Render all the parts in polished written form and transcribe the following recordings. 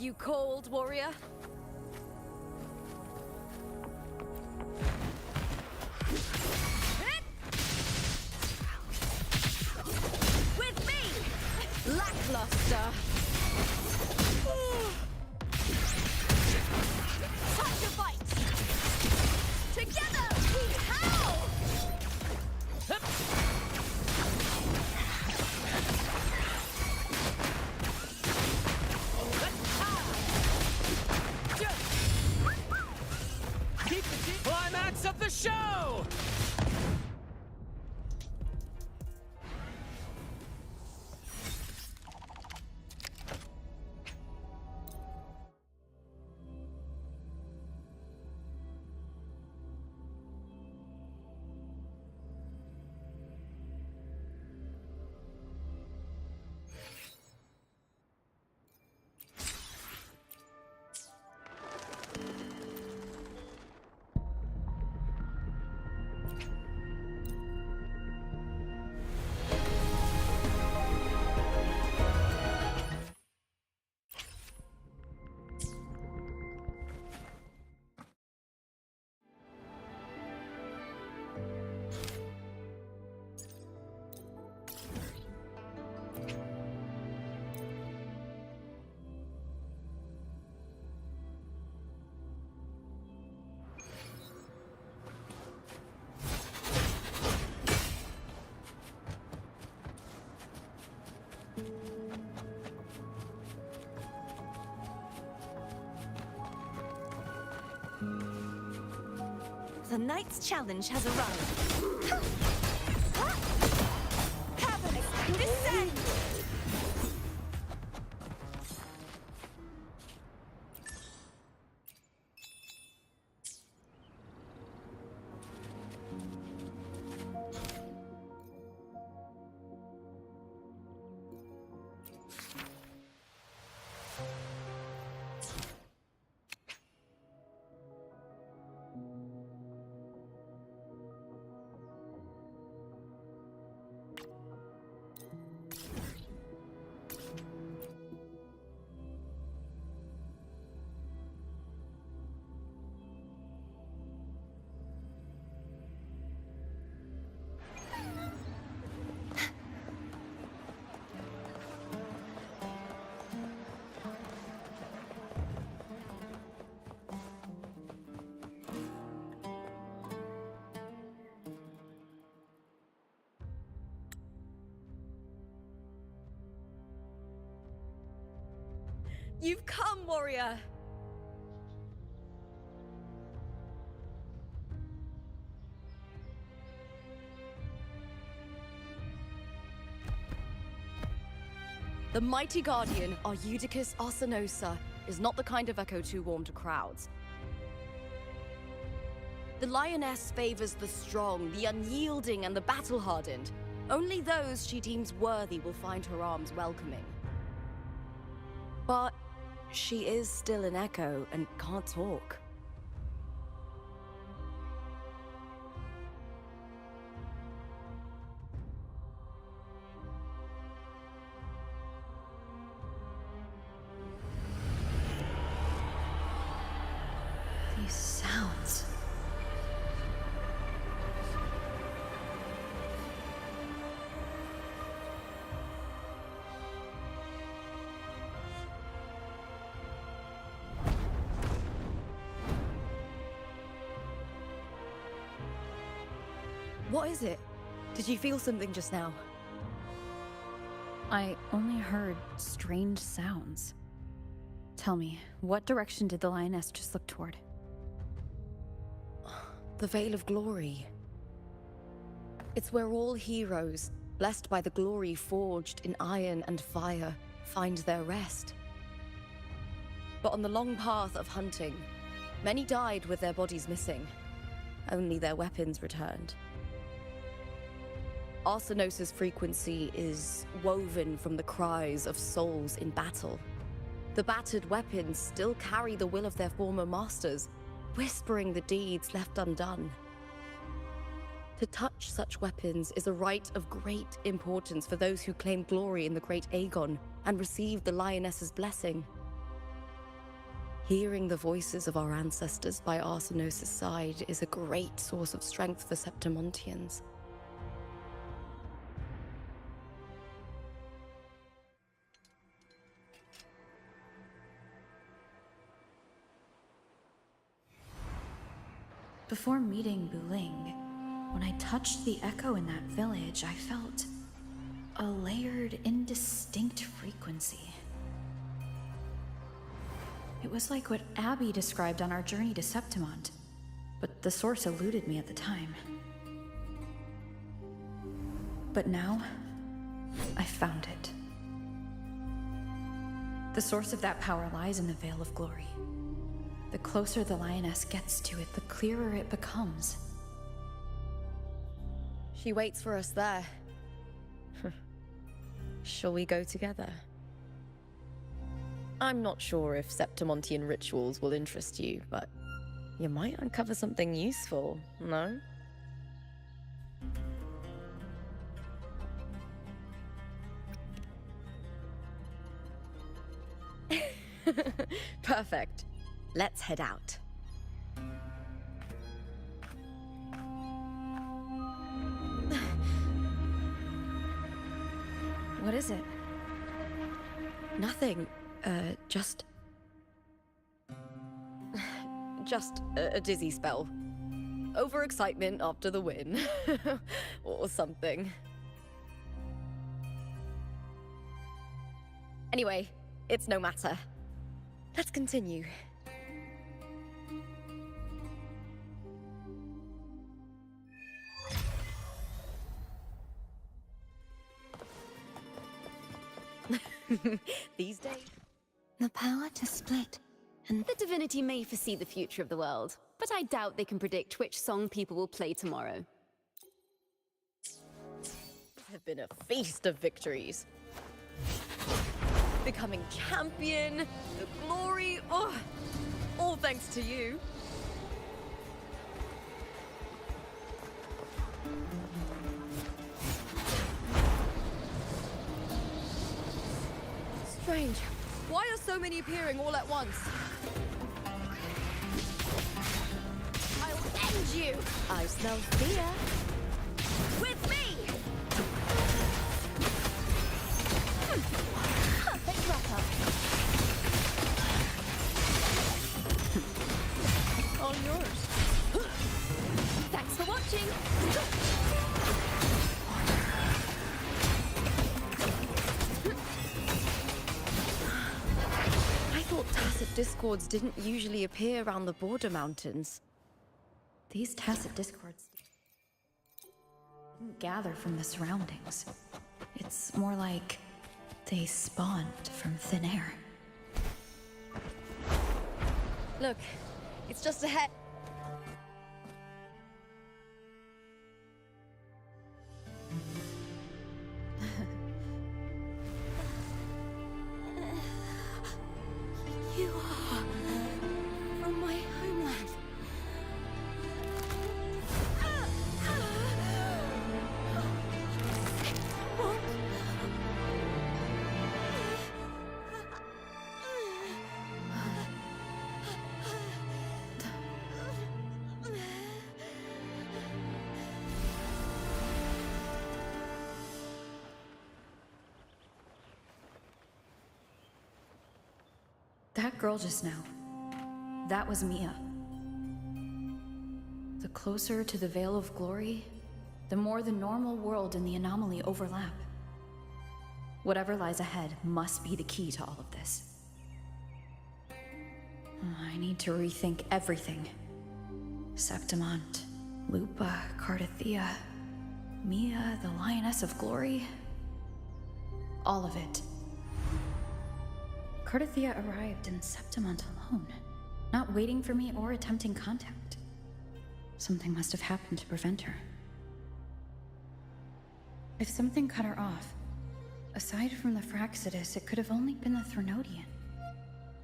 You called, warrior? With me! Lackluster! Time to fight! Together we howl! Climax of the show! The knight's challenge has arrived. Cabinet, descend! You've come, warrior! The mighty guardian, Arudicus Arsenosa, is not the kind of echo too warm to crowds. The lioness favors the strong, the unyielding, and the battle-hardened. Only those she deems worthy will find her arms welcoming. But she is still an echo and can't talk. These sounds. What is it? Did you feel something just now? I only heard strange sounds. Tell me, what direction did the lioness just look toward? The Veil of Glory. It's where all heroes, blessed by the glory forged in iron and fire, find their rest. But on the long path of hunting, many died with their bodies missing. Only their weapons returned. Arsenosa's frequency is woven from the cries of souls in battle. The battered weapons still carry the will of their former masters, whispering the deeds left undone. To touch such weapons is a rite of great importance for those who claim glory in the great Aegon and receive the lioness's blessing. Hearing the voices of our ancestors by Arsinoe's side is a great source of strength for Septimontians. Before meeting Buling, when I touched the echo in that village, I felt a layered, indistinct frequency. It was like what Abby described on our journey to Septimont, but the source eluded me at the time. But now, I found it. The source of that power lies in the Veil of Glory. The closer the lioness gets to it, the clearer it becomes. She waits for us there. Shall we go together? I'm not sure if Septimontian rituals will interest you, but you might uncover something useful, no? Perfect. Let's head out. What is it? Nothing. Just a dizzy spell. Overexcitement after the win. Or something. Anyway, it's no matter. Let's continue. These days... The power to split, and the divinity may foresee the future of the world, but I doubt they can predict which song people will play tomorrow. have been a feast of victories. Becoming champion, the glory, oh, all thanks to you. Strange. Why are so many appearing all at once? I'll end you! I smell fear. With me! Perfect wrap-up. All yours. Thanks for watching. I thought tacit discords didn't usually appear around the border mountains. These tacit discords didn't gather from the surroundings. It's more like they spawned from thin air. Look, it's just ahead. You are from my homeland. What? That girl just now, that was Mia. The closer to the Veil of Glory, the more the normal world and the anomaly overlap. Whatever lies ahead must be the key to all of this. I need to rethink everything. Septimont, Lupa, Cardathia, Mia, the Lioness of Glory. All of it. Cardathia arrived in Septimont alone, not waiting for me or attempting contact. Something must have happened to prevent her. If something cut her off, aside from the Fraxidus, it could have only been the Threnodian,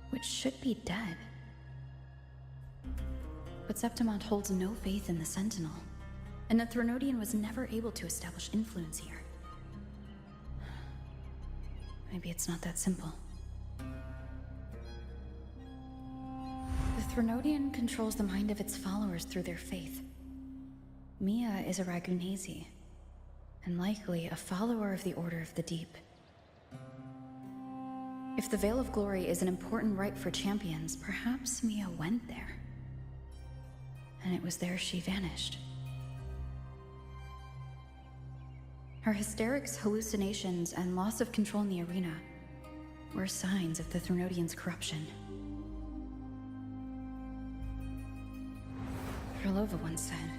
which should be dead. But Septimont holds no faith in the Sentinel, and the Threnodian was never able to establish influence here. Maybe it's not that simple. Threnodian controls the mind of its followers through their faith. Mia is a Ragunasi, and likely a follower of the Order of the Deep. If the Veil of Glory is an important rite for champions, perhaps Mia went there. And it was there she vanished. Her hysterics, hallucinations, and loss of control in the arena were signs of the Threnodians' corruption. Krylova once said,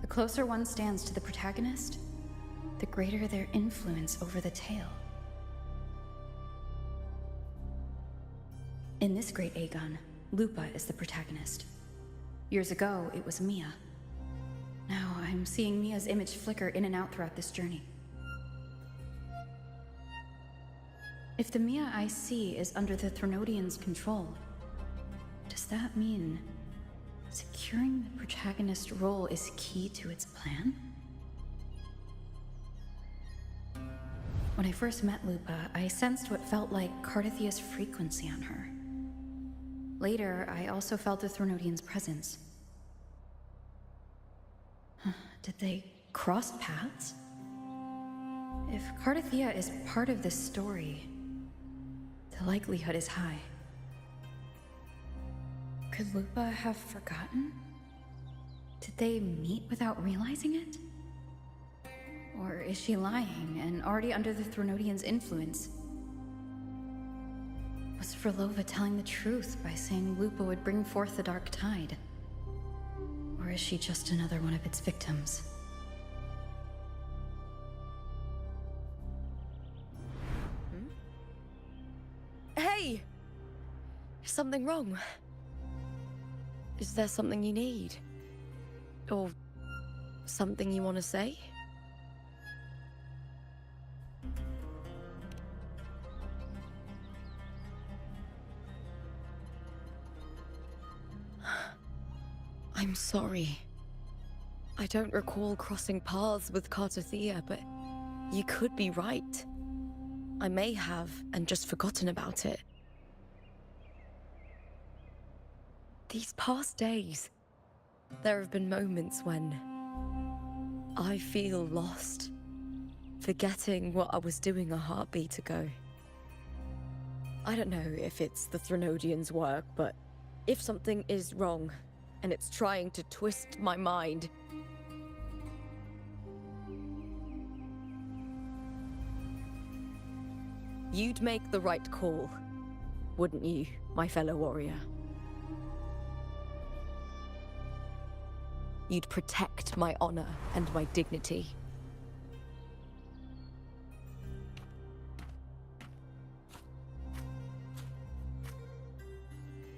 "The closer one stands to the protagonist, the greater their influence over the tale." In this great Aegon, Lupa is the protagonist. Years ago, it was Mia. Now I'm seeing Mia's image flicker in and out throughout this journey. If the Mia I see is under the Threnodians' control, does that mean securing the protagonist role is key to its plan? When I first met Lupa, I sensed what felt like Cardathia's frequency on her. Later, I also felt the Threnodians' presence. Did they cross paths? If Cardathia is part of this story, the likelihood is high. Could Lupa have forgotten? Did they meet without realizing it? Or is she lying and already under the Threnodians' influence? Was Krylova telling the truth by saying Lupa would bring forth the Dark Tide? Or is she just another one of its victims? Hey! Is something wrong? Is there something you need? Or something you want to say? I'm sorry. I don't recall crossing paths with Cardathia, but you could be right. I may have, and just forgotten about it. These past days, there have been moments when I feel lost, forgetting what I was doing a heartbeat ago. I don't know if it's the Threnodians' work, but if something is wrong, and it's trying to twist my mind, you'd make the right call, wouldn't you, my fellow warrior? You'd protect my honor and my dignity.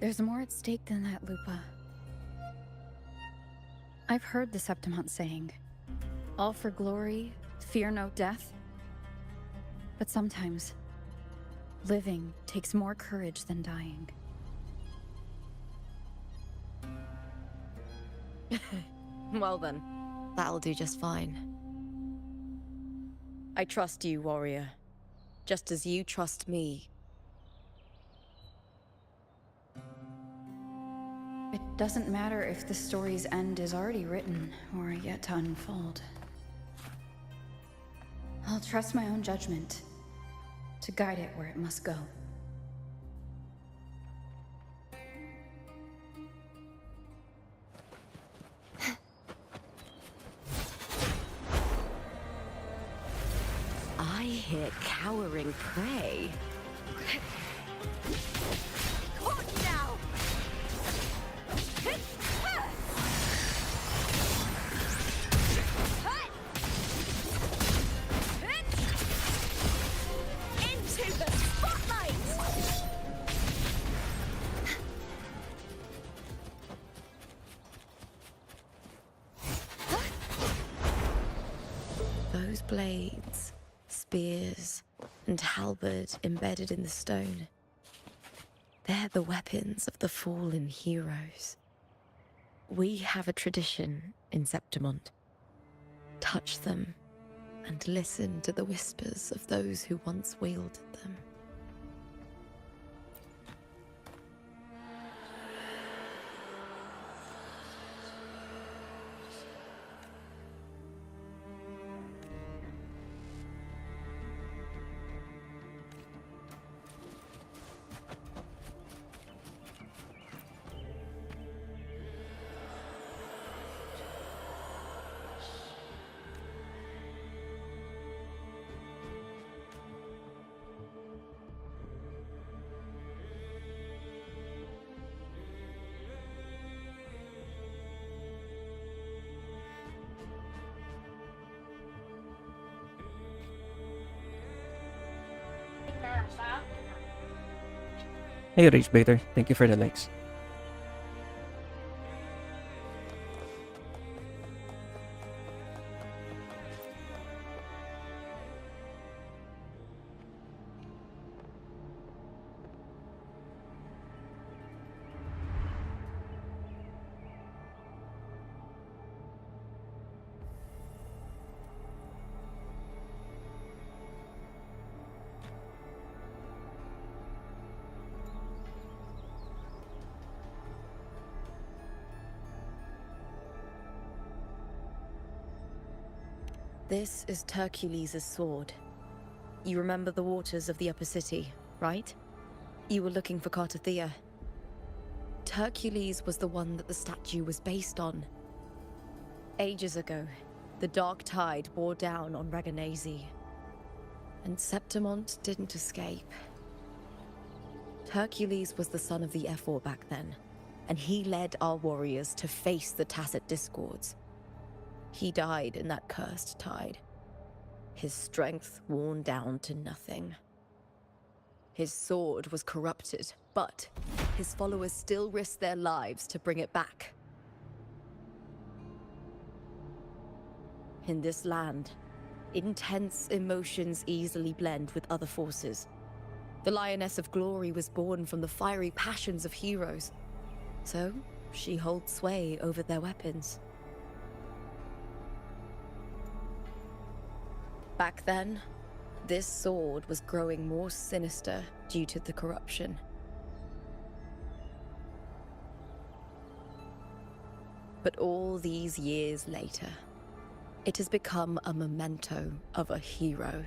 There's more at stake than that, Lupa. I've heard the Septimont saying, "All for glory, fear no death." But sometimes, living takes more courage than dying. Well then, that'll do just fine. I trust you, warrior. Just as you trust me. It doesn't matter if the story's end is already written or yet to unfold. I'll trust my own judgment to guide it where it must go. I hear cowering prey. Caught now! Into the spotlight! Those blades, spears, and halberd embedded in the stone. They're the weapons of the fallen heroes. We have a tradition in Septimont. Touch them and listen to the whispers of those who once wielded them. Hey, Rage Baiter. Thank you for the likes. This is Hercules' sword. You remember the waters of the upper city, right? You were looking for Cartathea. Hercules was the one that the statue was based on. Ages ago, the dark tide bore down on Reganese. And Septimont didn't escape. Hercules was the son of the Ephor back then, and he led our warriors to face the Tacit Discords. He died in that cursed tide, his strength worn down to nothing. His sword was corrupted, but his followers still risked their lives to bring it back. In this land, intense emotions easily blend with other forces. The Lioness of Glory was born from the fiery passions of heroes, so she holds sway over their weapons. Back then, this sword was growing more sinister due to the corruption. But all these years later, it has become a memento of a hero.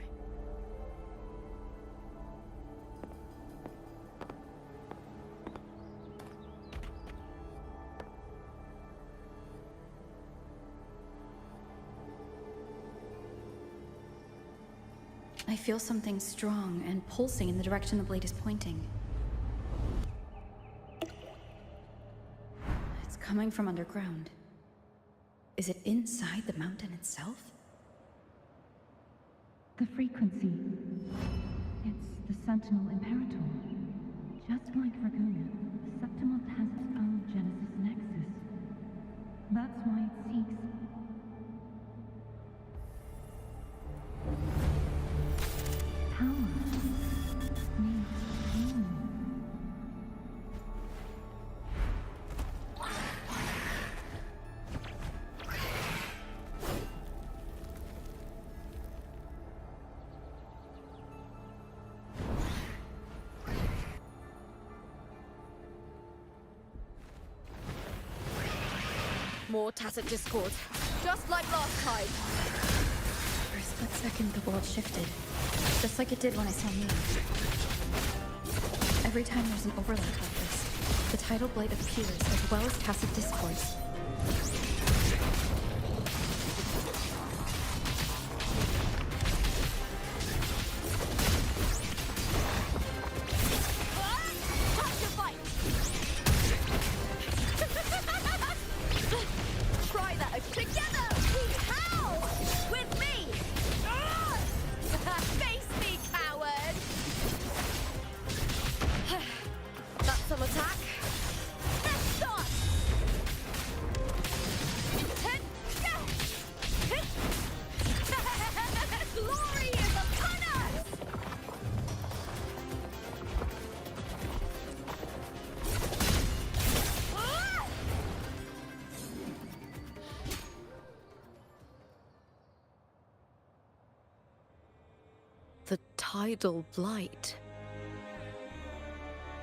I feel something strong and pulsing in the direction the blade is pointing. It's coming from underground. Is it inside the mountain itself? The frequency. It's the Sentinel Imperator. Just like Dragona, Septimont has its own Genesis Nexus. That's why it seeks... power. Needs healing. More Tacit Discord, just like last time. For a split second, the world shifted. Just like it did when I saw Mia. Every time there's an overlap like this, the tidal blade appears as well as Tacit Discords. Try that together! How? With me! Face me, coward! That's some attack. Let's start! Glory is upon us! The tidal blight.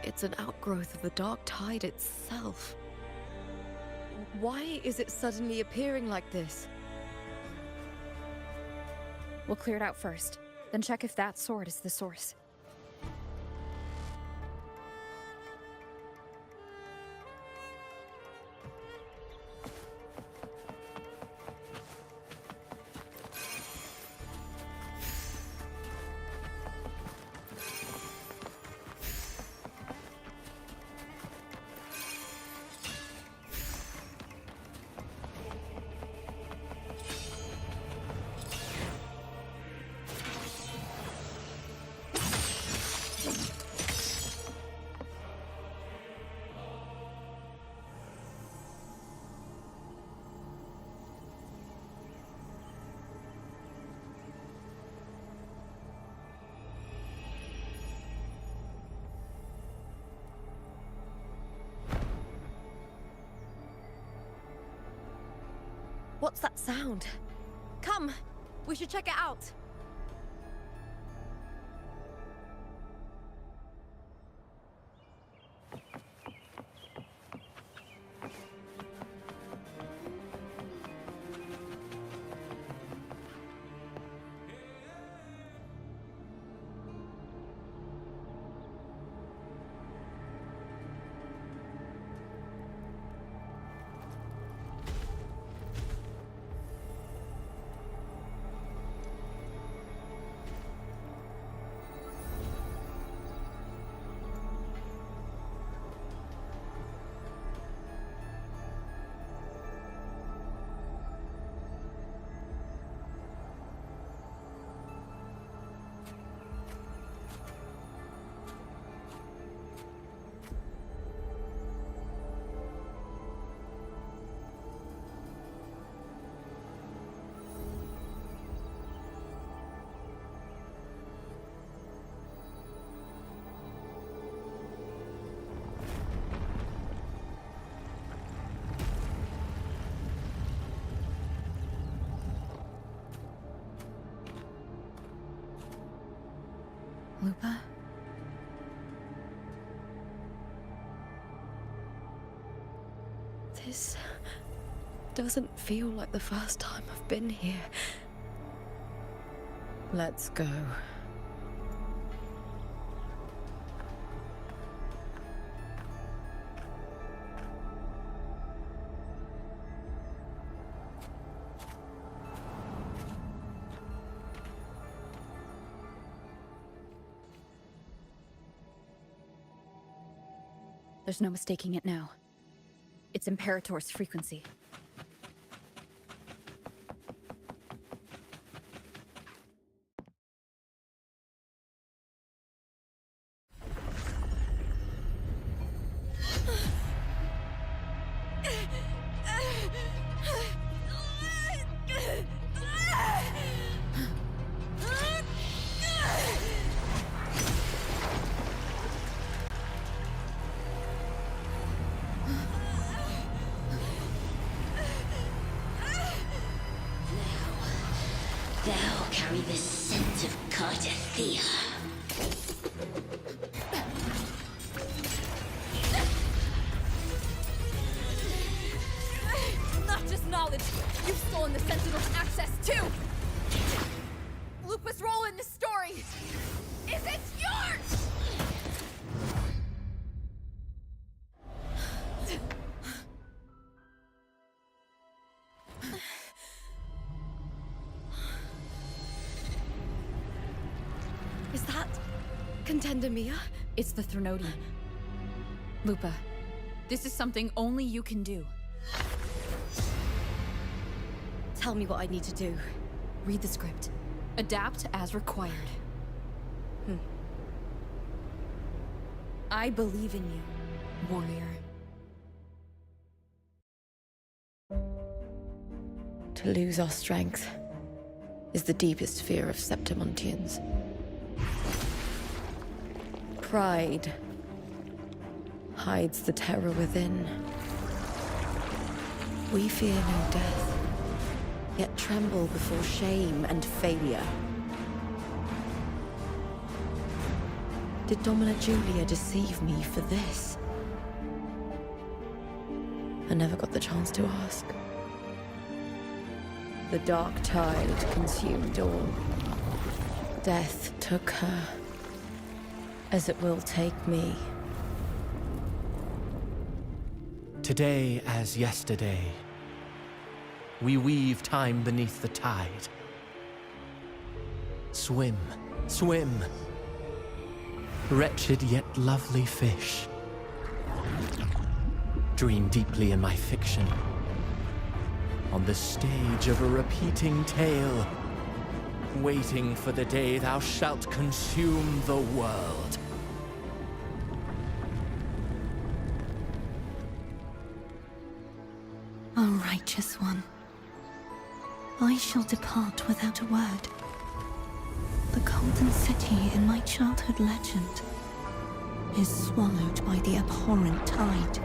It's an outgrowth of the dark tide itself. Why is it suddenly appearing like this? We'll clear it out first, then check if that sword is the source. What's that sound? Come, we should check it out. Lupa? This doesn't feel like the first time I've been here. Let's go. There's no mistaking it now. It's Imperator's frequency. Thou carry the scent of Cardathea. Not just knowledge, you've stolen the Sentinel's access too! Lupa's role in this story is it yours! Is that Contender Mia? It's the Threnodian. Lupa, this is something only you can do. Tell me what I need to do. Read the script. Adapt as required. I believe in you, warrior. To lose our strength is the deepest fear of Septimontians. Pride hides the terror within. We fear no death, yet tremble before shame and failure. Did Domina Julia deceive me for this? I never got the chance to ask. The dark tide consumed all. Death took her, as it will take me. Today as yesterday, we weave time beneath the tide. Swim, swim, wretched yet lovely fish. Dream deeply in my fiction, on the stage of a repeating tale, waiting for the day thou shalt consume the world. O righteous one, I shall depart without a word. The golden city in my childhood legend is swallowed by the abhorrent tide.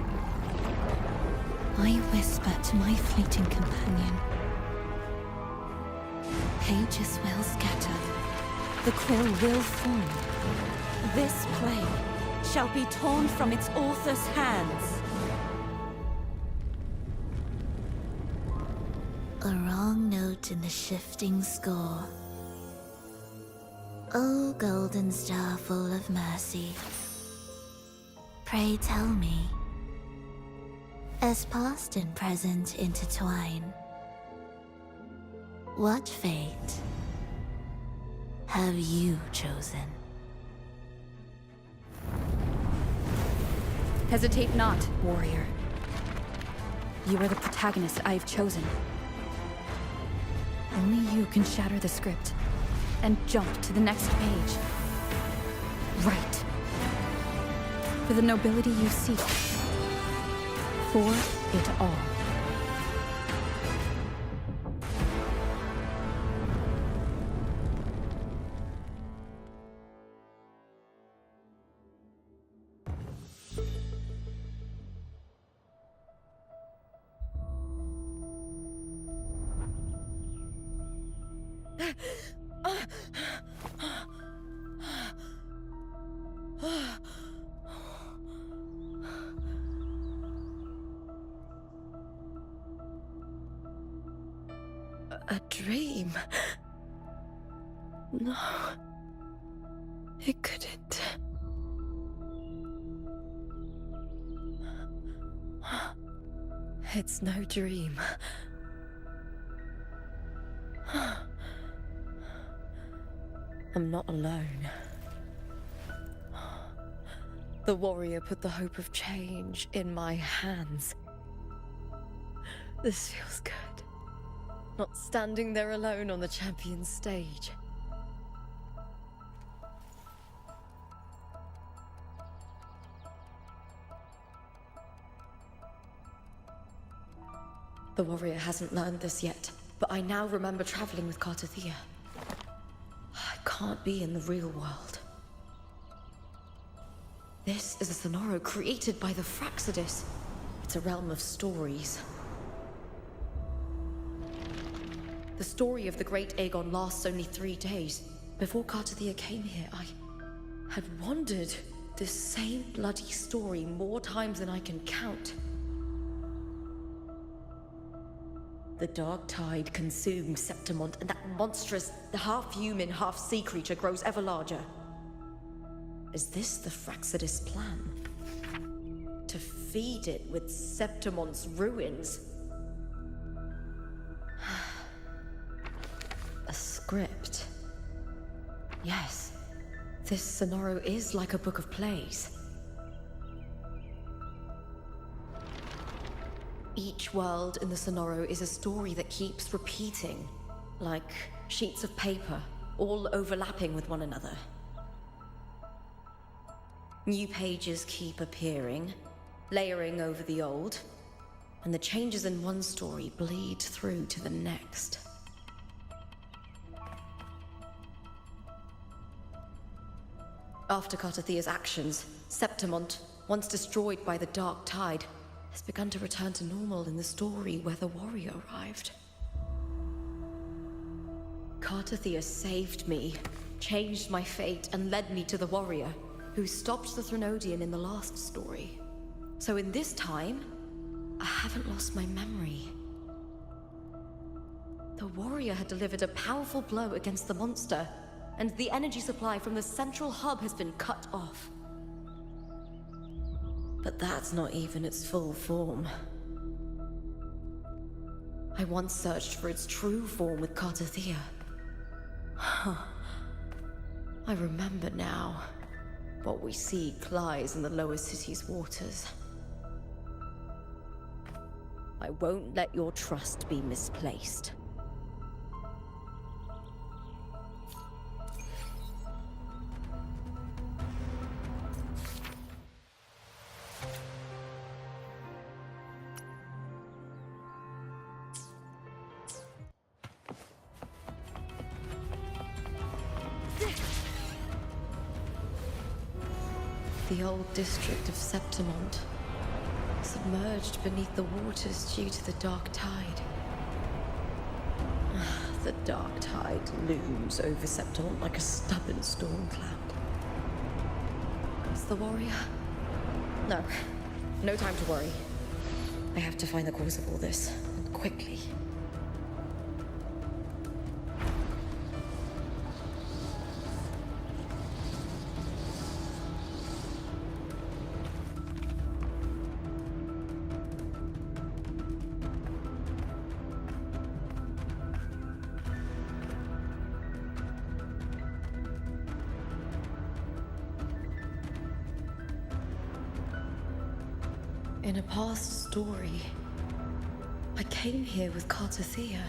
I whisper to my fleeting companion, pages will scatter. The quill will form. This play shall be torn from its author's hands. A wrong note in the shifting score. O golden star full of mercy, pray tell me, as past and present intertwine, what fate have you chosen? Hesitate not, warrior. You are the protagonist I have chosen. Only you can shatter the script and jump to the next page. Right. For the nobility you seek. For it all. A dream? No. It couldn't. It's no dream. I'm not alone. The warrior put the hope of change in my hands. This feels good. Not standing there alone on the champion's stage. The warrior hasn't learned this yet, but I now remember traveling with Cartathea. I can't be in the real world. This is a Sonoro created by the Fraxidus. It's a realm of stories. The story of the Great Aegon lasts only 3 days. Before Cartathea came here, I had wandered this same bloody story more times than I can count. The dark tide consumed Septimont, and that monstrous, half-human, half-sea creature grows ever larger. Is this the Fraxidus plan? To feed it with Septimont's ruins? A script. Yes, this Sonoro is like a book of plays. Each world in the Sonoro is a story that keeps repeating, like sheets of paper, all overlapping with one another. New pages keep appearing, layering over the old, and the changes in one story bleed through to the next. After Cartathea's actions, Septimont, once destroyed by the dark tide, has begun to return to normal in the story where the warrior arrived. Cartathea saved me, changed my fate, and led me to the warrior, who stopped the Threnodian in the last story. So in this time, I haven't lost my memory. The warrior had delivered a powerful blow against the monster, and the energy supply from the central hub has been cut off. But that's not even its full form. I once searched for its true form with Cartathea. I remember now. What we seek lies in the lower city's waters. I won't let your trust be misplaced. The old district of Septimont, submerged beneath the waters due to the dark tide. The dark tide looms over Septon like a stubborn storm cloud. It's the warrior. No. No time to worry. I have to find the cause of all this, and quickly. In a past story, I came here with Cartothea.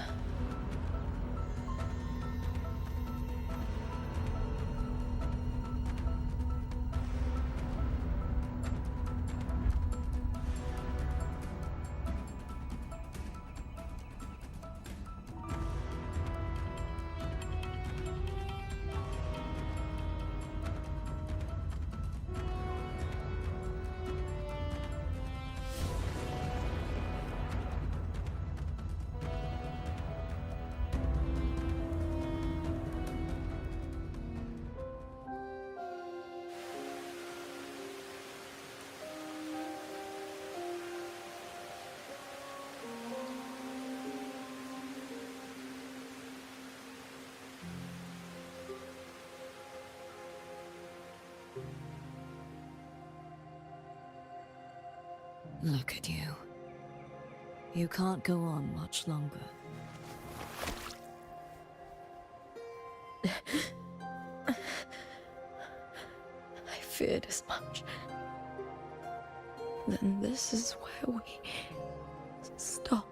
Look at you. You can't go on much longer. I feared as much. Then this is where we stop.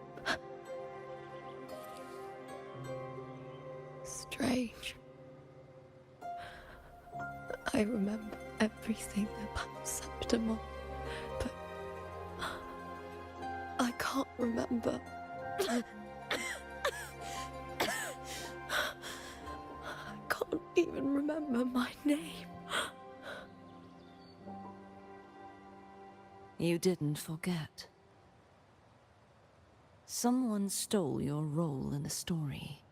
Strange. I remember everything about Septimon, but I can't remember. I can't even remember my name. You didn't forget. Someone stole your role in the story.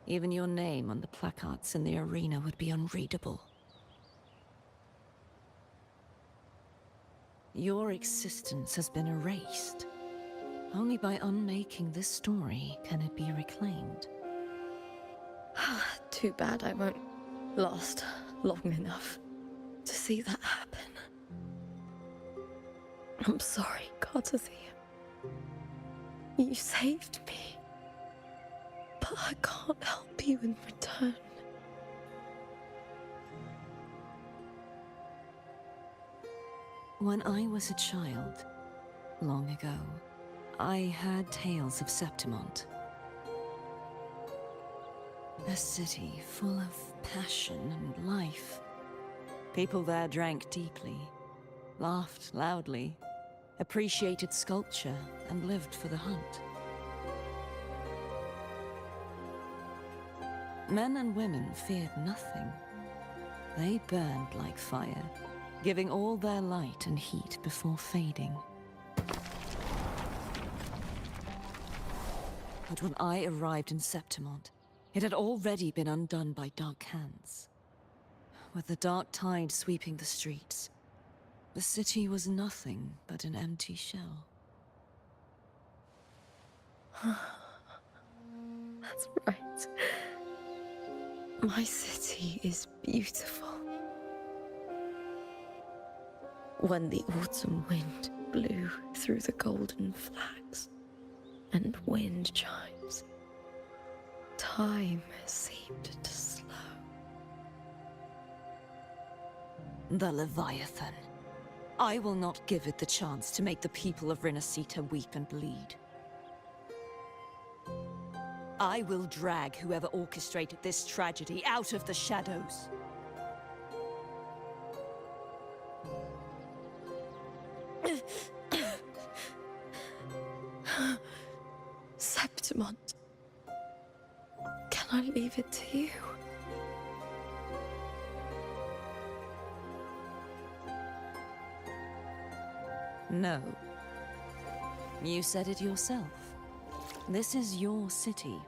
Even your name on the placards in the arena would be unreadable. Your existence has been erased. Only by unmaking this story can it be reclaimed. Too bad I won't last long enough to see that happen. I'm sorry, Cartothea. You saved me. But I can't help you in return. When I was a child, long ago, I heard tales of Septimont. A city full of passion and life. People there drank deeply, laughed loudly, appreciated sculpture, and lived for the hunt. Men and women feared nothing. They burned like fire, giving all their light and heat before fading. But when I arrived in Septimont, it had already been undone by dark hands. With the dark tide sweeping the streets, the city was nothing but an empty shell. That's right. My city is beautiful. When the autumn wind blew through the golden flags and wind chimes, time seemed to slow. The Leviathan. I will not give it the chance to make the people of Rinasita weep and bleed. I will drag whoever orchestrated this tragedy out of the shadows. Septimont. Can I leave it to you? No. You said it yourself. This is your city.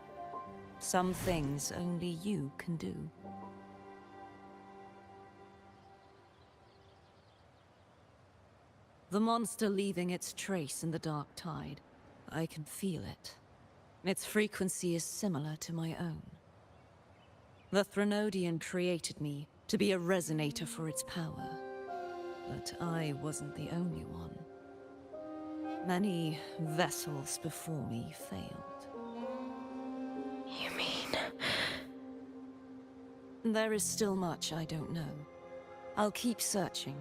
Some things only you can do. The monster leaving its trace in the dark tide. I can feel it. Its frequency is similar to my own. The Threnodian created me to be a resonator for its power. But I wasn't the only one. Many vessels before me failed. You mean? There is still much I don't know. I'll keep searching.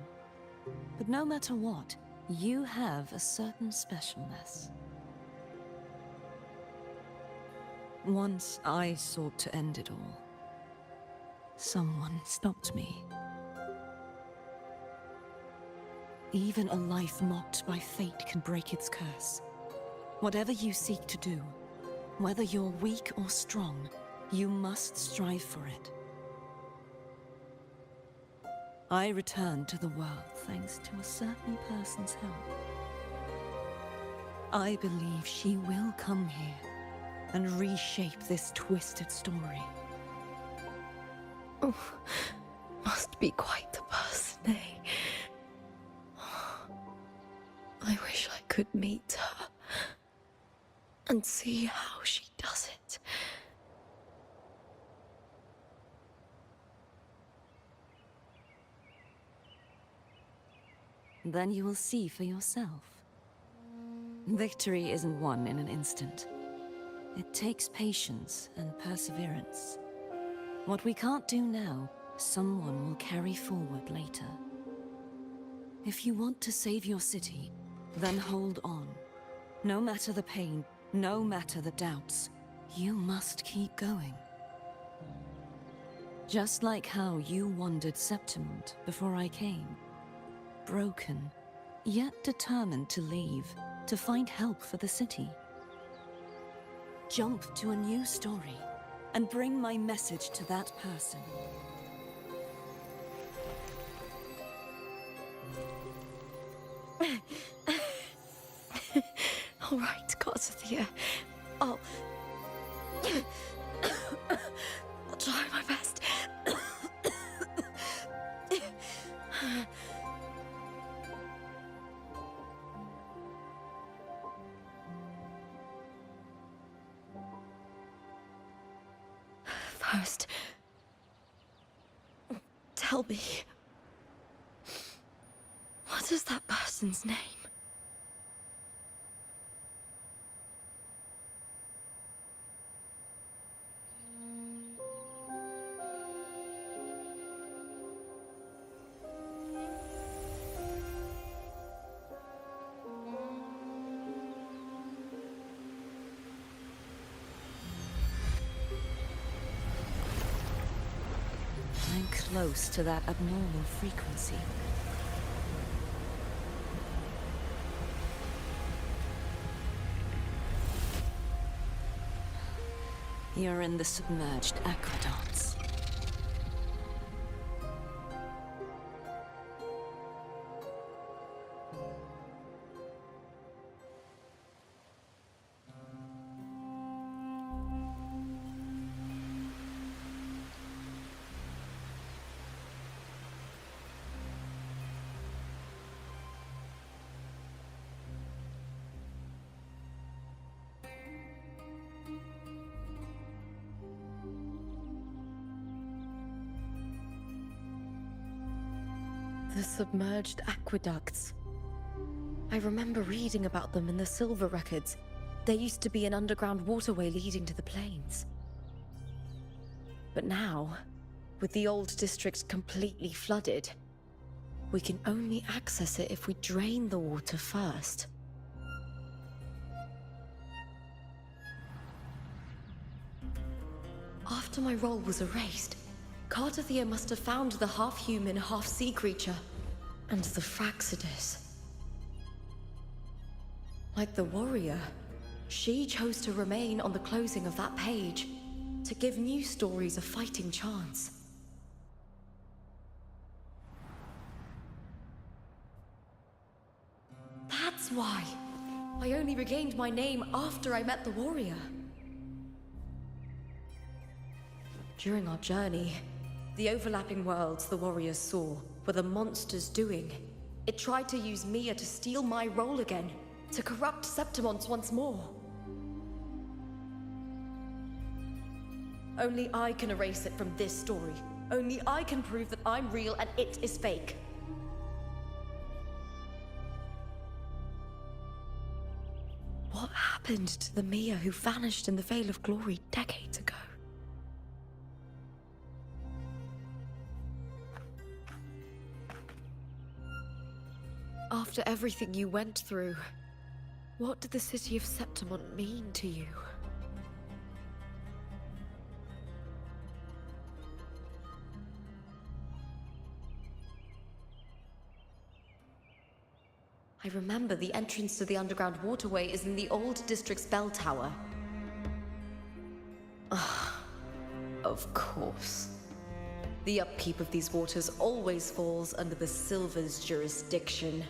But no matter what, you have a certain specialness. Once I sought to end it all. Someone stopped me. Even a life mocked by fate can break its curse. Whatever you seek to do, whether you're weak or strong, you must strive for it. I returned to the world thanks to a certain person's help. I believe she will come here and reshape this twisted story. Oh, must be quite the person, eh? I wish I could meet her and see how she does it. Then you will see for yourself. Victory isn't won in an instant. It takes patience and perseverance. What we can't do now, someone will carry forward later. If you want to save your city, then hold on. No matter the pain, no matter the doubts, you must keep going. Just like how you wandered Septimont before I came. Broken, yet determined to leave, to find help for the city. Jump to a new story, and bring my message to that person. All right, Garcia. I'll try my best. First, tell me, what is that person's name? I'm close to that abnormal frequency. You're in the submerged aqueducts. The submerged aqueducts. I remember reading about them in the Silver records. There used to be an underground waterway leading to the plains. But now, with the old district completely flooded, we can only access it if we drain the water first. After my role was erased, Cardathia must have found the half-human, half-sea creature, and the Fraxidus. Like the warrior, she chose to remain on the closing of that page, to give new stories a fighting chance. That's why I only regained my name after I met the warrior. During our journey, the overlapping worlds the warriors saw were the monsters doing. It tried to use Mia to steal my role again, to corrupt Septimons once more. Only I can erase it from this story. Only I can prove that I'm real and it is fake. What happened to the Mia who vanished in the Veil of Glory decades ago? After everything you went through, what did the city of Septimont mean to you? I remember the entrance to the underground waterway is in the old district's bell tower. Ah, of course. The upkeep of these waters always falls under the Silver's jurisdiction.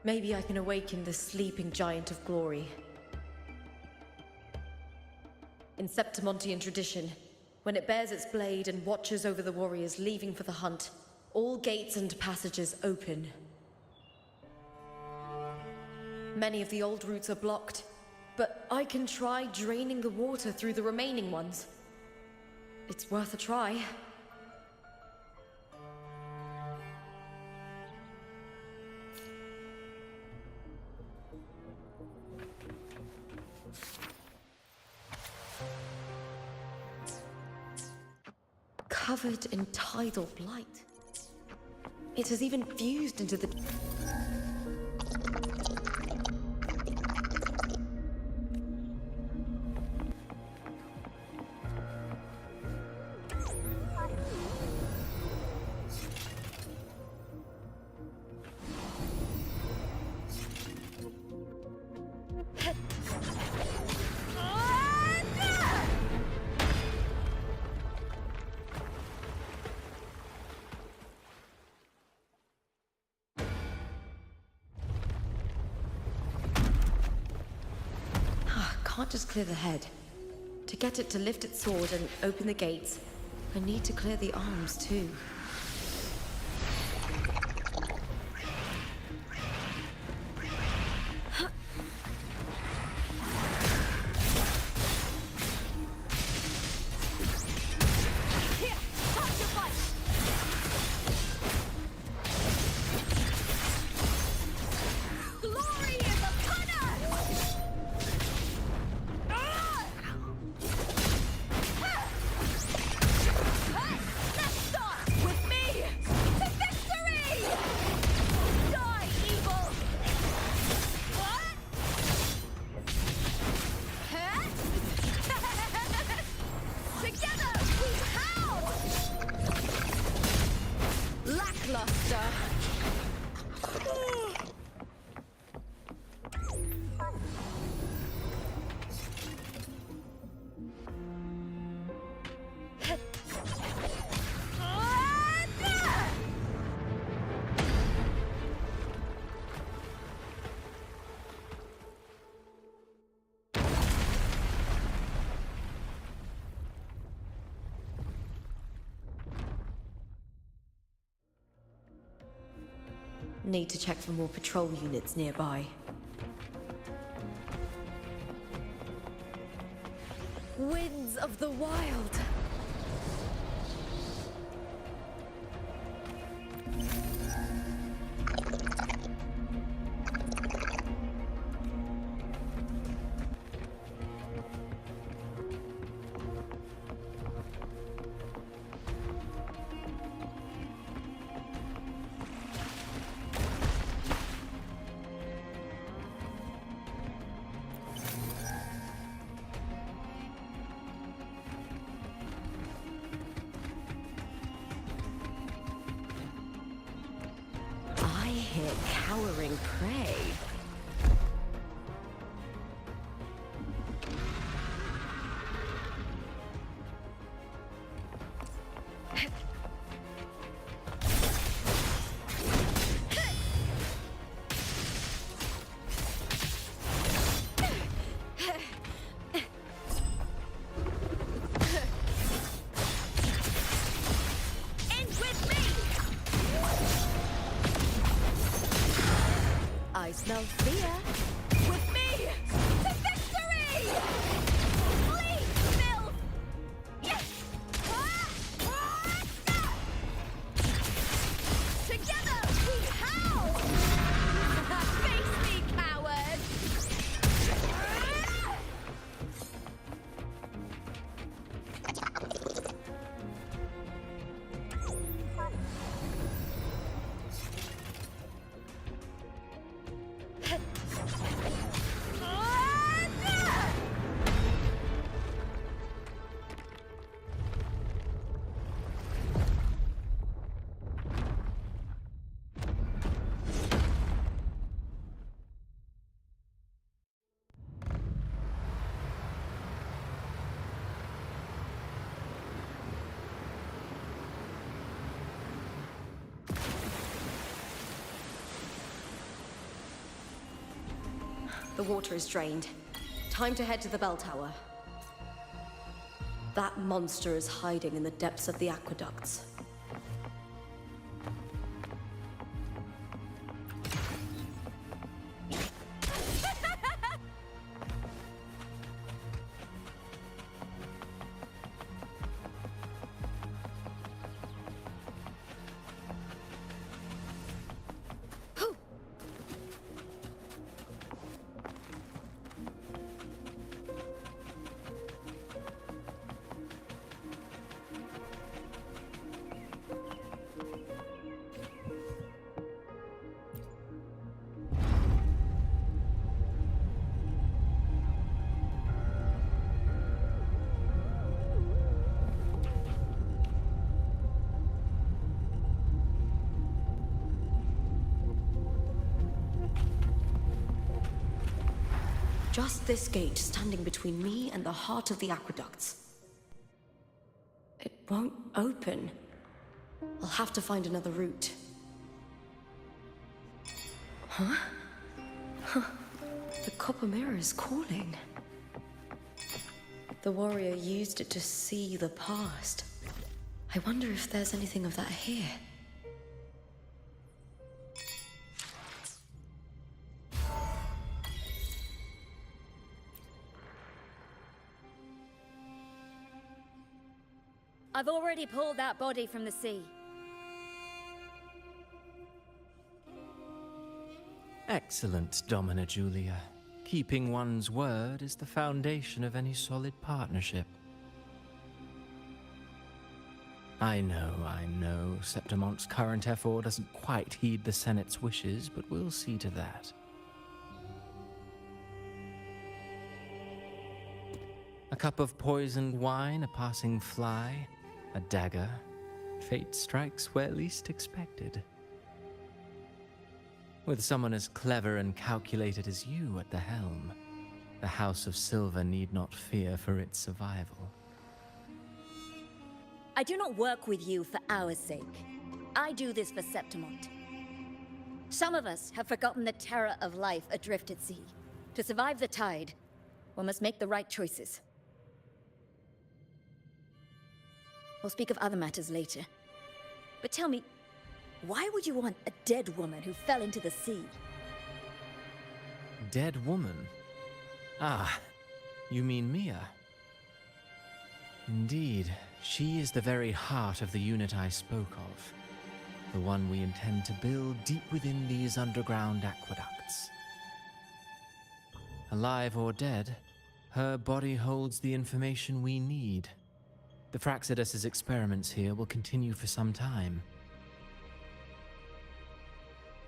Maybe I can awaken the sleeping giant of glory. In Septimontian tradition, when it bears its blade and watches over the warriors leaving for the hunt, all gates and passages open. Many of the old routes are blocked, but I can try draining the water through the remaining ones. It's worth a try. Covered in tidal blight. It has even fused into the... Can't just clear the head. To get it to lift its sword and open the gates, I need to clear the arms too. Need to check for more patrol units nearby. Winds of the Wild! Cowering prey. smell fear. With me to victory! Flee, filth! Yes! Together we howl! Face me, coward! The water is drained. Time to head to the bell tower. That monster is hiding in the depths of the aqueducts. Just this gate standing between me and the heart of the aqueducts. It won't open. I'll have to find another route. Huh? The copper mirror is calling. The warrior used it to see the past. I wonder if there's anything of that here. I've already pulled that body from the sea. Excellent, Domina Julia. Keeping one's word is the foundation of any solid partnership. I know, Septimonte's current effort doesn't quite heed the Senate's wishes, but we'll see to that. A cup of poisoned wine, a passing fly, a dagger. Fate strikes where least expected. With someone as clever and calculated as you at the helm, the House of Silver need not fear for its survival. I do not work with you for our sake. I do this for Septimont. Some of us have forgotten the terror of life adrift at sea. To survive the tide, one must make the right choices. We'll speak of other matters later. But tell me, why would you want a dead woman who fell into the sea? Dead woman? Ah, you mean Mia? Indeed, she is the very heart of the unit I spoke of. The one we intend to build deep within these underground aqueducts. Alive or dead, her body holds the information we need. The Fraxidus's experiments here will continue for some time.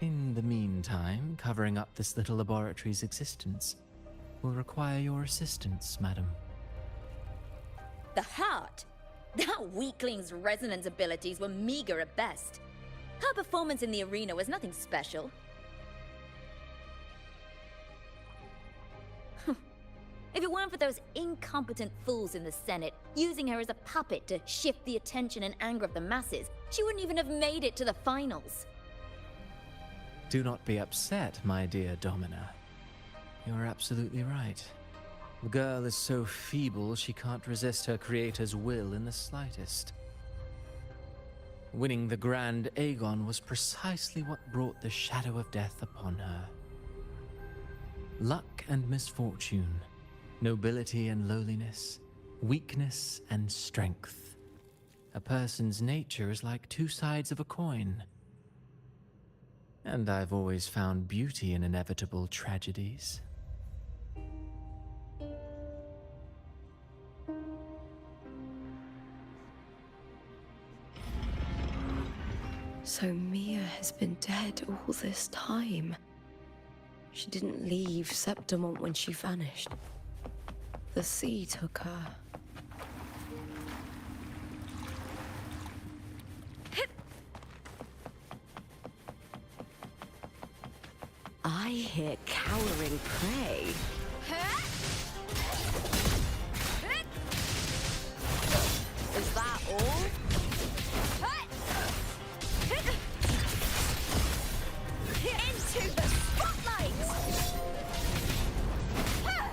In the meantime, covering up this little laboratory's existence will require your assistance, madam. The heart? That weakling's resonance abilities were meager at best. Her performance in the arena was nothing special. If it weren't for those incompetent fools in the Senate using her as a puppet to shift the attention and anger of the masses, she wouldn't even have made it to the finals. Do not be upset, my dear Domina. You're absolutely right. The girl is so feeble she can't resist her creator's will in the slightest. Winning the Grand Aegon was precisely what brought the shadow of death upon her. Luck and misfortune, nobility and lowliness, weakness and strength. A person's nature is like two sides of a coin. And I've always found beauty in inevitable tragedies. So Mia has been dead all this time. She didn't leave Septimont when she vanished. The sea took her. I hear cowering prey. Is that all? Into the spotlight!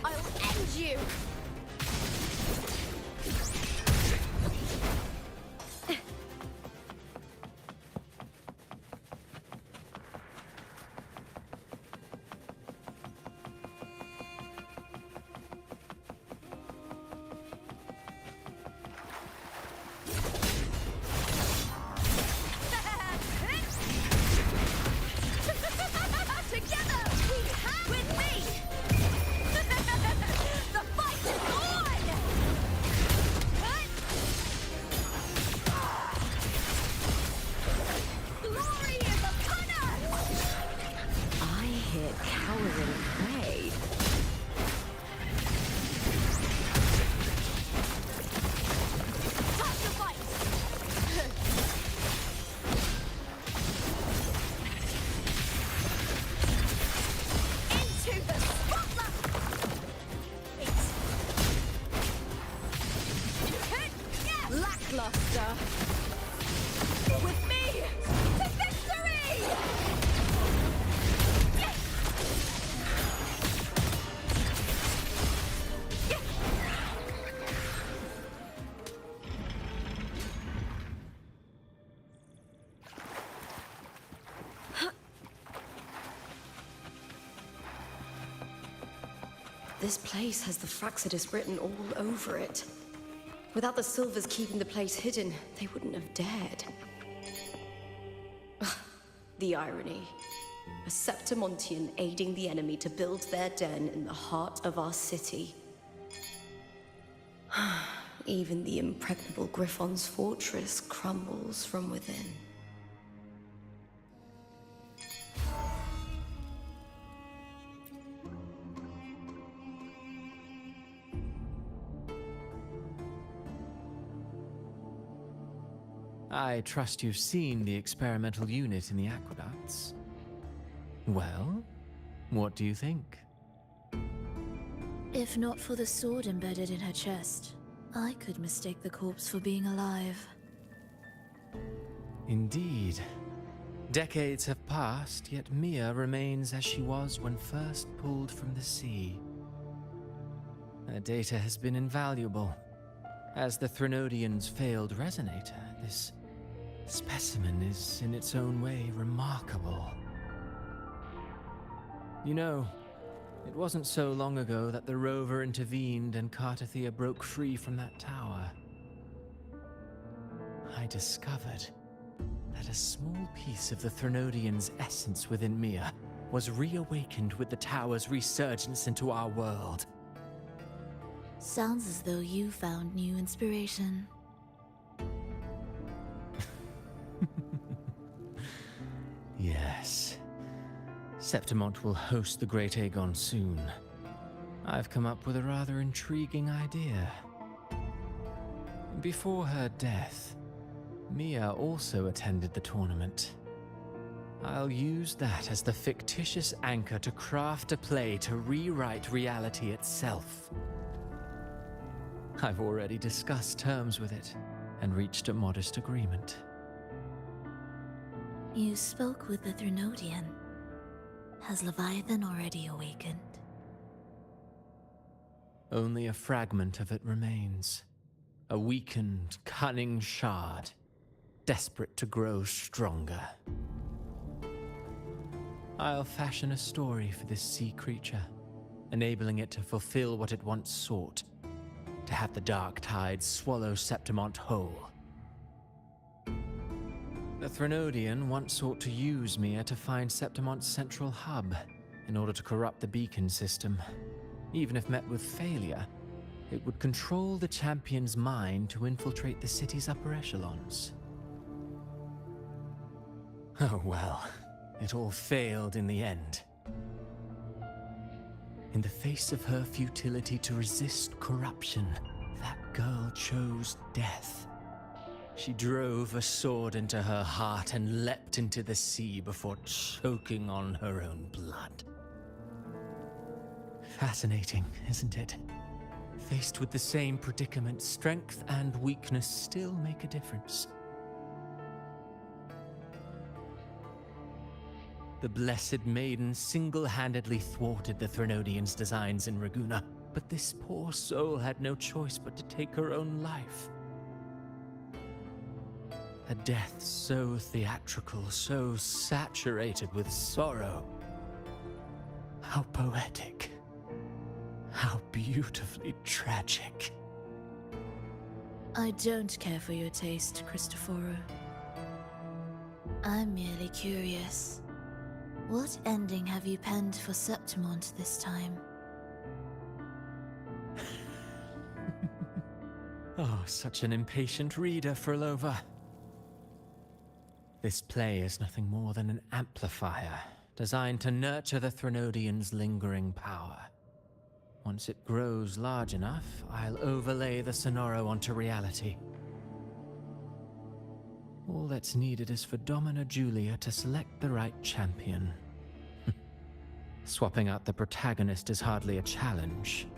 I'll end you! Together, we have with me! The fight is on! Glory is upon us! I hear cowering prey. Time to fight! Into the spotlight! Lackluster! With me to victory! This place has the Fraxidus written all over it. Without the Silvers keeping the place hidden, they wouldn't have dared. The irony. A Septimontian aiding the enemy to build their den in the heart of our city. Even the impregnable Griffon's fortress crumbles from within. I trust you've seen the experimental unit in the aqueducts. Well, what do you think? If not for the sword embedded in her chest, I could mistake the corpse for being alive. Indeed. Decades have passed, yet Mia remains as she was when first pulled from the sea. Her data has been invaluable. As the Threnodian's failed resonator, this specimen is in its own way remarkable. You know, it wasn't so long ago that the rover intervened and Cartathea broke free from that tower. I discovered that a small piece of the Threnodian's essence within Mia was reawakened with the tower's resurgence into our world. Sounds as though you found new inspiration. Yes. Septimont will host the Great Aegon soon. I've come up with a rather intriguing idea. Before her death, Mia also attended the tournament. I'll use that as the fictitious anchor to craft a play to rewrite reality itself. I've already discussed terms with it and reached a modest agreement. You spoke with the Threnodian. Has Leviathan already awakened? Only a fragment of it remains. A weakened, cunning shard, desperate to grow stronger. I'll fashion a story for this sea creature, enabling it to fulfill what it once sought, to have the dark tide swallow Septimont whole. The Threnodian once sought to use Mia to find Septimont's central hub in order to corrupt the beacon system. Even if met with failure, it would control the champion's mind to infiltrate the city's upper echelons. Oh well, it all failed in the end. In the face of her futility to resist corruption, that girl chose death. She drove a sword into her heart and leapt into the sea before choking on her own blood. Fascinating, isn't it? Faced with the same predicament, strength and weakness still make a difference. The Blessed Maiden single-handedly thwarted the Threnodians' designs in Raguna, but this poor soul had no choice but to take her own life. A death so theatrical, so saturated with sorrow. How poetic. How beautifully tragic. I don't care for your taste, Cristoforo. I'm merely curious. What ending have you penned for Septimont this time? Oh, such an impatient reader, Frolova. This play is nothing more than an amplifier, designed to nurture the Threnodian's lingering power. Once it grows large enough, I'll overlay the Sonoro onto reality. All that's needed is for Domina Julia to select the right champion. Swapping out the protagonist is hardly a challenge.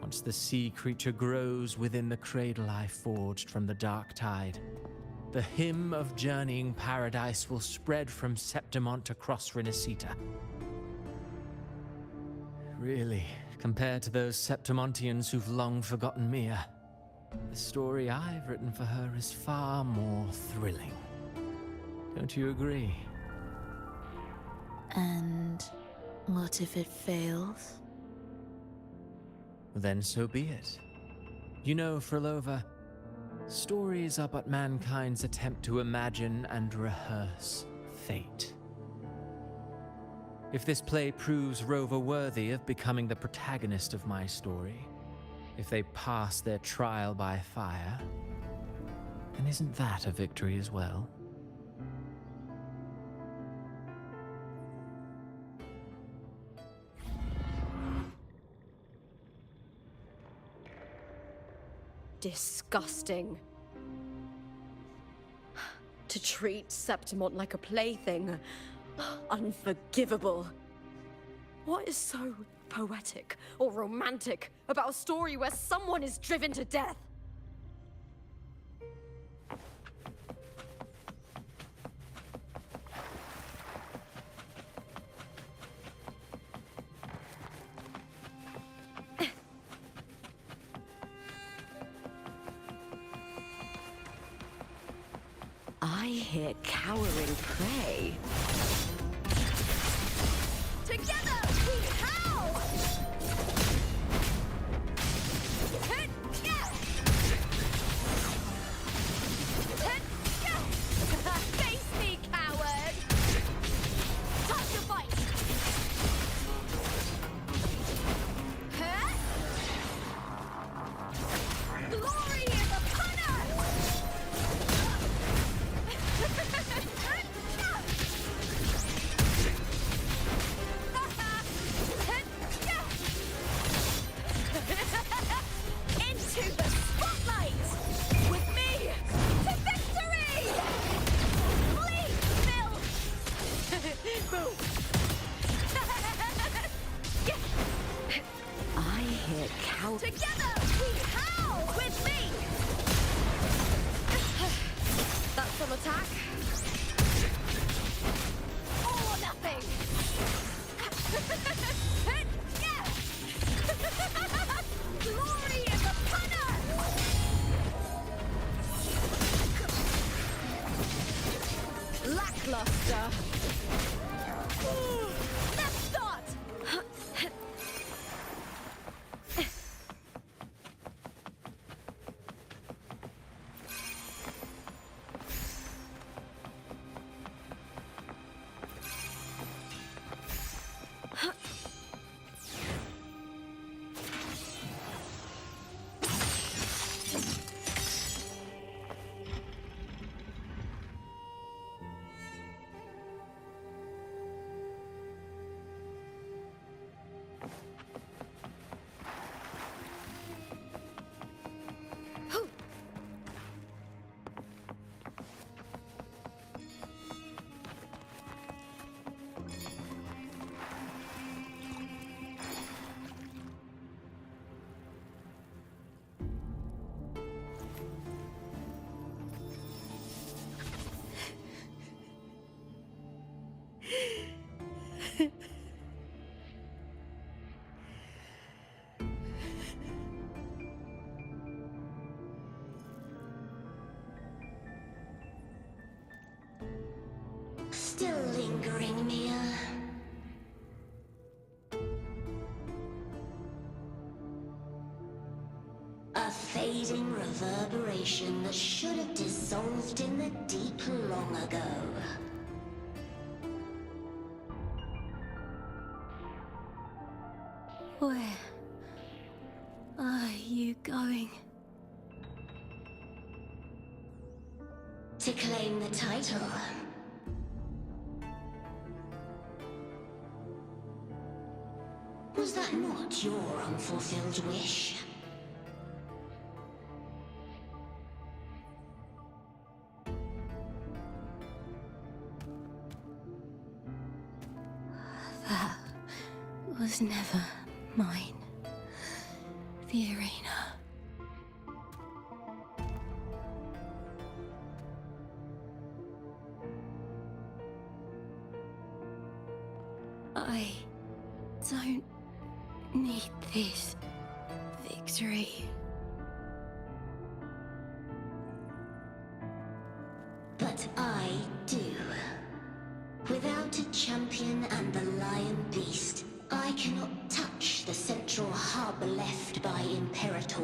Once the sea creature grows within the cradle I forged from the dark tide, the hymn of journeying paradise will spread from Septimont across Renacita. Really, compared to those Septimontians who've long forgotten Mia, the story I've written for her is far more thrilling. Don't you agree? And what if it fails? Then so be it. You know, Frolova, stories are but mankind's attempt to imagine and rehearse fate. If this play proves Rover worthy of becoming the protagonist of my story, if they pass their trial by fire, then isn't that a victory as well? Disgusting. To treat Septimont like a plaything. Unforgivable. What is so poetic or romantic about a story where someone is driven to death? I hear cowering prey. Together we howl! Face me, coward! Touch your fight! Glory is upon us! Into the spotlight! With me! To victory! Bleed, Bill! Boom! I hear cow... Together we howl! With me! That's some attack. All or nothing! Glory is upon us! Lackluster. Let's start! Still lingering, Mia? A fading reverberation that should have dissolved in the deep long ago. Where are you going? To claim the title. Was that not your unfulfilled wish? That was never mine. The arena. I don't need this victory. But I do. Without a champion and the lion beast, I cannot touch the central hub left by Imperator.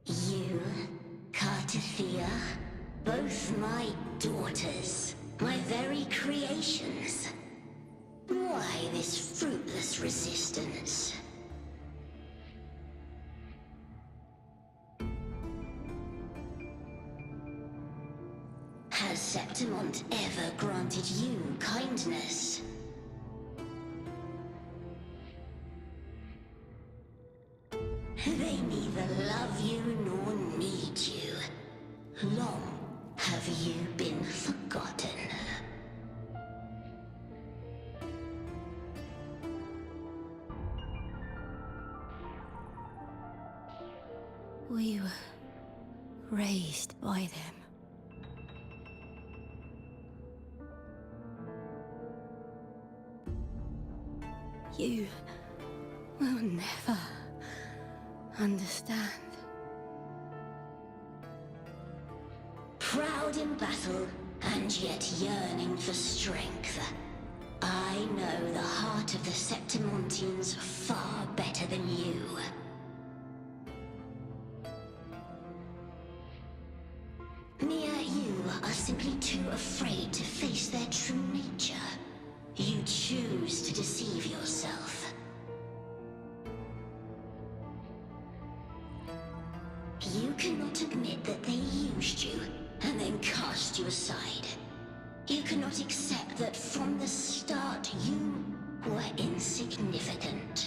You, Cartathea, both my daughters, my very creations. Why this fruitless resistance? Has Septimont ever granted you kindness? They neither love you nor need you. Long have you been forgotten. We were raised by them. You will never understand. Proud in battle, and yet yearning for strength. I know the heart of the Septimontians far better than you. Mia, you are simply too afraid to face their true nature. You choose to deceive yourself. You cannot admit that they used you, and then cast you aside. You cannot accept that from the start you were insignificant.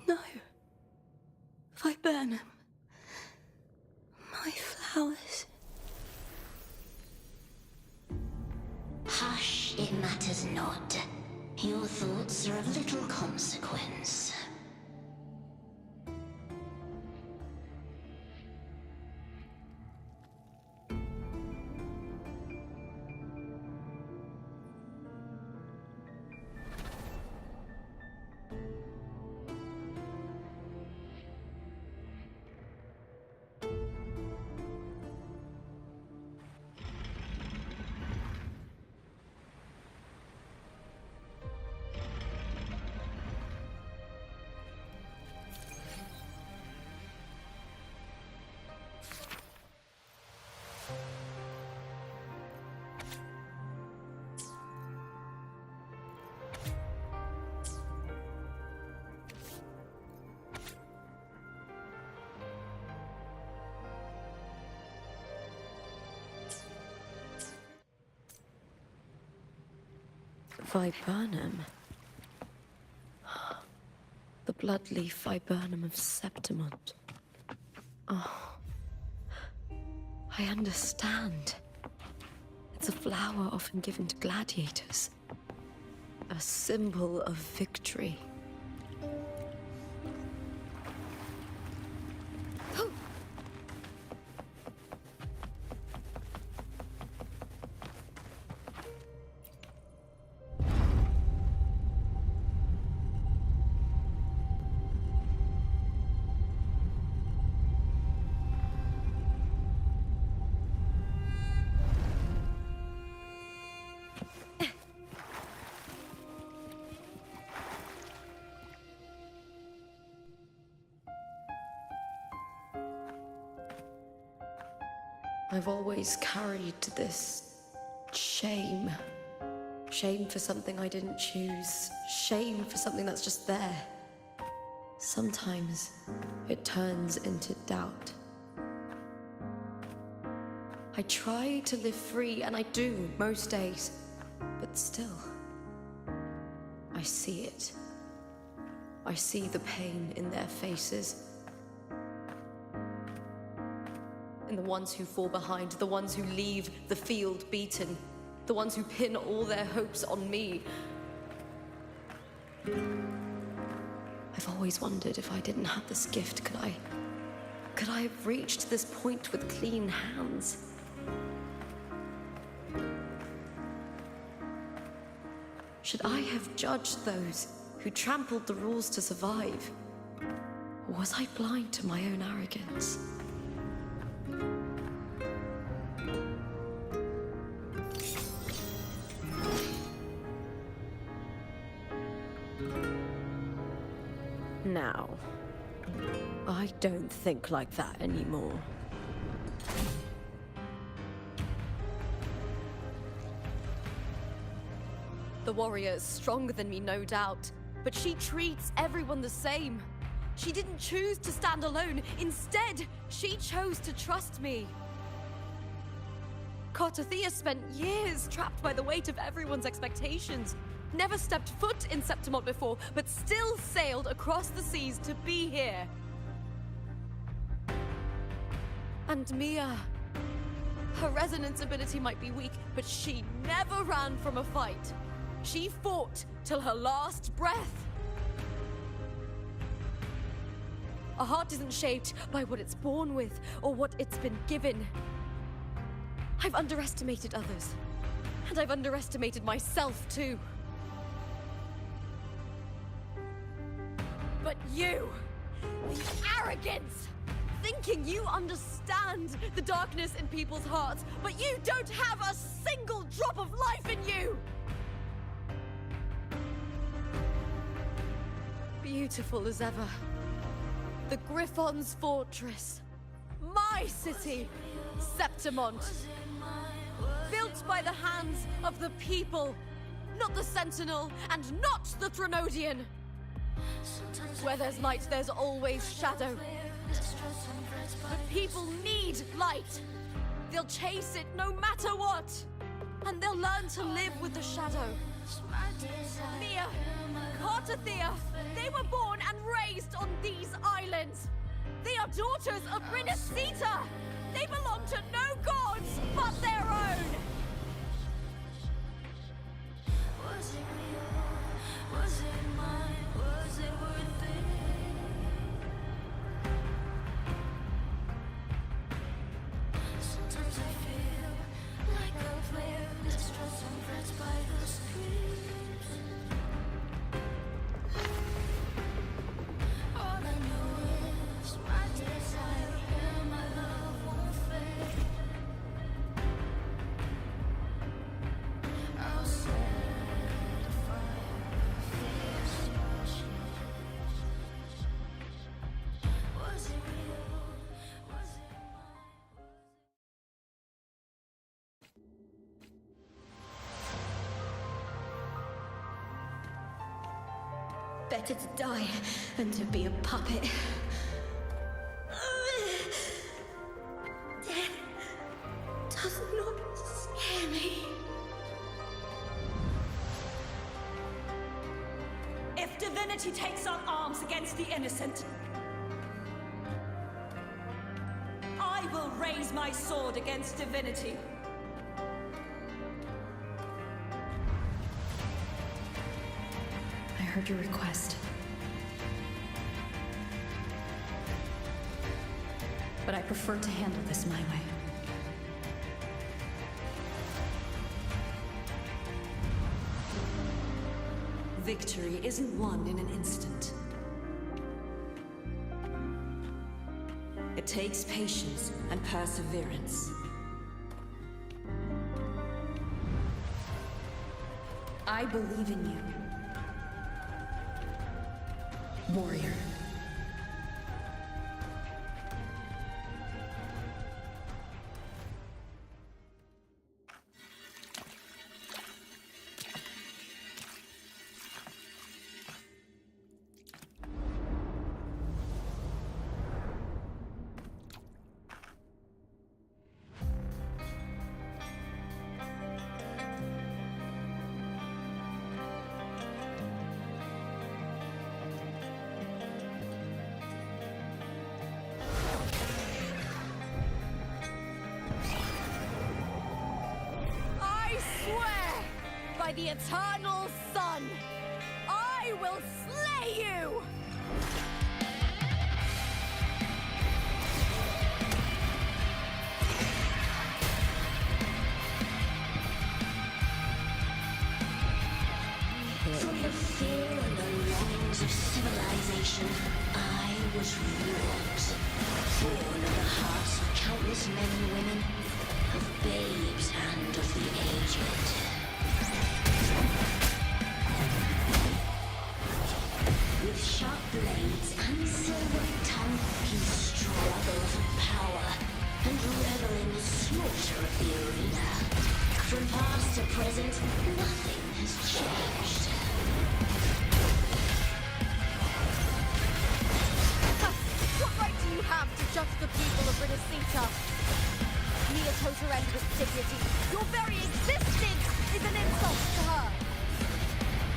No. Viburnum. My flowers. Hush, it matters not. Your thoughts are of little consequence. Viburnum. The bloodleaf viburnum of Septimont. Oh. I understand. It's a flower often given to gladiators. A symbol of victory. I've always carried this shame. Shame for something I didn't choose. Shame for something that's just there. Sometimes it turns into doubt. I try to live free, and I do most days, but still, I see it. I see the pain in their faces. In the ones who fall behind, the ones who leave the field beaten, the ones who pin all their hopes on me. I've always wondered if I didn't have this gift, could I have reached this point with clean hands? Should I have judged those who trampled the rules to survive? Or was I blind to my own arrogance? Now, I don't think like that anymore. The warrior is stronger than me, no doubt, but she treats everyone the same. She didn't choose to stand alone. Instead, she chose to trust me. Cartothea spent years trapped by the weight of everyone's expectations. Never stepped foot in Septimont before, but still sailed across the seas to be here. And Mia, her resonance ability might be weak, but she never ran from a fight. She fought till her last breath. A heart isn't shaped by what it's born with or what it's been given. I've underestimated others, and I've underestimated myself too. But you, the arrogance, thinking you understand the darkness in people's hearts, but you don't have a single drop of life in you! Beautiful as ever. The Griffon's fortress. My city, Septimont. Built by the hands of the people, not the Sentinel and not the Threnodian. Where there's light, there's always shadow. The people need light. They'll chase it no matter what. And they'll learn to live with the shadow. Mia, Cartothea, they were born and raised on these islands. They are daughters of Rinasita. They belong to no gods but their own. Was it real? Was it mine? Was it worth it? Sometimes I feel like a player distressed and fret by the screams. All I know is my desire and my love won't fade. I'll set a fire fierce passion. Was it real? Was it mine? Better to die than to be a puppet. Death does not scare me. If divinity takes up arms against the innocent, I will raise my sword against divinity. I heard your request. But I prefer to handle this my way. Victory isn't won in an instant. It takes patience and perseverance. I believe in you, warrior. by the eternal sun! I will slay you! From the fear and the longings of civilization, I was wrought. Born of the hearts of countless men and women, of babes and of the aged. With sharp blades and silver tongue, he struggle for power and revel in the slaughter of the arena. From past to present, nothing has changed. What right do you have to judge the people of Renacita? Kneel toe to end with dignity. Your very existence is an insult to her.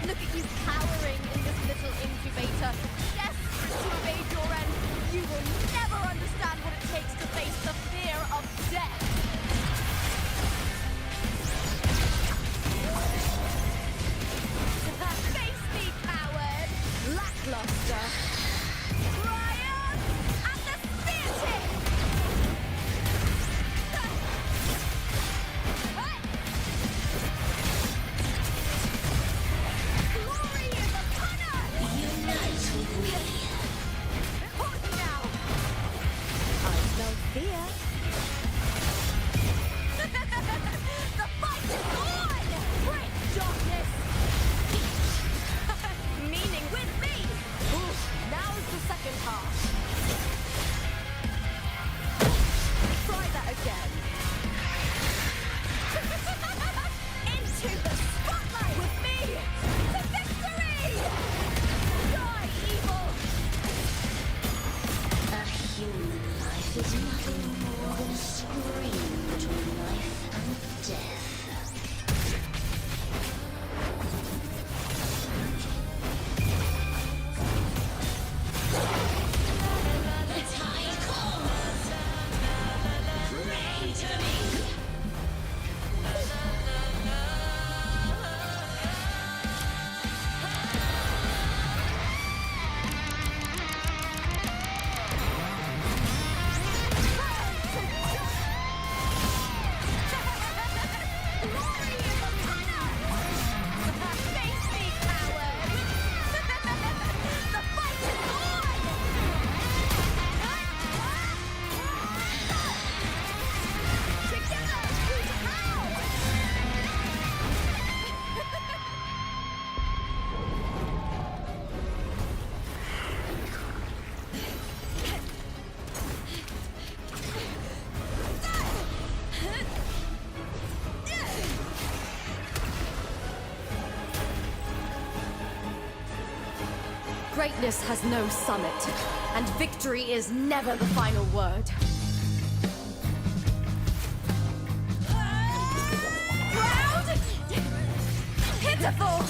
Look at you cowering in this little incubator. Desperate to evade your end. You will never understand what it takes to face the fear of death. Face me, coward! Lackluster. Brian and the theatre! Glory is upon us! Unite with me. Hold now! I smell fear. The fight is on! Break darkness! Meaning with me! Ooh, now's the second half. Try that again. Into the spotlight with me! To victory! Die, evil! A human life is nothing more than a scream between life and death. The tide calls. Pray to me. Glory is upon us! Face me, coward! The fight is on! Together, we power! Greatness has no summit, and victory is never the final word. Proud! Pitiful!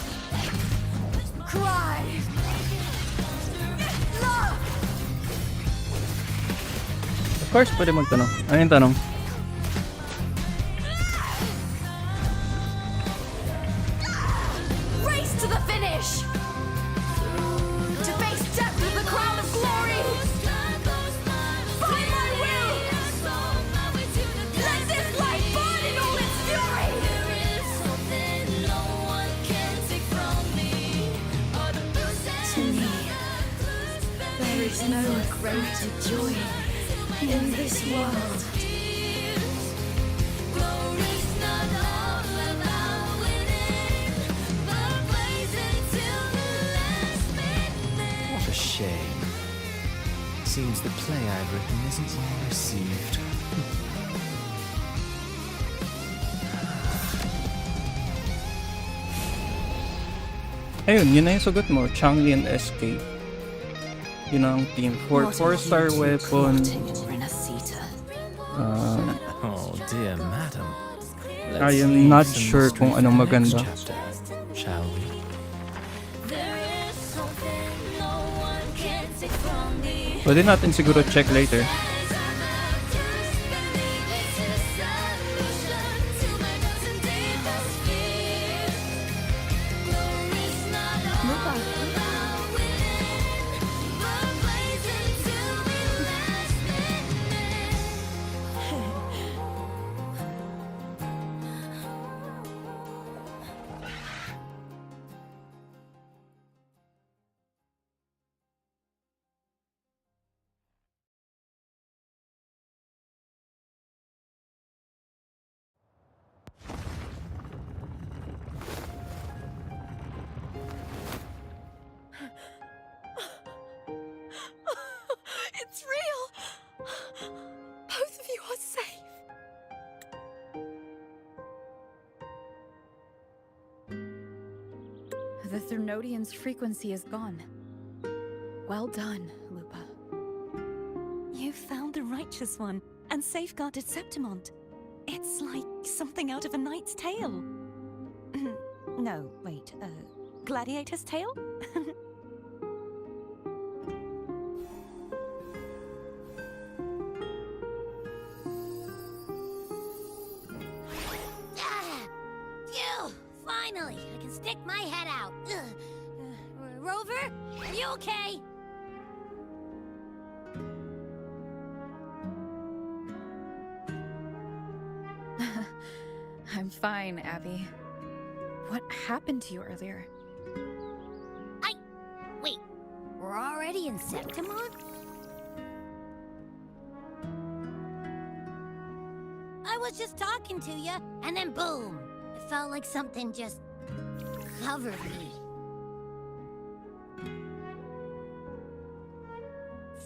Cry! Love! Of course, pwede magtanong. Ano yung tanong? Race to the finish! To face death with the crown of glory! By my will! Let this light burn in all its fury! To me, there is no greater joy in this world. What a shame. Seems the play I've written isn't well received. Ayun, yun na yung sugot mo. Changli and SK. Yun ang team. For 4-star weapon. Oh dear madam. I am not sure kung anong maganda. Shall we? Pwede natin siguro check later. You're safe. The Threnodian's frequency is gone. Well done, Lupa. You found the righteous one and safeguarded Septimont. It's like something out of a knight's tale. No, wait, gladiator's tale? Phew! Finally, I can stick my head out. Rover, are you okay? I'm fine, Abby. What happened to you earlier? Wait, we're already in Septimont? I was just talking to you, and then boom! It felt like something just covered me.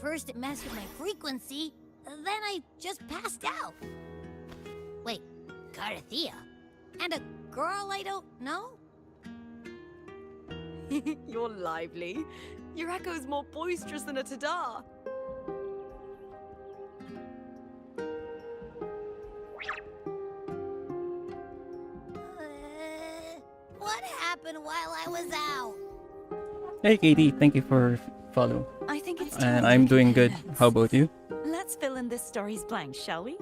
First it messed with my frequency, then I just passed out. Wait, Carthea? And a girl I don't know? You're lively. Your echo's more boisterous than a Tadar. What happened while I was out? Hey Katie, thank you for follow. I think it's And time I'm we doing compare good. notes. How about you? Let's fill in this story's blanks, shall we?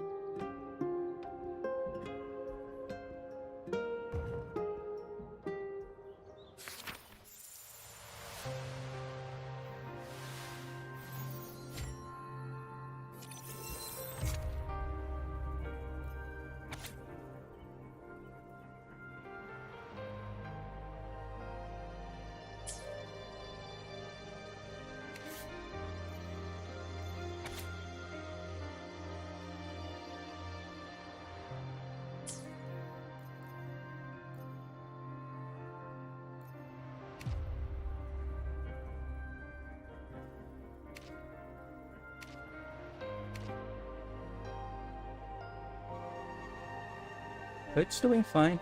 It's doing fine,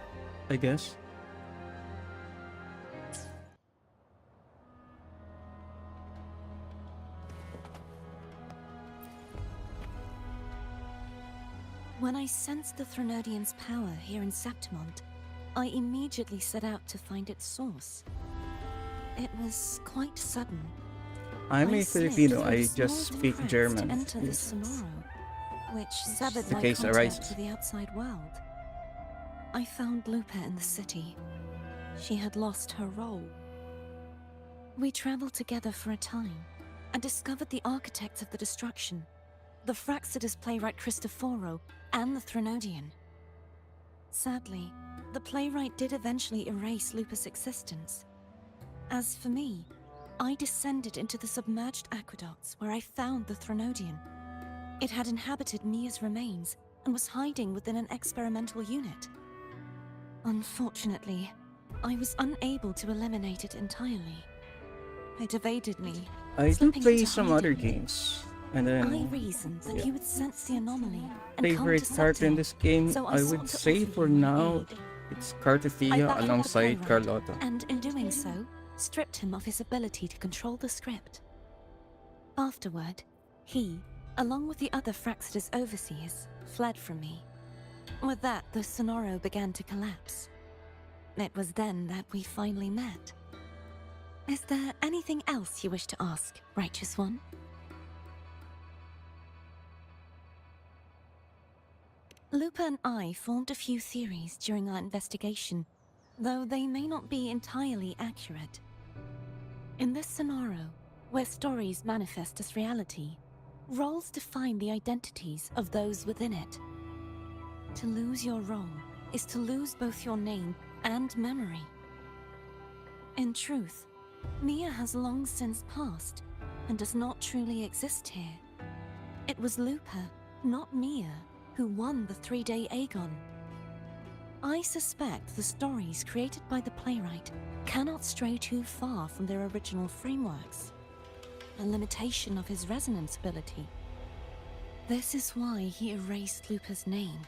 I guess. When I sensed the Threnodian's power here in Septimont, I immediately set out to find its source. It was quite sudden. I'm a slipped Filipino. through I small just dim speak cracks German. to enter the Yes. Sonoro, which severed The my case contact arises. with the outside world. I found Lupa in the city. She had lost her role. We traveled together for a time and discovered the architects of the destruction, the Fraxidus playwright Cristoforo and the Threnodian. Sadly, the playwright did eventually erase Lupa's existence. As for me, I descended into the submerged aqueducts where I found the Threnodian. It had inhabited Mia's remains and was hiding within an experimental unit. Unfortunately, I was unable to eliminate it entirely. It evaded me. I do slipping play into some hiding. other games. And I then reasoned that yeah. he would sense the anomaly and come favorite to character in Septimont, this game, so I sought would to say offer for him now, aid. it's I Carthea battled the alongside playwright, Carlotta. and in doing so, stripped him of his ability to control the script. Afterward, he, along with the other Fraxidus overseers, fled from me. With that, the Sonoro began to collapse. It was then that we finally met. Is there anything else you wish to ask, Righteous One? Lupa and I formed a few theories during our investigation, though they may not be entirely accurate. In this Sonoro, where stories manifest as reality, roles define the identities of those within it. To lose your role is to lose both your name and memory. In truth, Mia has long since passed and does not truly exist here. It was Lupa, not Mia, who won the 3-day Aegon. I suspect the stories created by the playwright cannot stray too far from their original frameworks, a limitation of his resonance ability. This is why he erased Lupa's name,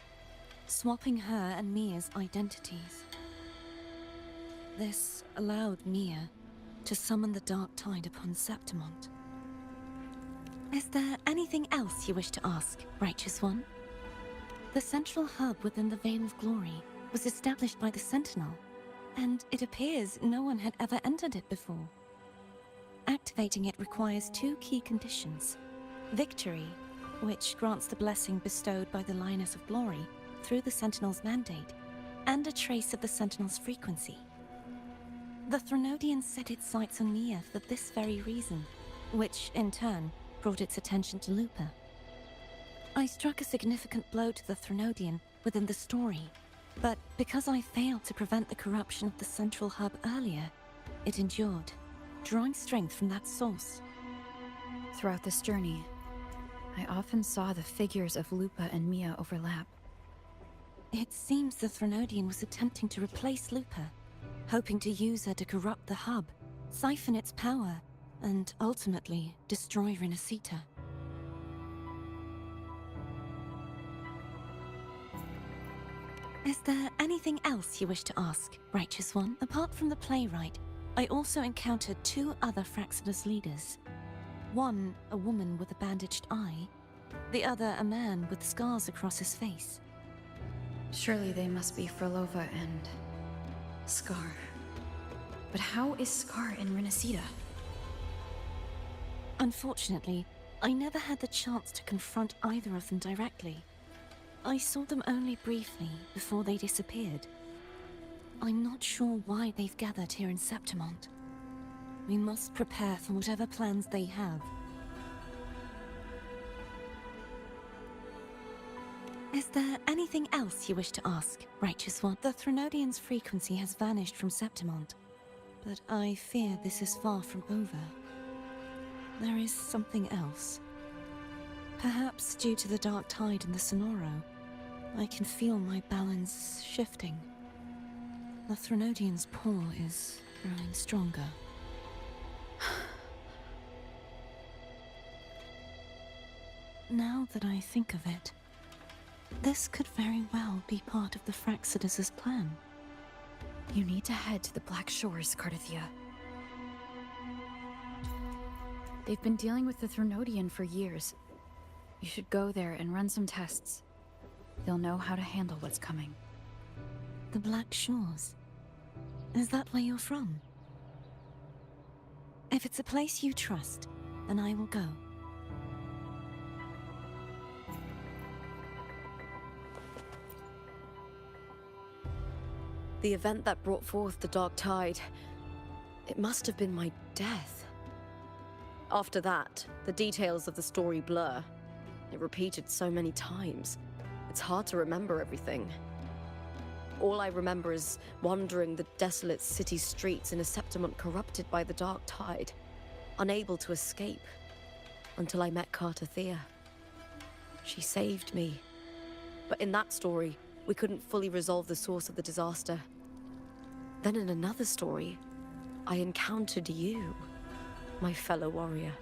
swapping her and Mia's identities. This allowed Mia to summon the Dark Tide upon Septimont. Is there anything else you wish to ask, Righteous One? The central hub within the Veil of Glory was established by the Sentinel, and it appears no one had ever entered it before. Activating it requires two key conditions: victory, which grants the blessing bestowed by the Lioness of Glory through the Sentinel's mandate, and a trace of the Sentinel's frequency. The Threnodian set its sights on Mia for this very reason, which, in turn, brought its attention to Lupa. I struck a significant blow to the Threnodian within the story, but because I failed to prevent the corruption of the central hub earlier, it endured, drawing strength from that source. Throughout this journey, I often saw the figures of Lupa and Mia overlap. It seems the Threnodian was attempting to replace Lupa, hoping to use her to corrupt the hub, siphon its power, and ultimately destroy Renacita. Is there anything else you wish to ask, Righteous One? Apart from the playwright, I also encountered two other Fraxidus leaders. One, a woman with a bandaged eye, the other a man with scars across his face. Surely they must be Frolova and Scar. But how is Scar in Renacita? Unfortunately, I never had the chance to confront either of them directly. I saw them only briefly before they disappeared. I'm not sure why they've gathered here in Septimont. We must prepare for whatever plans they have. Is there anything else you wish to ask, Righteous One? The Threnodian's frequency has vanished from Septimont, but I fear this is far from over. There is something else. Perhaps due to the Dark Tide in the Sonoro, I can feel my balance shifting. The Threnodian's pull is growing stronger. Now that I think of it, this could very well be part of the Fraxidus' plan. You need to head to the Black Shores, Cardathia. They've been dealing with the Threnodian for years. You should go there and run some tests. They'll know how to handle what's coming. The Black Shores? Is that where you're from? If it's a place you trust, then I will go. The event that brought forth the Dark Tide, it must have been my death. After that, the details of the story blur. It repeated so many times. It's hard to remember everything. All I remember is wandering the desolate city streets in a Septimont corrupted by the Dark Tide, unable to escape, until I met Cardathia. She saved me. But in that story, we couldn't fully resolve the source of the disaster. Then in another story, I encountered you, my fellow warrior.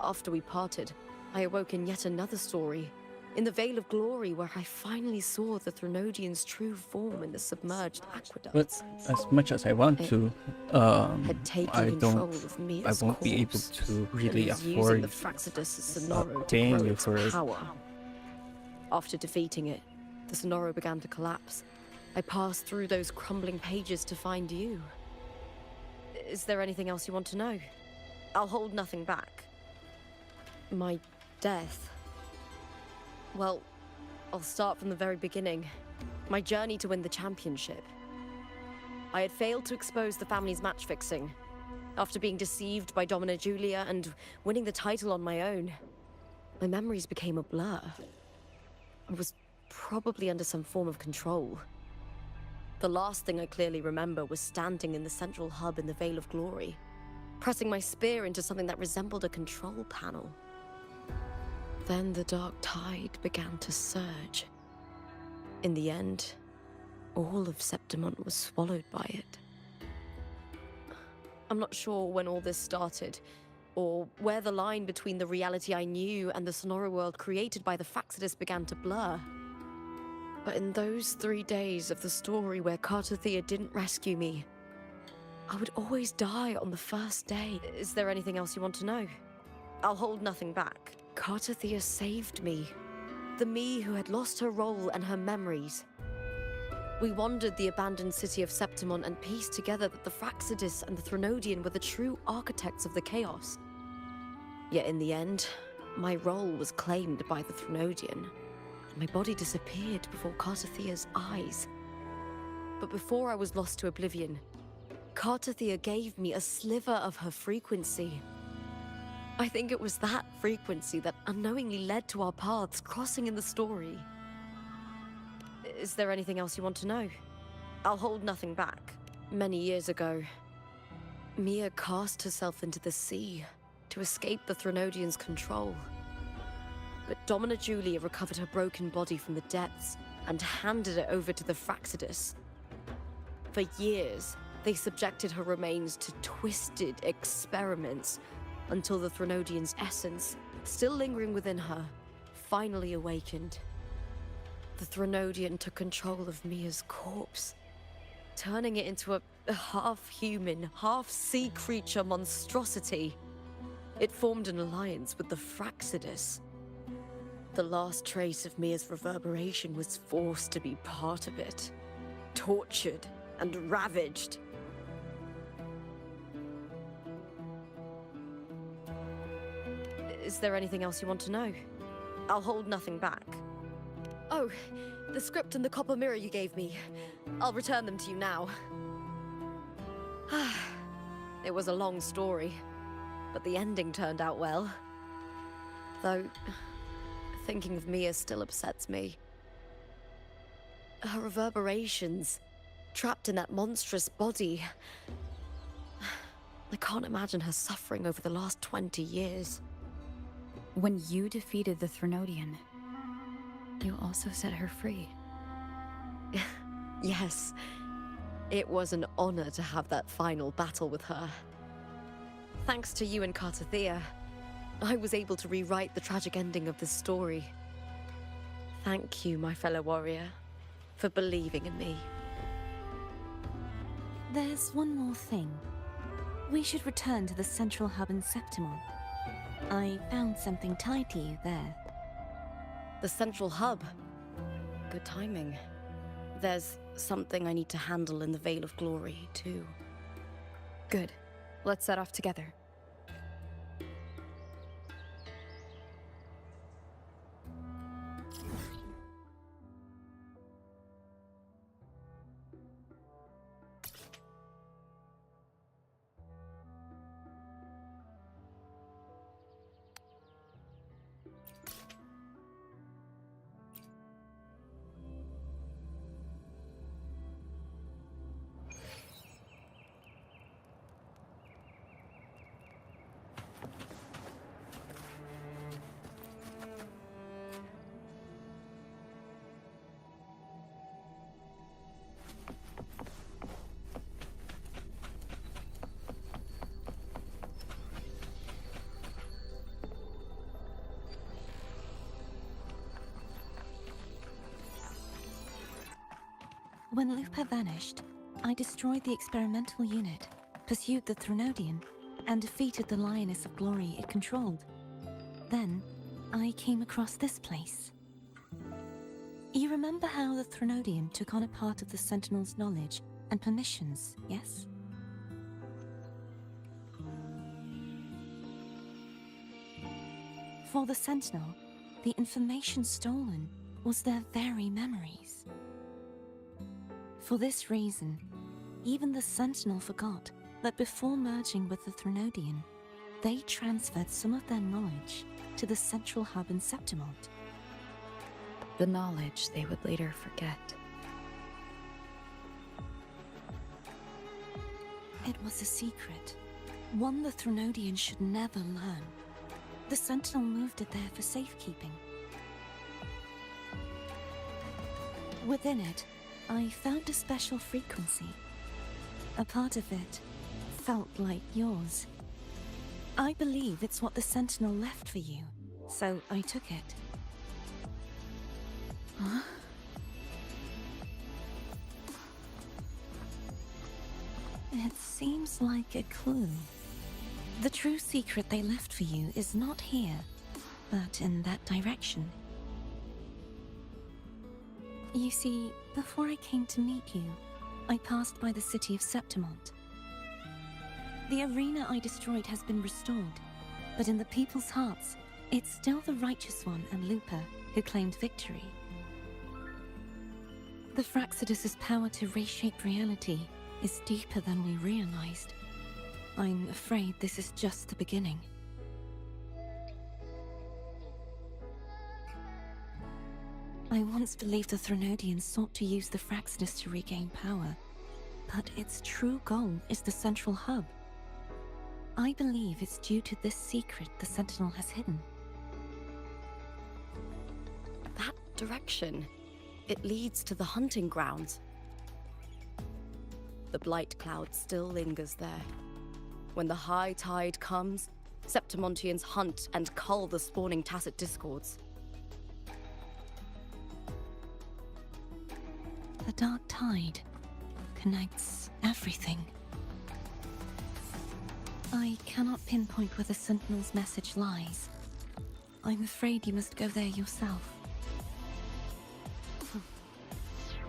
After we parted, I awoke in yet another story, in the Veil of Glory, where I finally saw the Threnodian's true form in the submerged aqueducts. But as much as I want to, had taken I control of Mia's won't be able corpse to really and was afford using the Fraxidus' Sonoro to paying grow you its for it. power. After defeating it, the Sonoro began to collapse. I passed through those crumbling pages to find you. Is there anything else you want to know? I'll hold nothing back. My death. Well, I'll start from the very beginning. My journey to win the championship. I had failed to expose the family's match-fixing. After being deceived by Domina Julia and winning the title on my own, my memories became a blur. I was probably under some form of control. The last thing I clearly remember was standing in the central hub in the Veil of Glory, pressing my spear into something that resembled a control panel. Then the Dark Tide began to surge. In the end, all of Septimont was swallowed by it. I'm not sure when all this started, or where the line between the reality I knew and the Sonora world created by the Faxidus began to blur. But in those 3 days of the story where Cartothea didn't rescue me, I would always die on the first day. Is there anything else you want to know? I'll hold nothing back. Cartothea saved me. The me who had lost her role and her memories. We wandered the abandoned city of Septimon and pieced together that the Fraxidus and the Threnodian were the true architects of the chaos. Yet in the end, my role was claimed by the Threnodian, and my body disappeared before Cartothea's eyes. But before I was lost to oblivion, Cartothea gave me a sliver of her frequency. I think it was that frequency that unknowingly led to our paths crossing in the story. Is there anything else you want to know? I'll hold nothing back. Many years ago, Mia cast herself into the sea to escape the Threnodian's control. But Domina Julia recovered her broken body from the depths and handed it over to the Fraxidus. For years, they subjected her remains to twisted experiments until the Threnodian's essence, still lingering within her, finally awakened. The Threnodian took control of Mia's corpse, turning it into a half-human, half-sea creature monstrosity. It formed an alliance with the Fraxidus. The last trace of Mia's reverberation was forced to be part of it, tortured and ravaged. Is there anything else you want to know? I'll hold nothing back. Oh, the script and the copper mirror you gave me. I'll return them to you now. It was a long story, but the ending turned out well. Though, thinking of Mia still upsets me. Her reverberations, trapped in that monstrous body. I can't imagine her suffering over the last 20 years. When you defeated the Threnodian, you also set her free. Yes. It was an honor to have that final battle with her. Thanks to you and Cartothea, I was able to rewrite the tragic ending of this story. Thank you, my fellow warrior, for believing in me. There's one more thing. We should return to the central hub in Septimon. I found something tied to you there. The central hub. Good timing. There's something I need to handle in the Veil of Glory, too. Good. Let's set off together. When Lupa vanished, I destroyed the experimental unit, pursued the Threnodian, and defeated the Lioness of Glory it controlled. Then, I came across this place. You remember how the Threnodian took on a part of the Sentinel's knowledge and permissions, yes? For the Sentinel, the information stolen was their very memories. For this reason, even the Sentinel forgot that before merging with the Threnodian, they transferred some of their knowledge to the central hub in Septimont. The knowledge they would later forget. It was a secret, one the Threnodian should never learn. The Sentinel moved it there for safekeeping. Within it, I found a special frequency. A part of it felt like yours. I believe it's what the Sentinel left for you, so I took it. Huh? It seems like a clue. The true secret they left for you is not here, but in that direction. You see, before I came to meet you, I passed by the city of Septimont. The arena I destroyed has been restored, but in the people's hearts, it's still the Righteous One and Lupa who claimed victory. The Fraxidus' power to reshape reality is deeper than we realized. I'm afraid this is just the beginning. I once believed the Threnodians sought to use the Fraxidus to regain power, but its true goal is the central hub. I believe it's due to this secret the Sentinel has hidden. That direction. It leads to the hunting grounds. The blight cloud still lingers there. When the high tide comes, Septimontians hunt and cull the spawning Tacit Discords. The dark tide connects everything. I cannot pinpoint where the Sentinel's message lies. I'm afraid you must go there yourself.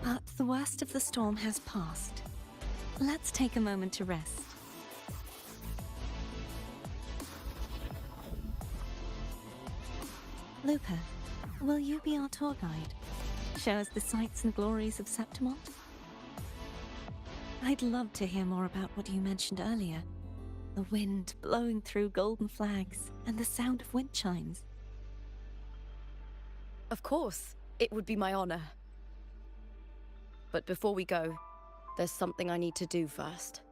But the worst of the storm has passed. Let's take a moment to rest. Lupa, will you be our tour guide? Show us the sights and glories of Septimont? I'd love to hear more about what you mentioned earlier. The wind blowing through golden flags and the sound of wind chimes. Of course, it would be my honor. But before we go, there's something I need to do first.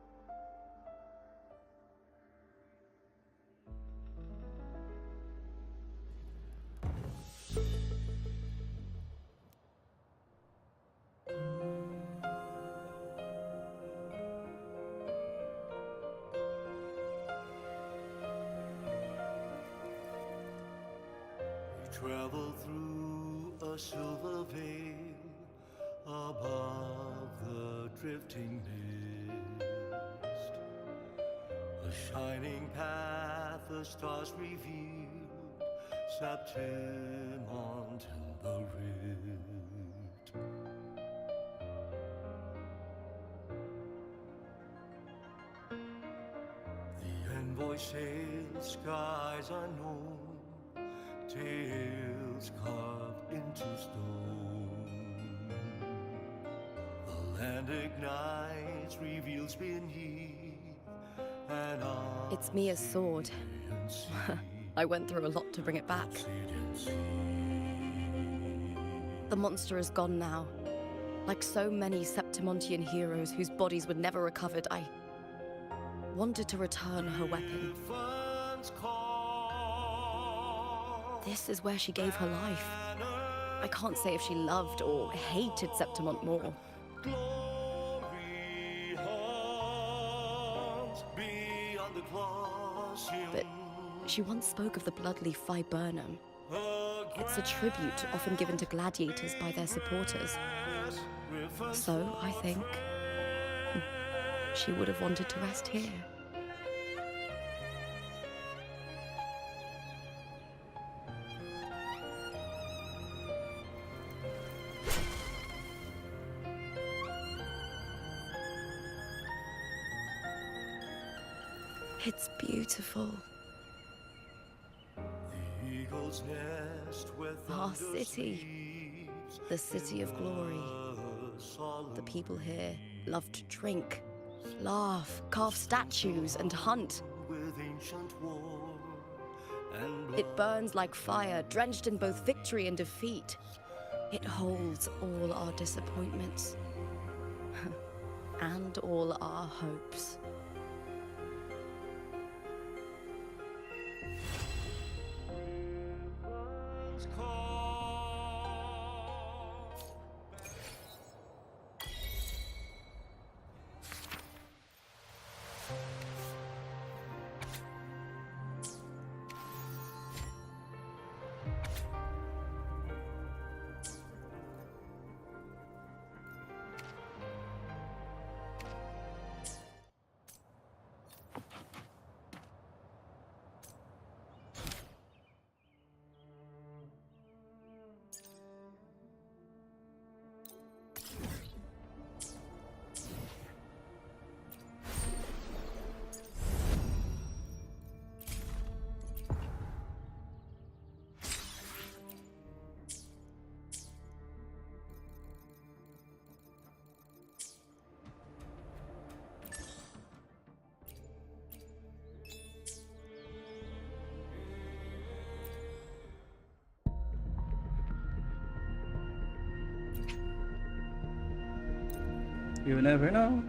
Travel through a silver veil above the drifting mist. A shining path, the stars revealed, Septimont in the rift. The envoy sails skies unknown, tales carved into stone. The land ignites, reveals beneath, and it's Mia's sword. I went through a lot to bring it back. The monster is gone now. Like so many Septimontian heroes whose bodies were never recovered, I wanted to return her weapon. This is where she gave her life. I can't say if she loved or hated Septimont more. But she once spoke of the bloodleaf viburnum. It's a tribute often given to gladiators by their supporters. So, I think, she would have wanted to rest here. It's beautiful. Our city, the city of glory. The people here love to drink, laugh, carve statues, and hunt. It burns like fire, drenched in both victory and defeat. It holds all our disappointments and all our hopes. You never know.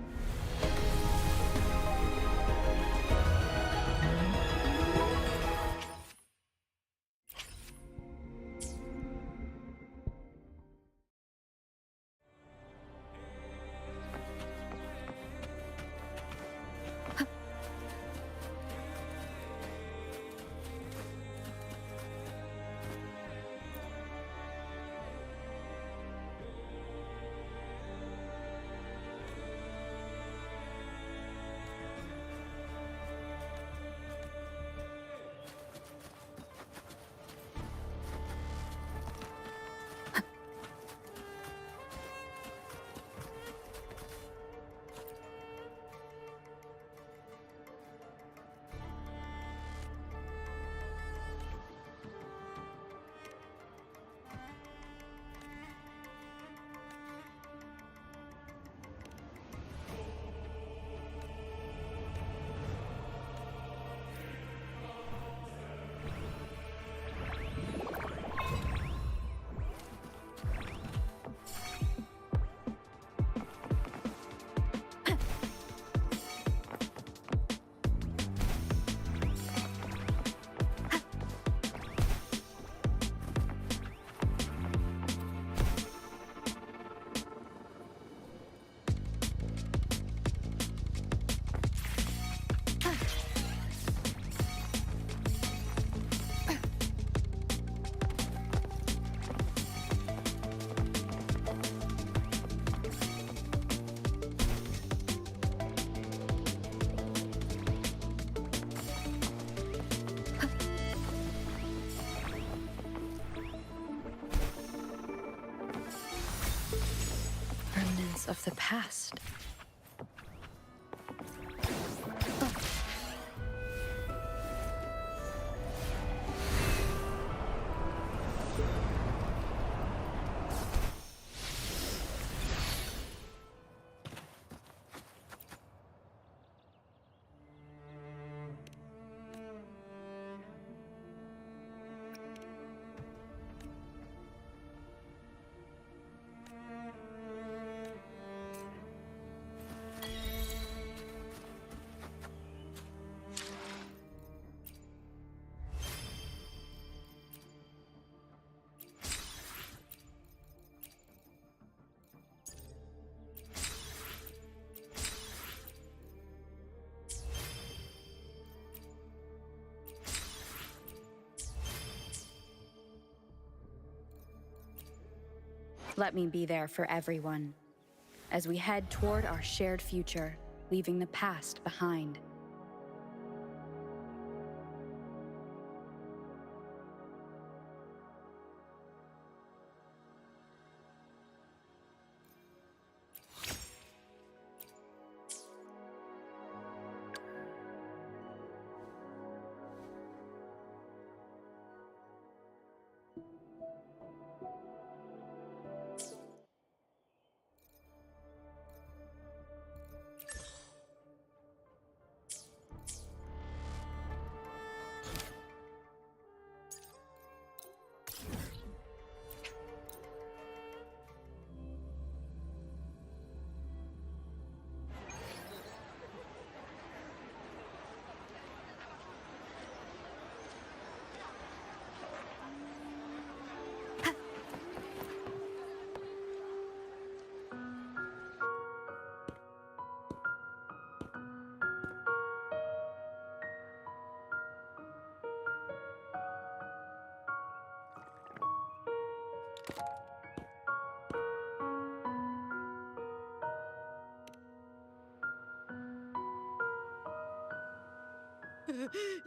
Remnants of the past. Let me be there for everyone, as we head toward our shared future, leaving the past behind.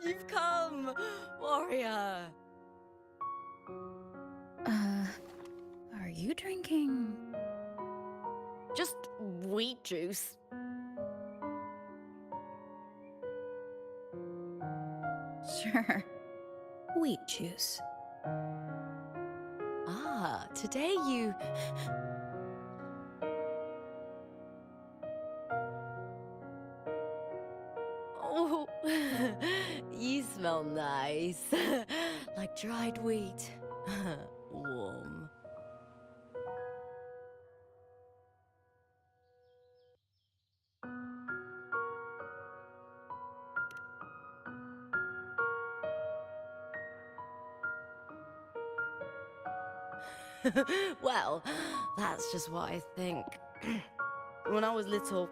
You've come, warrior. Are you drinking? Just wheat juice. Sure. Wheat juice. Ah, today you... Oh, you smell nice. Like dried wheat. Warm. Well, that's just what I think. When I was little,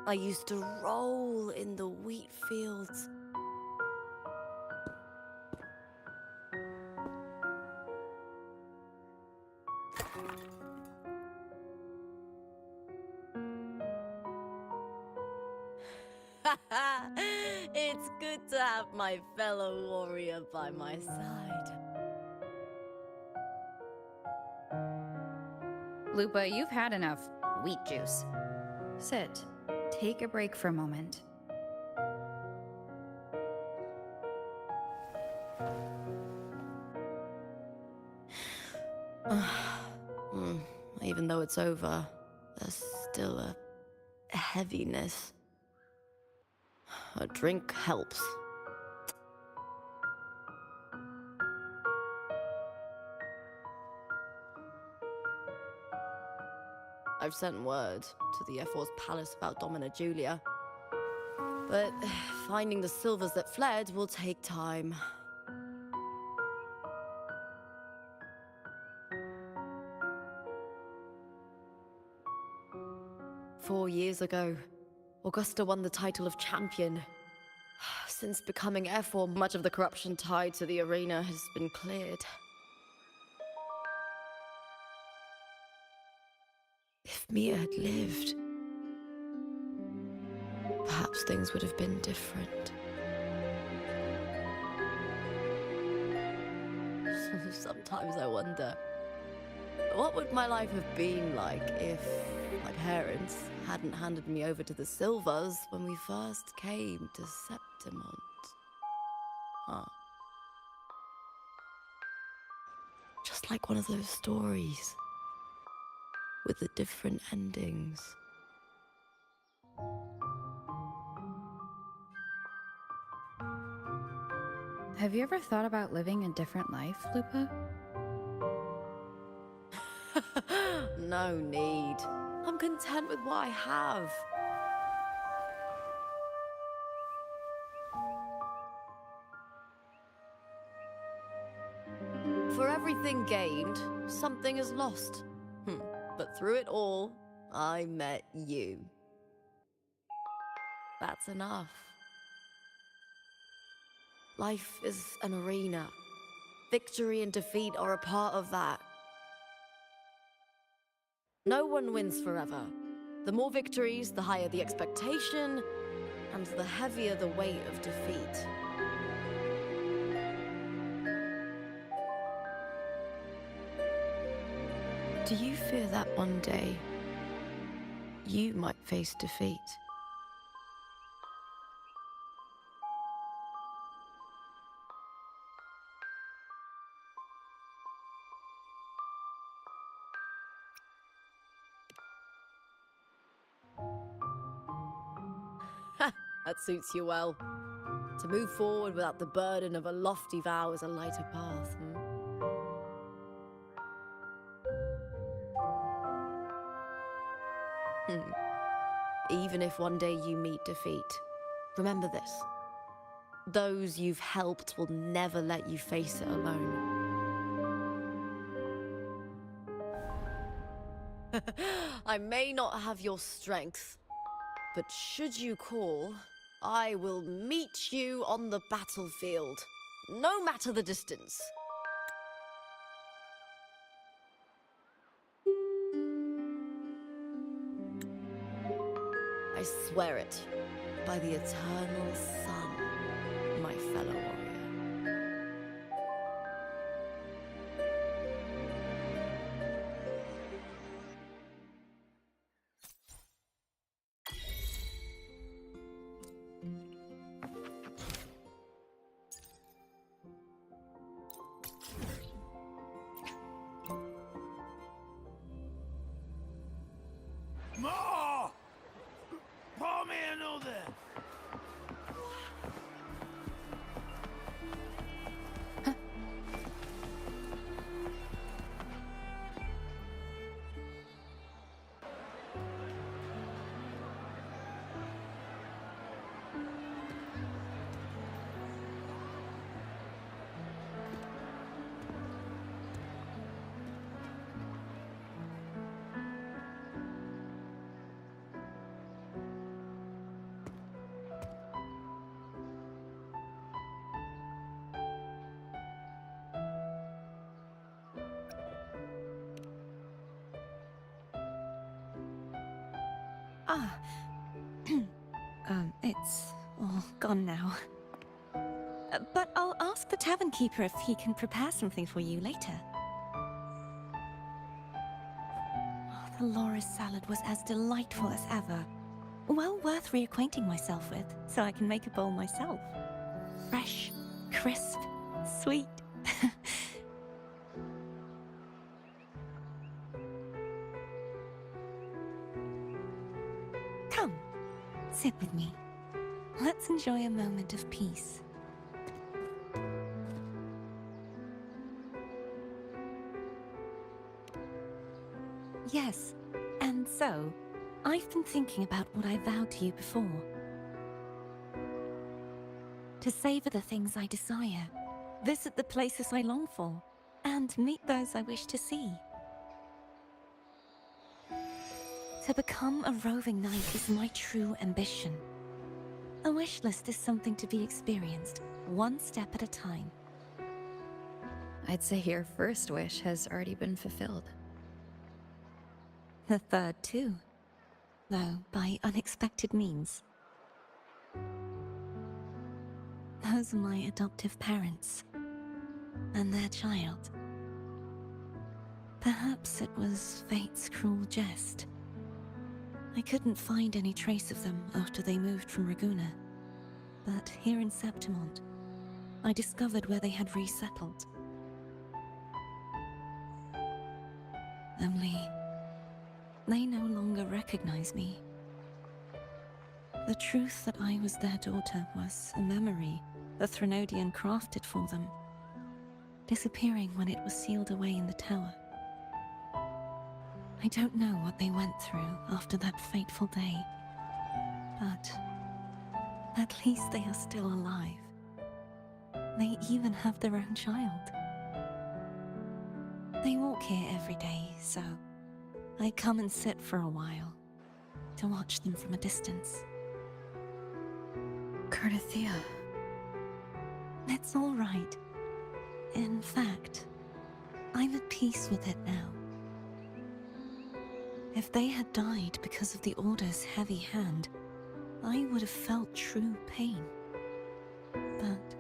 I used to roll in the wheat fields. It's good to have my fellow warrior by my side. Lupa, you've had enough wheat juice. Sit. Take a break for a moment. Even though it's over, there's still a heaviness. A drink helps. I've sent word to the F4's palace about Domina Julia. But finding the silvers that fled will take time. "4 years ago, Augusta won the title of champion. Since becoming F4, much of the corruption tied to the arena has been cleared. If Mia had lived, perhaps things would have been different. Sometimes I wonder, what would my life have been like if my parents hadn't handed me over to the Silvers when we first came to Septimont? Huh. Just like one of those stories with the different endings. Have you ever thought about living a different life, Lupa? No need. I'm content with what I have. For everything gained, something is lost. But through it all, I met you. That's enough. Life is an arena. Victory and defeat are a part of that. No one wins forever. The more victories, the higher the expectation, and the heavier the weight of defeat. Do you fear that one day you might face defeat? That suits you well. To move forward without the burden of a lofty vow is a lighter path. Even if one day you meet defeat, remember this. Those you've helped will never let you face it alone. I may not have your strength, but should you call, I will meet you on the battlefield, no matter the distance. I swear it, by the eternal sun, my fellow warrior. More! Pour me another! Ah. It's all gone now. But I'll ask the tavern keeper if he can prepare something for you later. Oh, the Loris salad was as delightful as ever. Well worth reacquainting myself with, so I can make a bowl myself. Fresh, crisp, sweet. Come, sit with me. Let's enjoy a moment of peace. Yes, and so, I've been thinking about what I vowed to you before. To savor the things I desire, visit the places I long for, and meet those I wish to see. To become a roving knight is my true ambition. A wish list is something to be experienced, one step at a time. I'd say your first wish has already been fulfilled. The third too, though by unexpected means. Those are my adoptive parents, and their child. Perhaps it was fate's cruel jest. I couldn't find any trace of them after they moved from Raguna, but here in Septimont, I discovered where they had resettled. Only, they no longer recognize me. The truth that I was their daughter was a memory the Threnodian crafted for them, disappearing when it was sealed away in the tower. I don't know what they went through after that fateful day, but at least they are still alive. They even have their own child. They walk here every day, so I come and sit for a while to watch them from a distance. Cardathia. It's all right. In fact, I'm at peace with it now. If they had died because of the Order's heavy hand, I would have felt true pain. But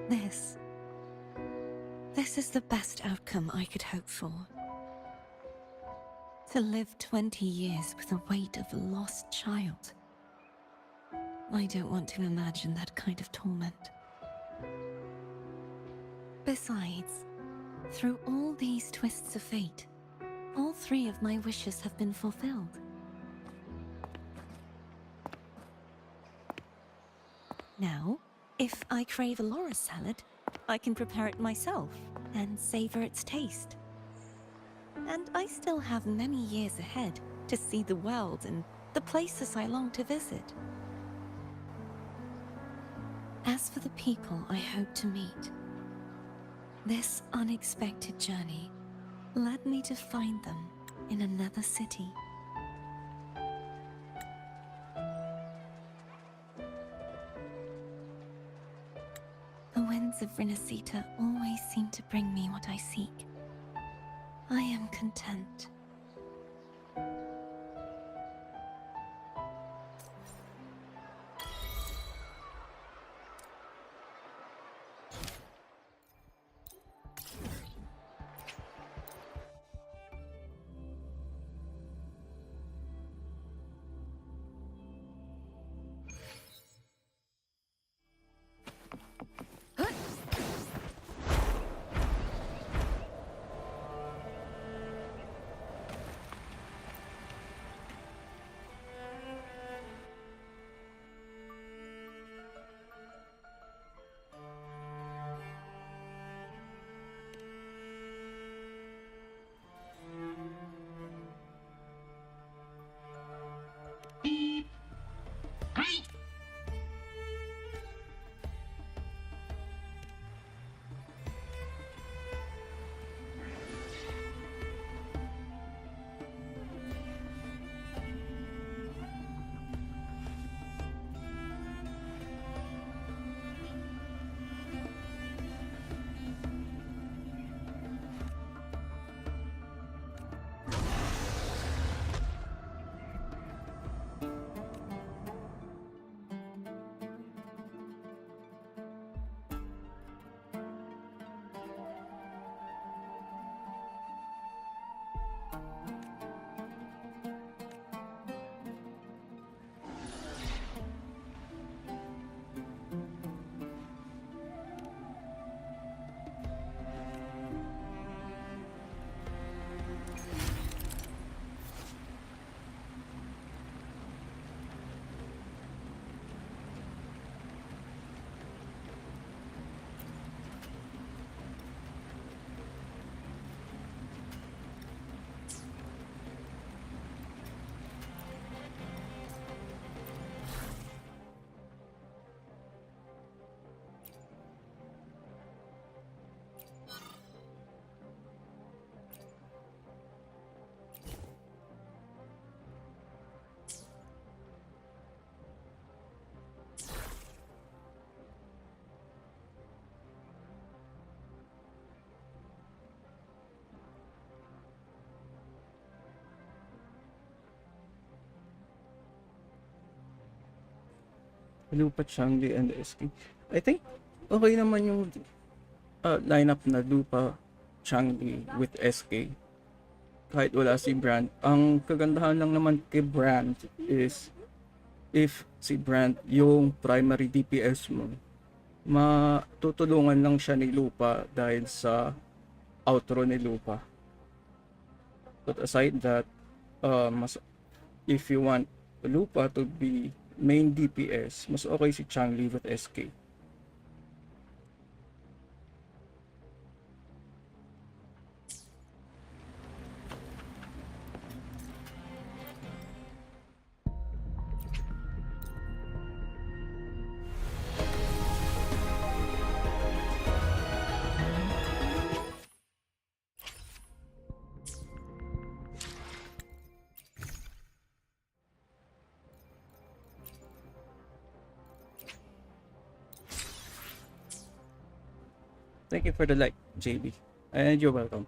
this is the best outcome I could hope for. To live 20 years with the weight of a lost child. I don't want to imagine that kind of torment. Besides, through all these twists of fate, all three of my wishes have been fulfilled. Now, if I crave a Loris salad, I can prepare it myself and savor its taste. And I still have many years ahead to see the world and the places I long to visit. As for the people I hope to meet, this unexpected journey led me to find them in another city. The winds of Rinascita always seem to bring me what I seek. I am content. Lupa, Changli, and SK. I think okay naman yung lineup na Lupa, Changli with SK. Kahit wala si Brand. Ang kagandahan lang naman kay Brand is if si Brand yung primary DPS mo, matutulungan lang siya ni Lupa dahil sa outro ni Lupa. But aside that, if you want Lupa to be main DPS, mas okay si Changli with SK. Thank you for the like, JB. And you're welcome.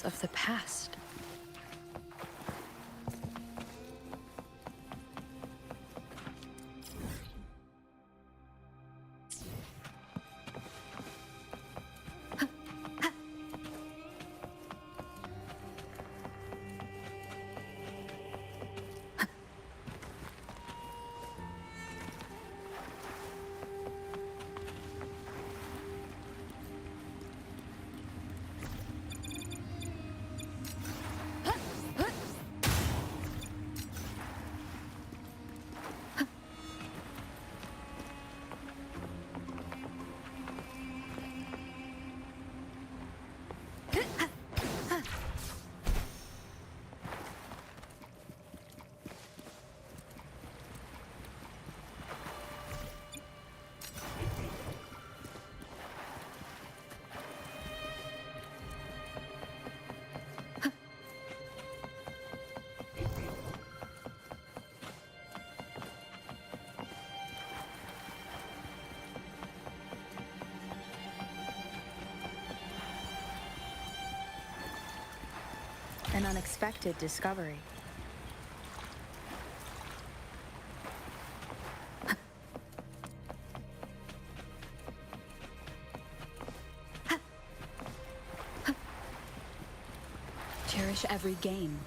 of the past. An unexpected discovery. Cherish every game.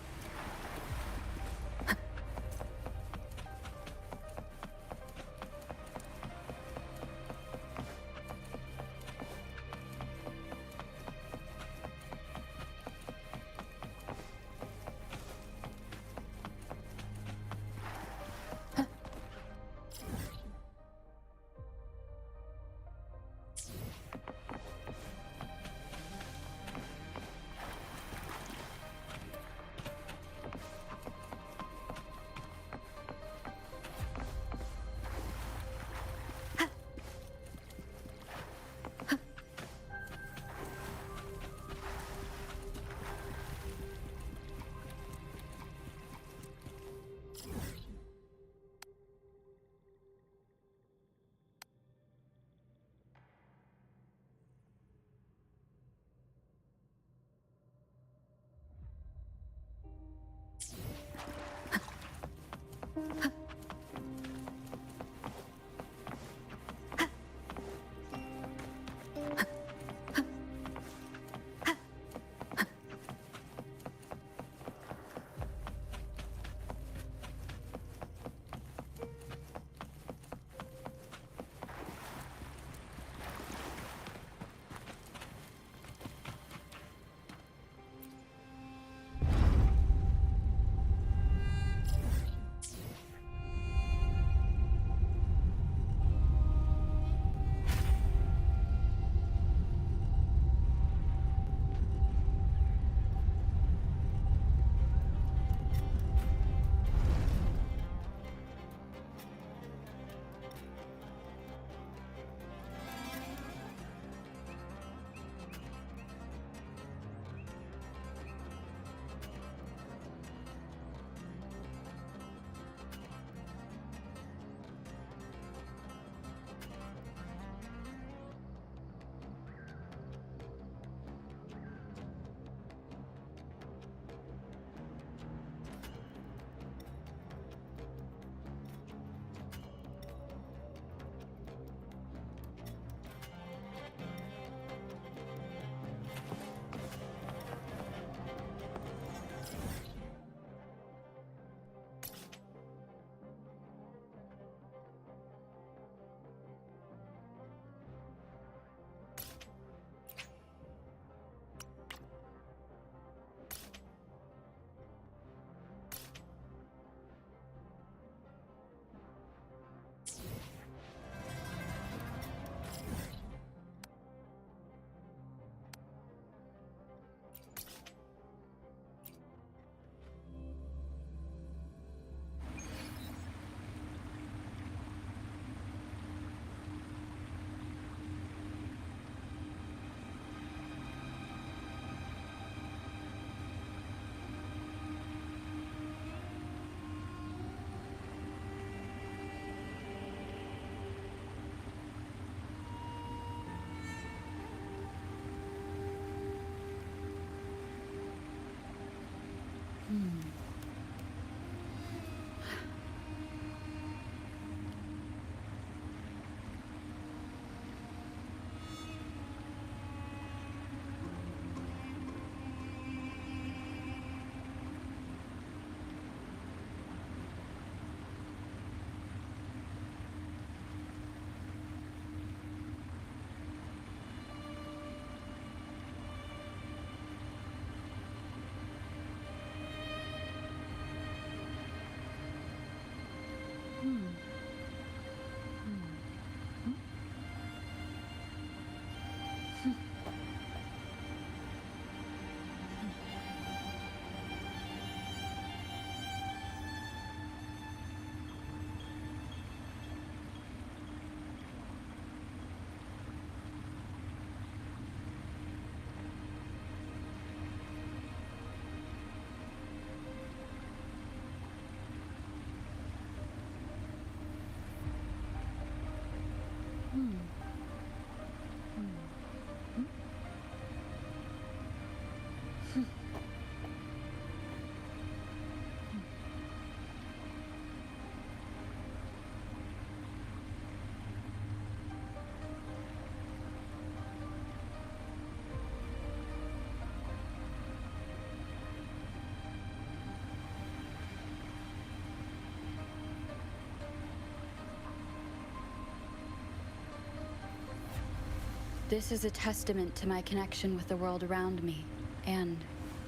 This is a testament to my connection with the world around me, and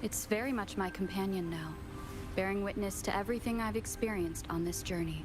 it's very much my companion now, bearing witness to everything I've experienced on this journey.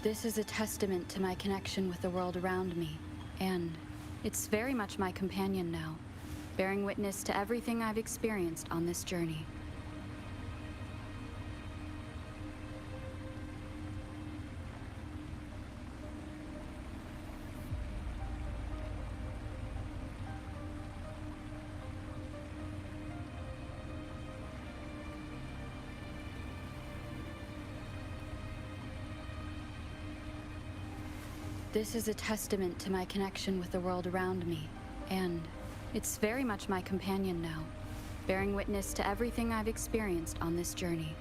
This is a testament to my connection with the world around me, and it's very much my companion now, bearing witness to everything I've experienced on this journey. This is a testament to my connection with the world around me, and it's very much my companion now, bearing witness to everything I've experienced on this journey.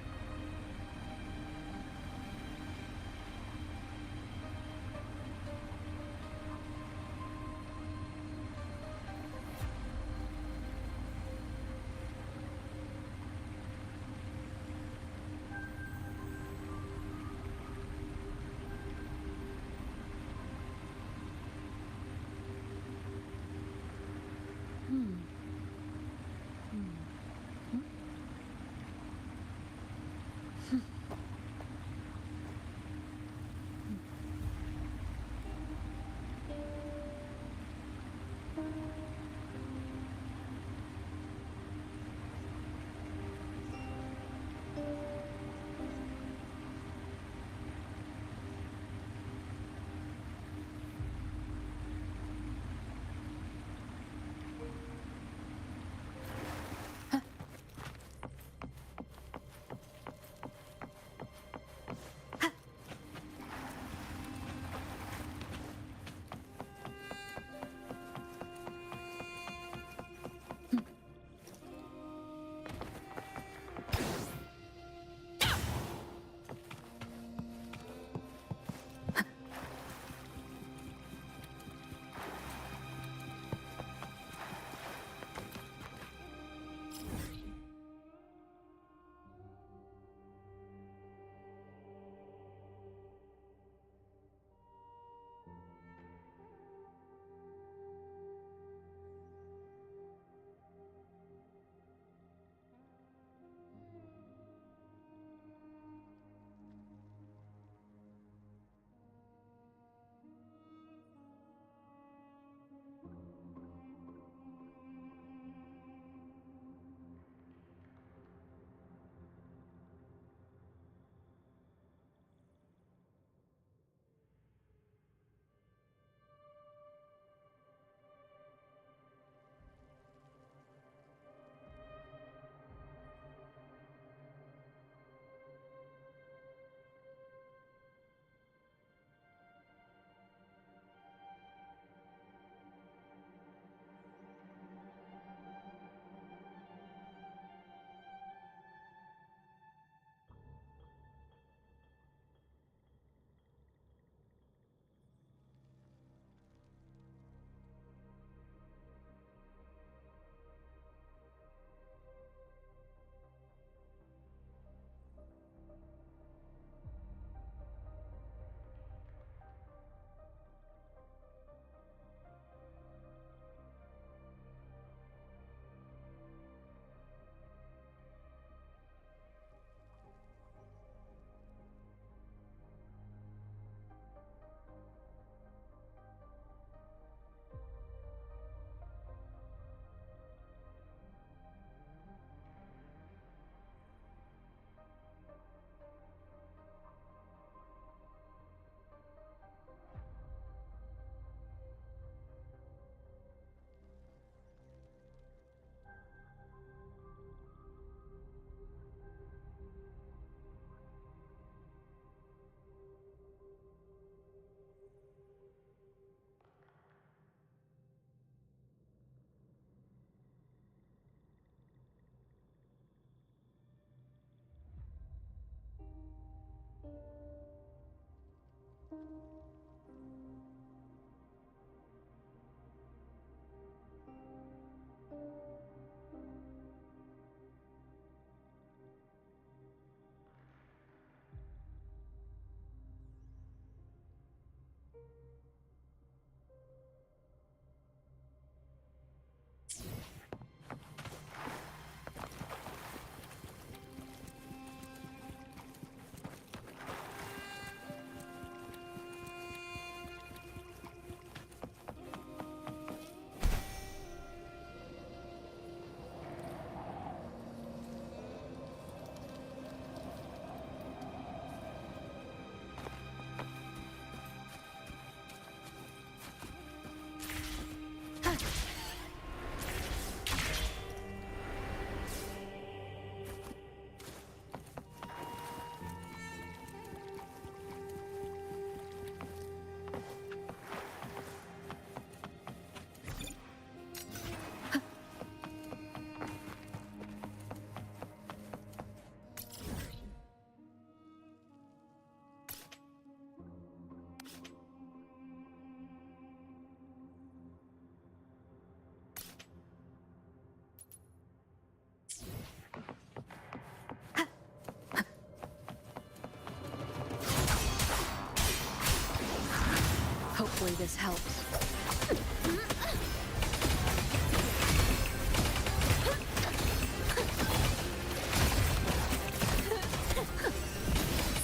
Hopefully this helps.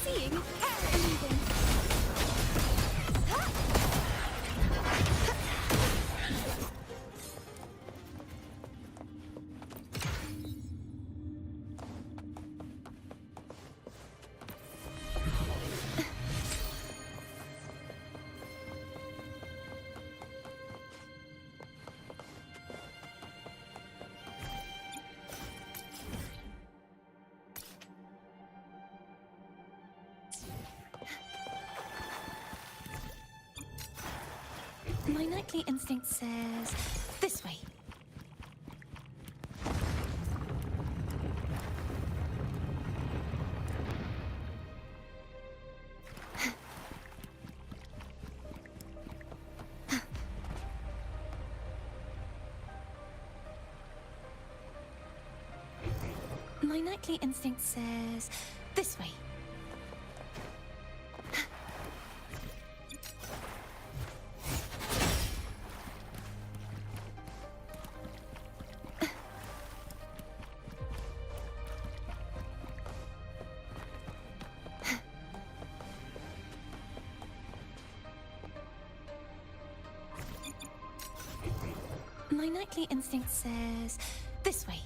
Seeing everything. My nightly instinct says this way. My nightly instinct says this way. My nightly instinct says this way.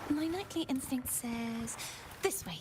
My nightly instinct says this way.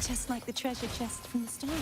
Just like the treasure chest from the stories.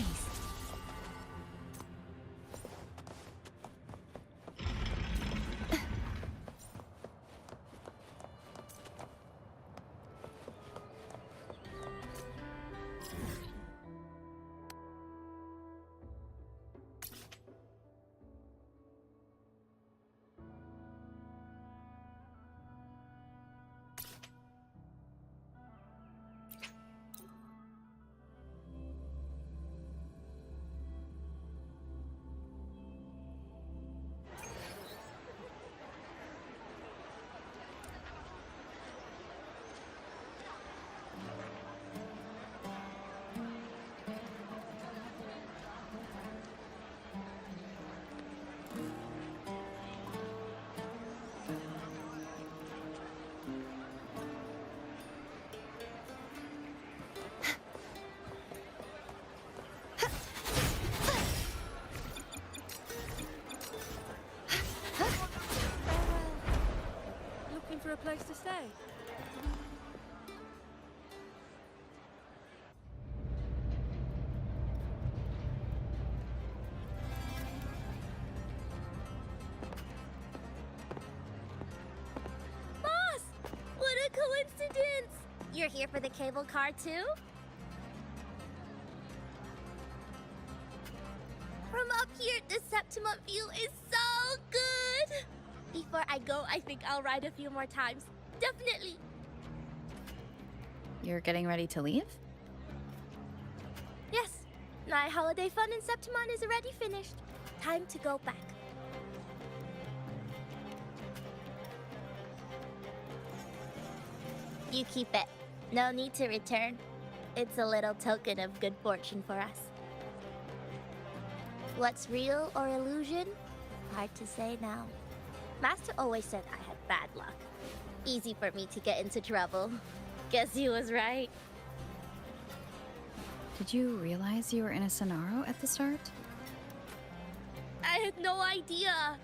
Looking for a place to stay? Boss! What a coincidence! You're here for the cable car too? From up here, the Septimont view is so good! Before I go, I think I'll ride a few more times. Definitely. You're getting ready to leave? Yes. My holiday fun in Septimont is already finished. Time to go back. You keep it. No need to return. It's a little token of good fortune for us. What's real or illusion? Hard to say now. Master always said I had bad luck. Easy for me to get into trouble. Guess he was right. Did you realize you were in a Sonaro at the start? I had no idea.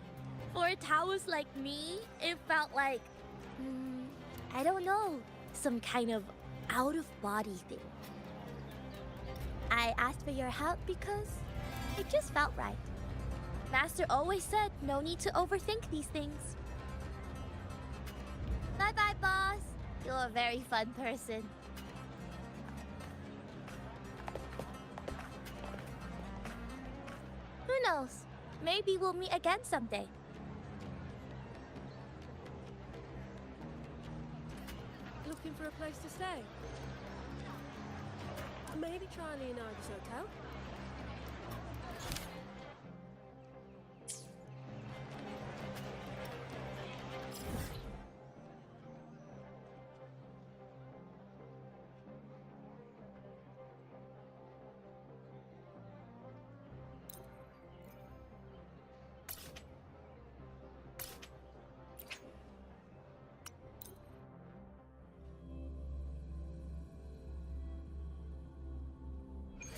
For a Taoist like me, it felt like... I don't know. Some kind of out-of-body thing. I asked for your help because it just felt right. Master always said no need to overthink these things. Bye-bye, boss. You're a very fun person. Who knows? Maybe we'll meet again someday. Looking for a place to stay? Maybe try Leonardo's hotel?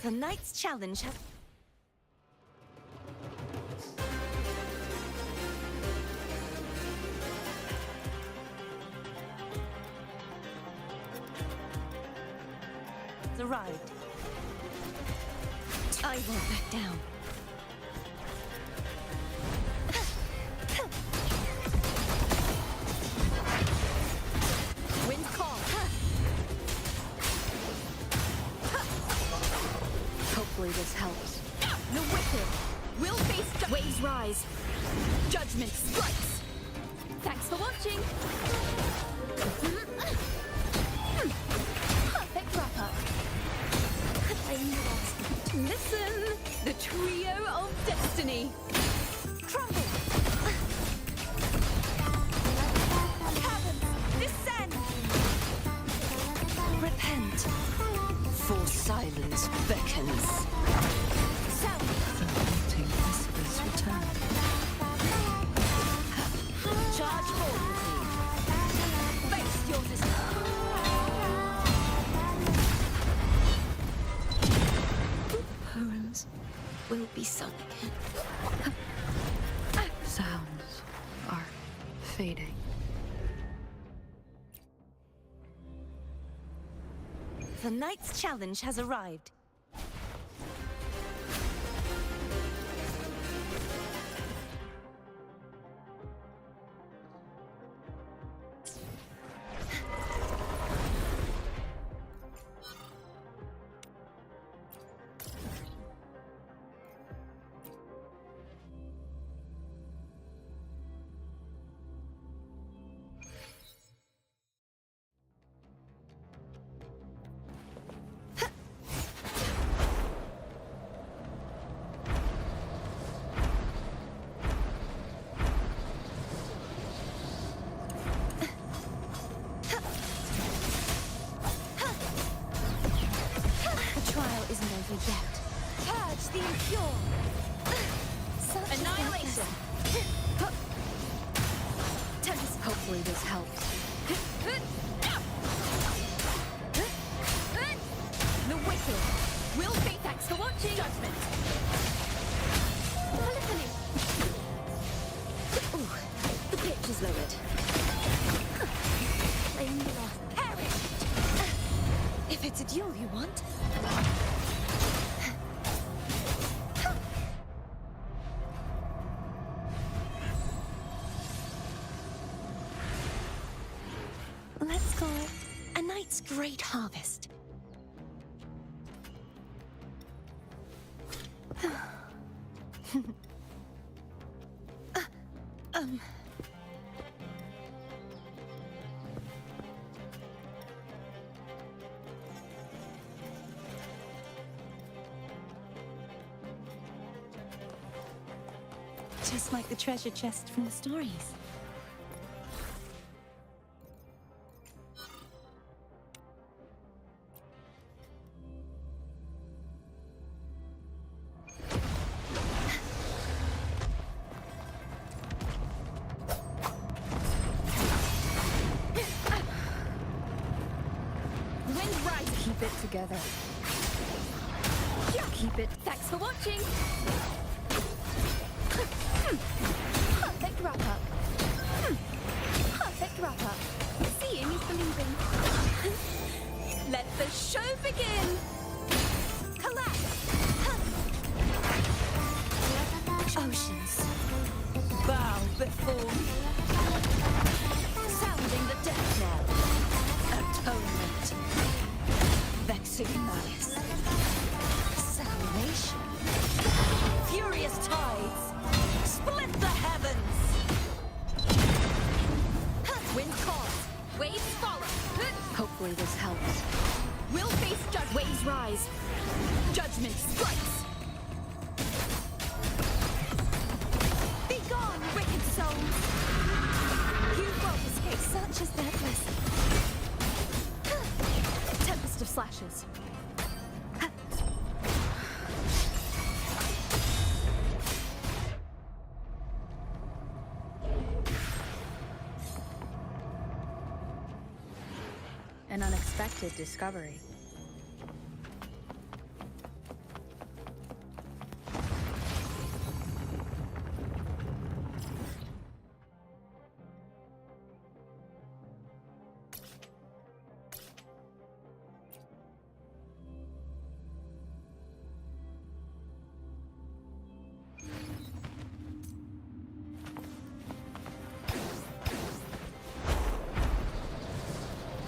The Knight's Challenge has... arrived. I won't back down. Wind call. Hopefully this helps. The wicked will face waves rise. Judgment strikes. Thanks for watching. Perfect wrap up. Listen, the trio of destiny. Crumble. Caverns, descend. Repent, for silence beckons. Sound. The haunting whispers return. Charge forward with me. Face your Poems will be sung again. Sounds are fading. The knight's challenge has arrived. Yet. Purge the impure! Annihilation! Hopefully this helps. The wicked! Will be thanks for watching! Judgment! Polyphony! Ooh, the pitch is lowered. Perish! If it's a duel you want. Let's call it a night's great harvest. Just like the treasure chest from the stories. Keep it together. Keep it. Thanks for watching. Perfect wrap-up. Perfect wrap-up. Seeing is believing. Let the show begin. Collapse. Oceans. Bow before me. Sounding the death knell. Atonement. Vexing malice. Salvation. Furious tides. Split the heavens. Wind calls. Waves follow. Hopefully this helps. We'll face judgment. Waves rise. Judgment strikes. Be gone, wicked souls. You won't escape. Such is their blessing. Tempest of slashes. An unexpected discovery.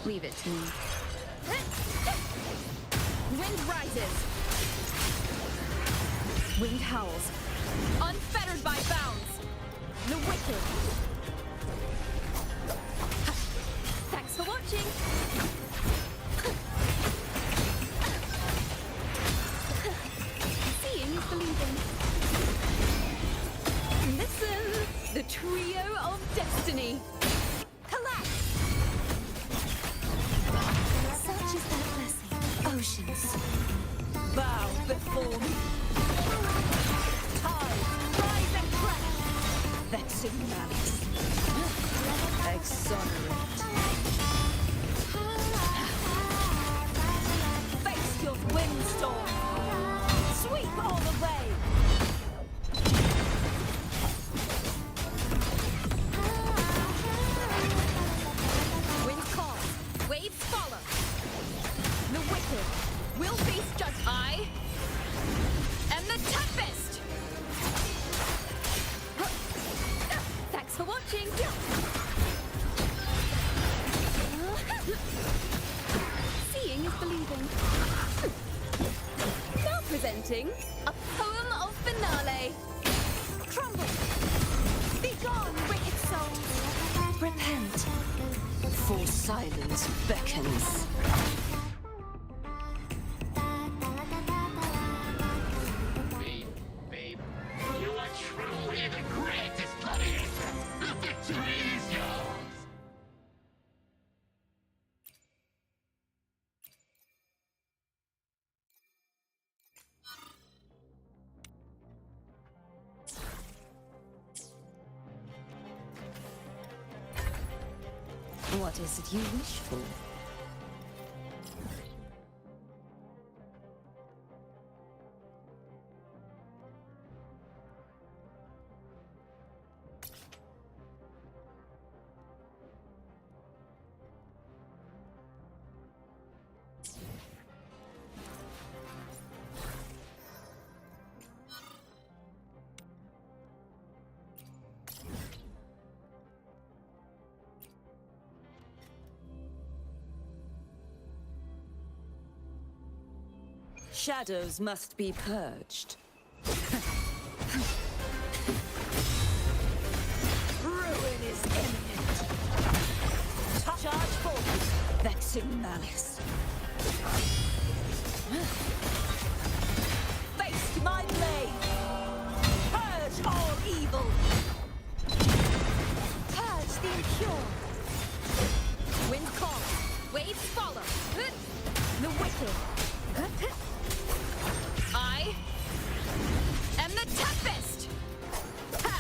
Leave it to me. Wind rises. Wind howls. Unfettered by bounds. The wicked. Thanks for watching. Seeing is believing. Listen, the trio of destiny. Collapse. Such is their blessing. Oceans. Bow before me. Tides rise and crash. Vexing malice. Exonerate. Face your windstorm. Sweep all away. a poem of finale. Crumble! Be gone, wicked souls! Repent, for silence beckons. Babe, you are truly the greatest gladiator. The victory is yours. What is it you wish for? Shadows must be purged. Ruin is imminent. Charge forth, vexing malice. Face my blade. Purge all evil. Purge the impure. Wind calls, waves follow. The wicked. I am the Tempest! Ha!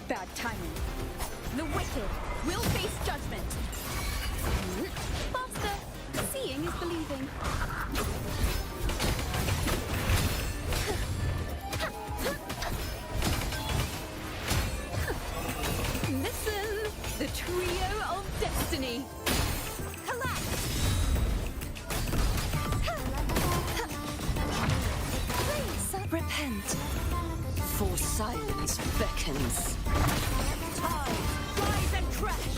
Bad timing. The wicked will face judgment. Faster! Seeing is believing. Listen! The trio of destiny. Collapse! Repent, for silence beckons. Tide, rise and crash!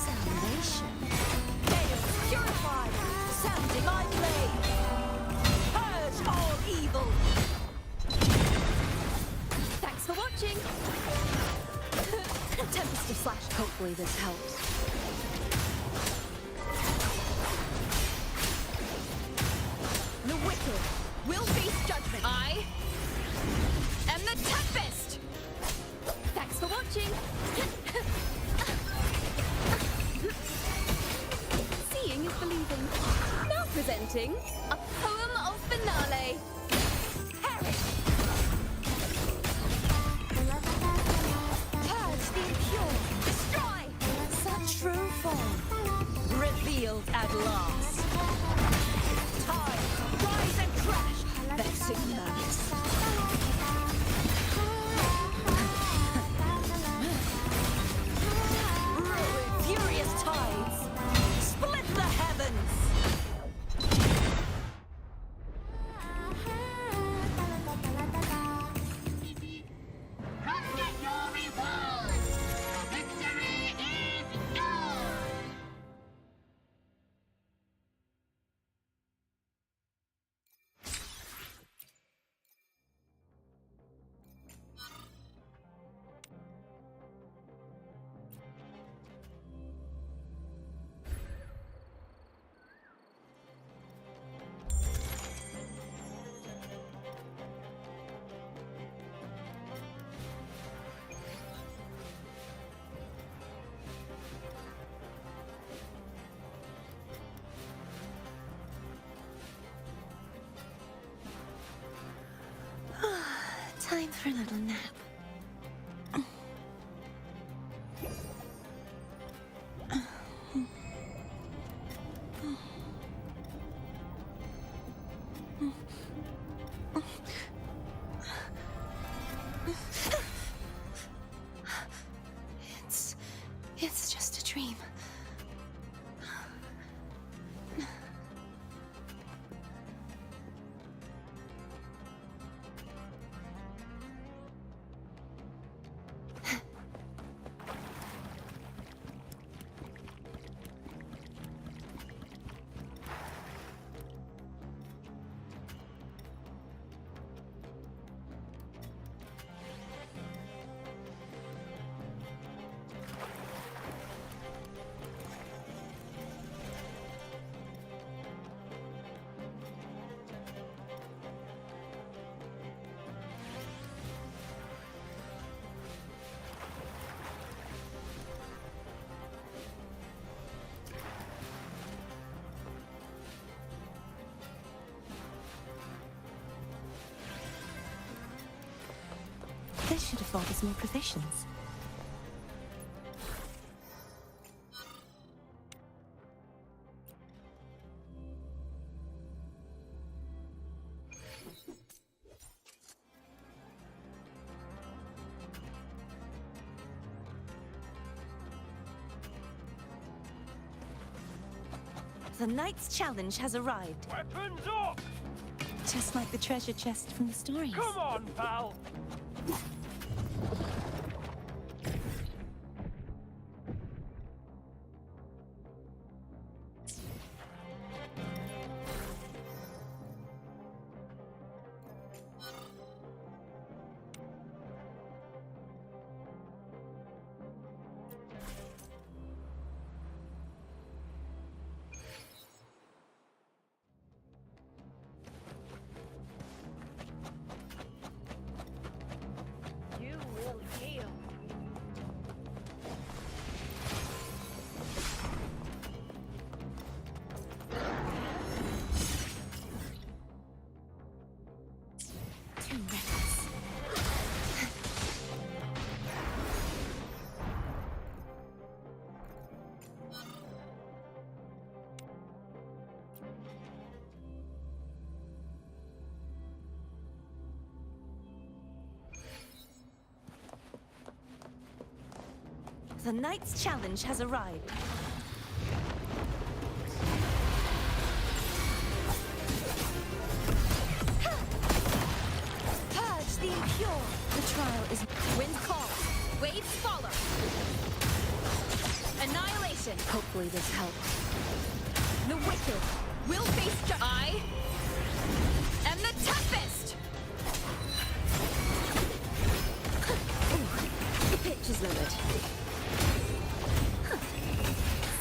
Salvation. Gale, purify! Sounding my blade! Purge all evil! Thanks for watching! Tempest of Slash. Hopefully this helps. The wicked will face judgment. I am the Tempest! Thanks for watching! Seeing is believing. Now presenting a poem of finale. Time for a little nap. It's just a dream. This should have bought us more provisions. The Knight's Challenge has arrived. Weapons up! Just like the treasure chest from the stories. Come on, pal! You will heal. Too reckless. The Knight's Challenge has arrived. Purge the impure. The trial is... Wind call. Waves follow. Annihilation. Hopefully this helps. The wicked will face I am the toughest. The pitch is lowered.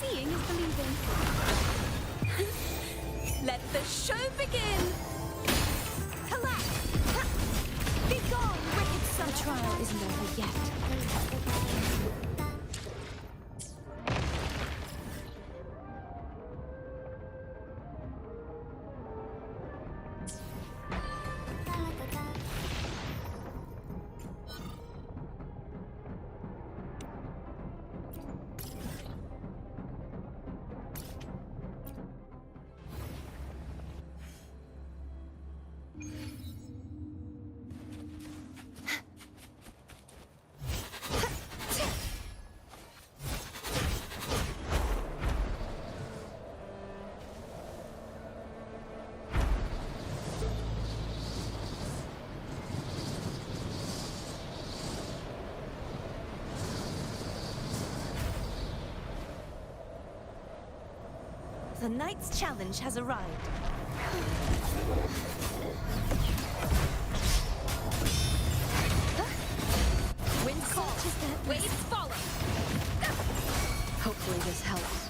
Seeing is believing. Let the show begin. Collapse. Be gone, wicked son. The trial isn't over yet. The Knight's Challenge has arrived. Wind call. Waves follow. Hopefully this helps.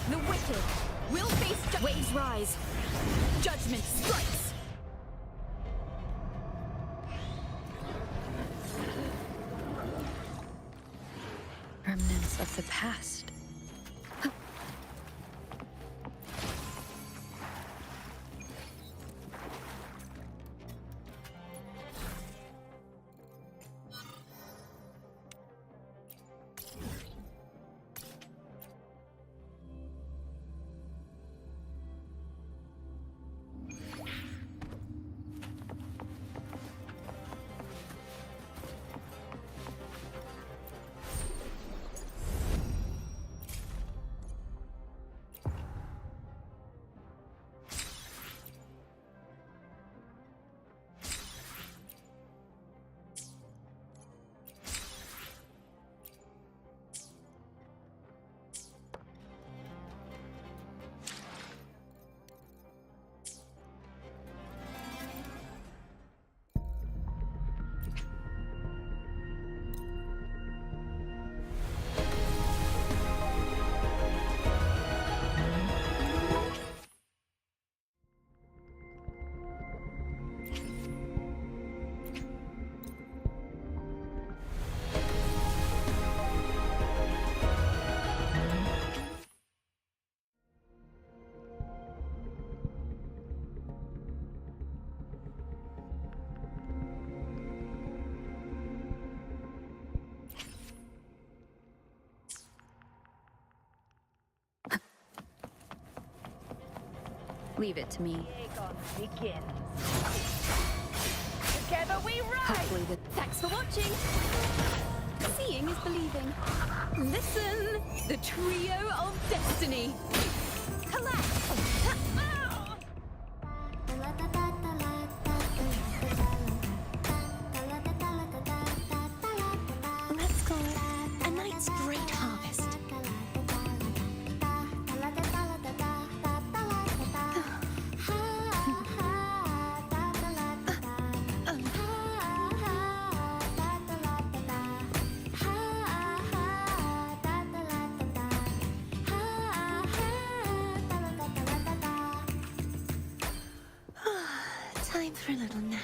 The wicked will face waves rise. Judgment strikes. Remnants of the past. Leave it to me. Begins. Together we rise! Hopefully the... Thanks for watching! Seeing is believing. Listen! The trio of destiny! Collapse! Let's call it a night's great harvest. Time for a little nap.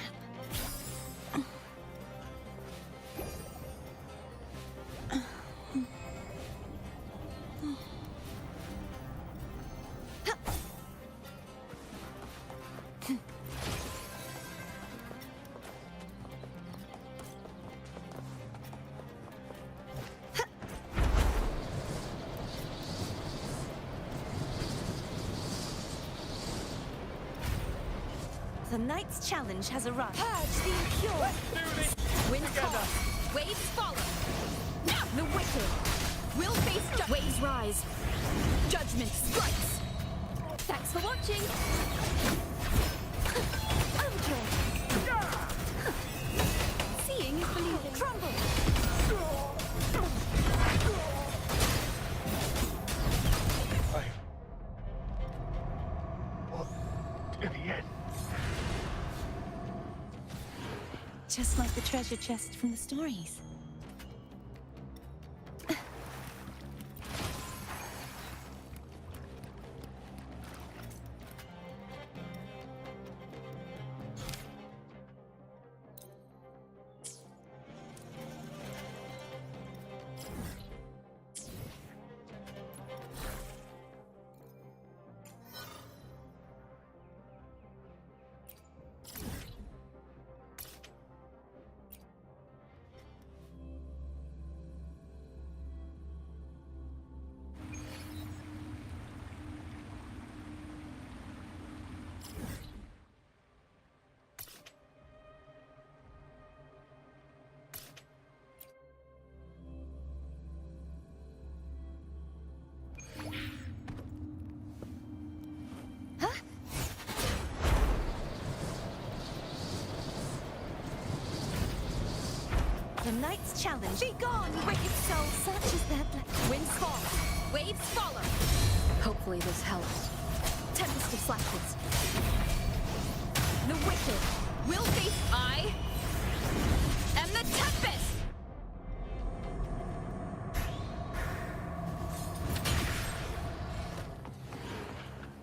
The night's challenge has arrived. Purge the impure. Winds call. Waves follow. The wicked will face waves rise. Judgment strikes. Thanks for watching. Overture. Seeing is believing. Crumble. To the end. Just like the treasure chest from the stories. The night's challenge. Be gone, wicked soul. Such is their Winds fall. Waves follow. Hopefully this helps. Tempest of flashes. The wicked will face I am the tempest.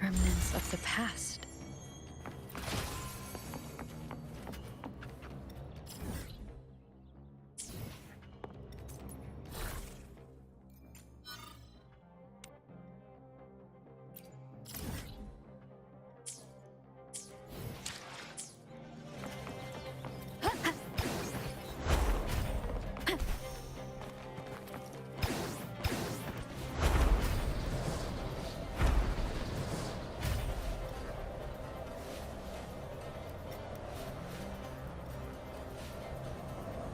Remnants of the past.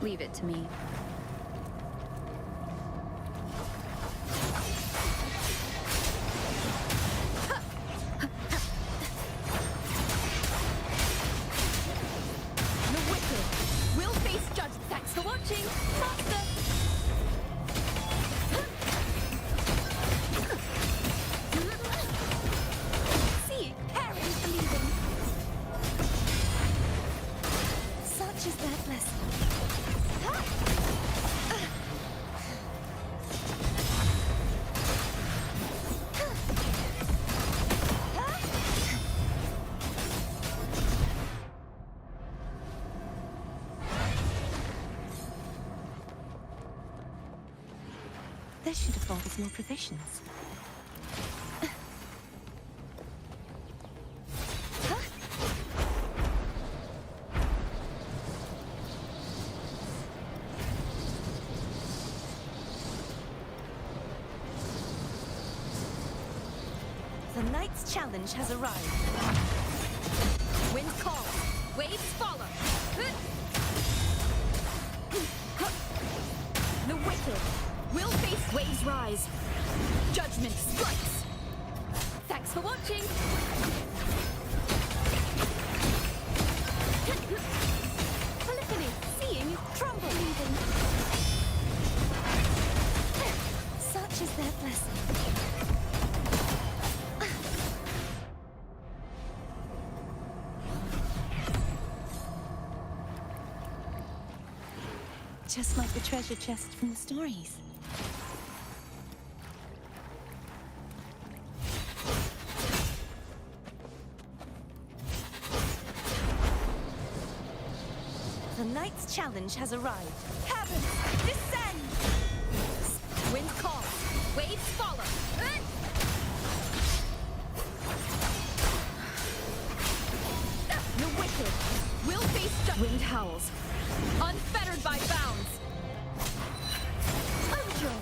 Leave it to me. The wicked will face judgment. Thanks for watching. Master. See, Harry is believing. Such is their blessing. This should afford us more provisions. The Knight's challenge has arrived. Wind call. Waves follow. The wicked will face waves rise. Judgment strikes. Thanks for watching. Polyphony, seeing, crumble. Such is their blessing. Just like the treasure chest from the stories. The Knight's challenge has arrived. Heaven, descend! Wind call. Waves follow. The wicked will face wind howls. Unfettered by bounds. Overjoy.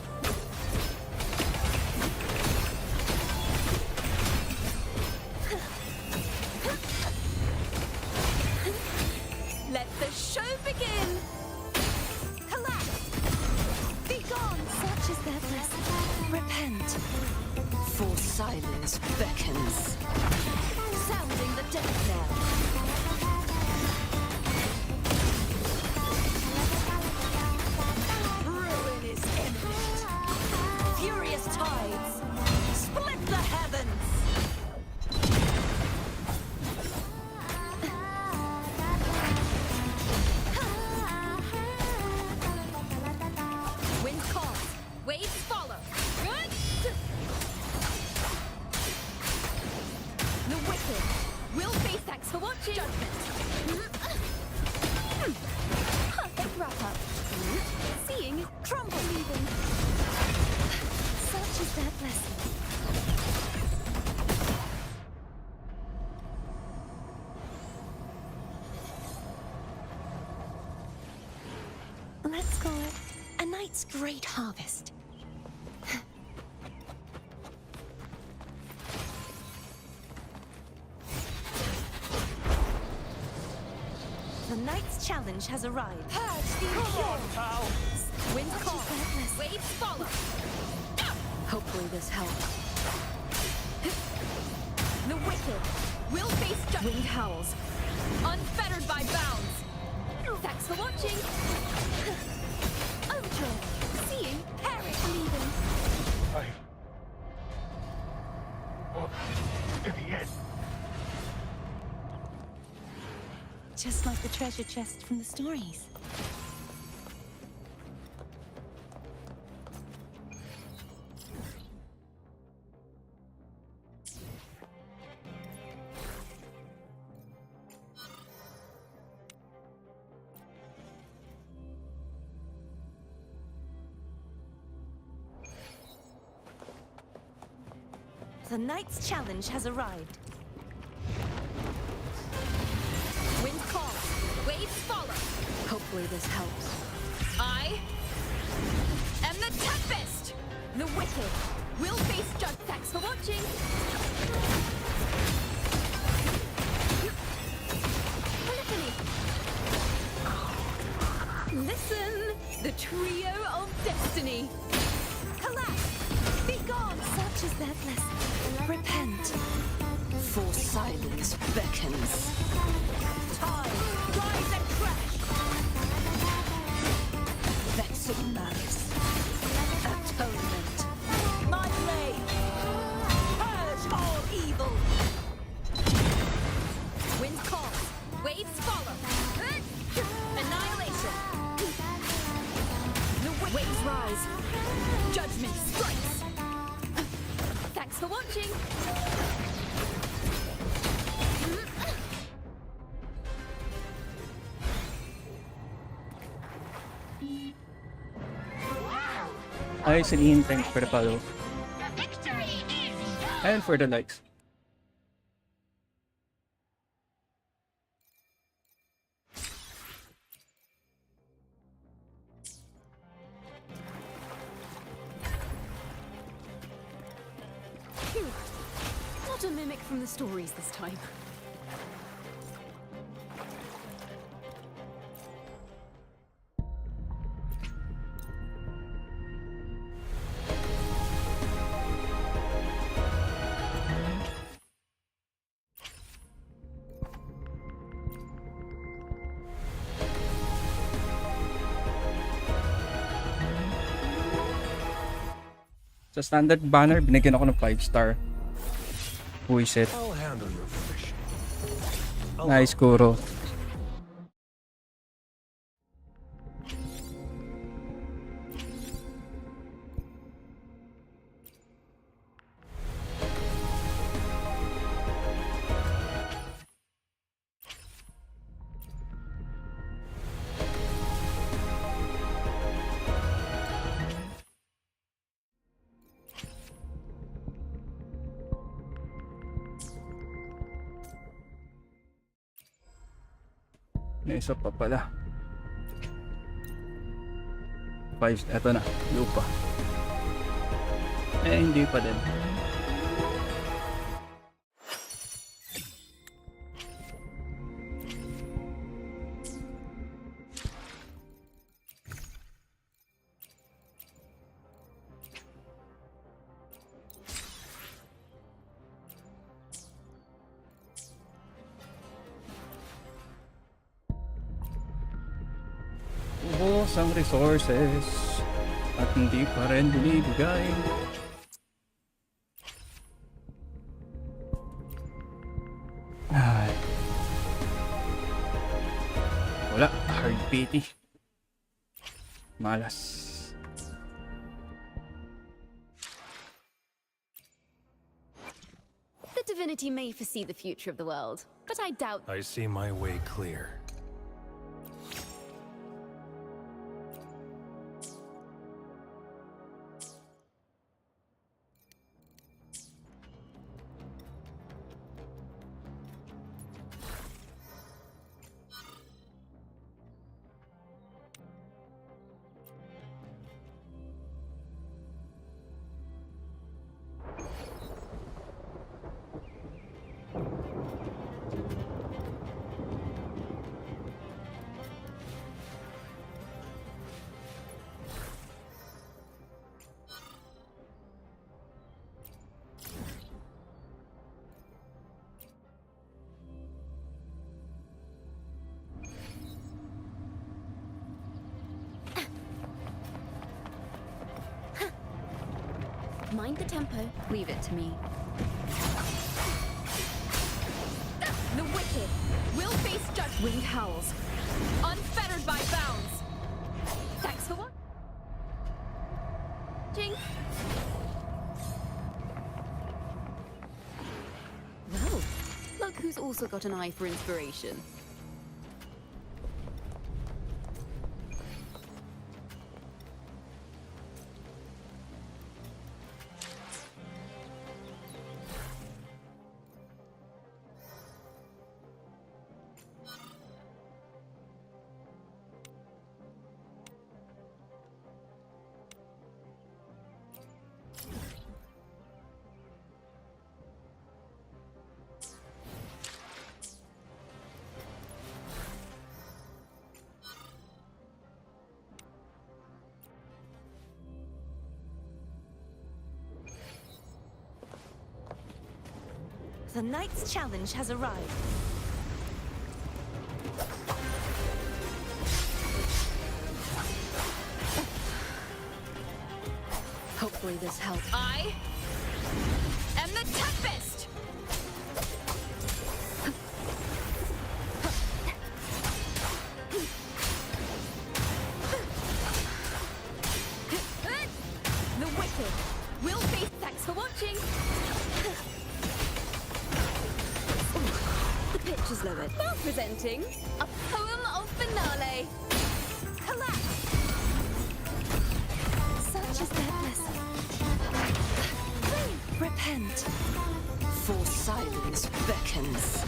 Let the show begin. Collapse. Be gone, such is their blessing. Repent, for silence beckons. Sounding the death knell. Ruin is imminent. Furious tides split the heavens. Wind calls, waves follow. Good. The wicked will face. Thanks for watching. Judgment. Perfect wrap up. Seeing, crumble. Leaving. Such is their blessing. Let's call it a night's great harvest. The Knight's challenge has arrived. Purge the impure. Wind call. Waves follow. Hopefully this helps. The wicked will face wind howls. Unfettered by bounds. Thanks for watching. Overjoy. Seeing, Eric leaving. In the end. Just like the treasure chest from the stories. The Knight's challenge has arrived. Wind call. Waves follow. Hopefully this helps. I am the Tempest. The wicked will face judge. Thanks for watching. Polyphony. Listen, the trio of destiny. Collapse. Be gone, such is their blessing. Repent, for silence beckons. Tide, rise and crash. Vexing malice. Atonement. My blade. Purge all evil. Wind calls. Waves follow. Annihilation. The waves rise. Judgment strikes. Thanks for watching. Hi, Celine. Thanks for the follow. The victory is yours. And for the likes. Not a mimic from the stories this time. Sa standard banner, binigyan ako ng 5-star. Who is it? I'll handle your fish. Nice, Kuro. May isa pa pala. 5, eto na, Lupa. Hindi pa din. Ubos ang resources at hindi pa rin binibigay. Ay. Wala, hard pity. Malas. The divinity may foresee the future of the world, but I doubt. I see my way clear. Mind the tempo. Leave it to me. The wicked will face judgment. Winged howls, unfettered by bounds. Thanks for what? Jinx. Well, look who's also got an eye for inspiration. The knight's challenge has arrived. Hopefully this helps. I am the Tempest! The wicked will face. Thanks for watching. The pitch is lowered. Now presenting a poem of finale. Collapse. Such is their blessing. Repent, for silence beckons.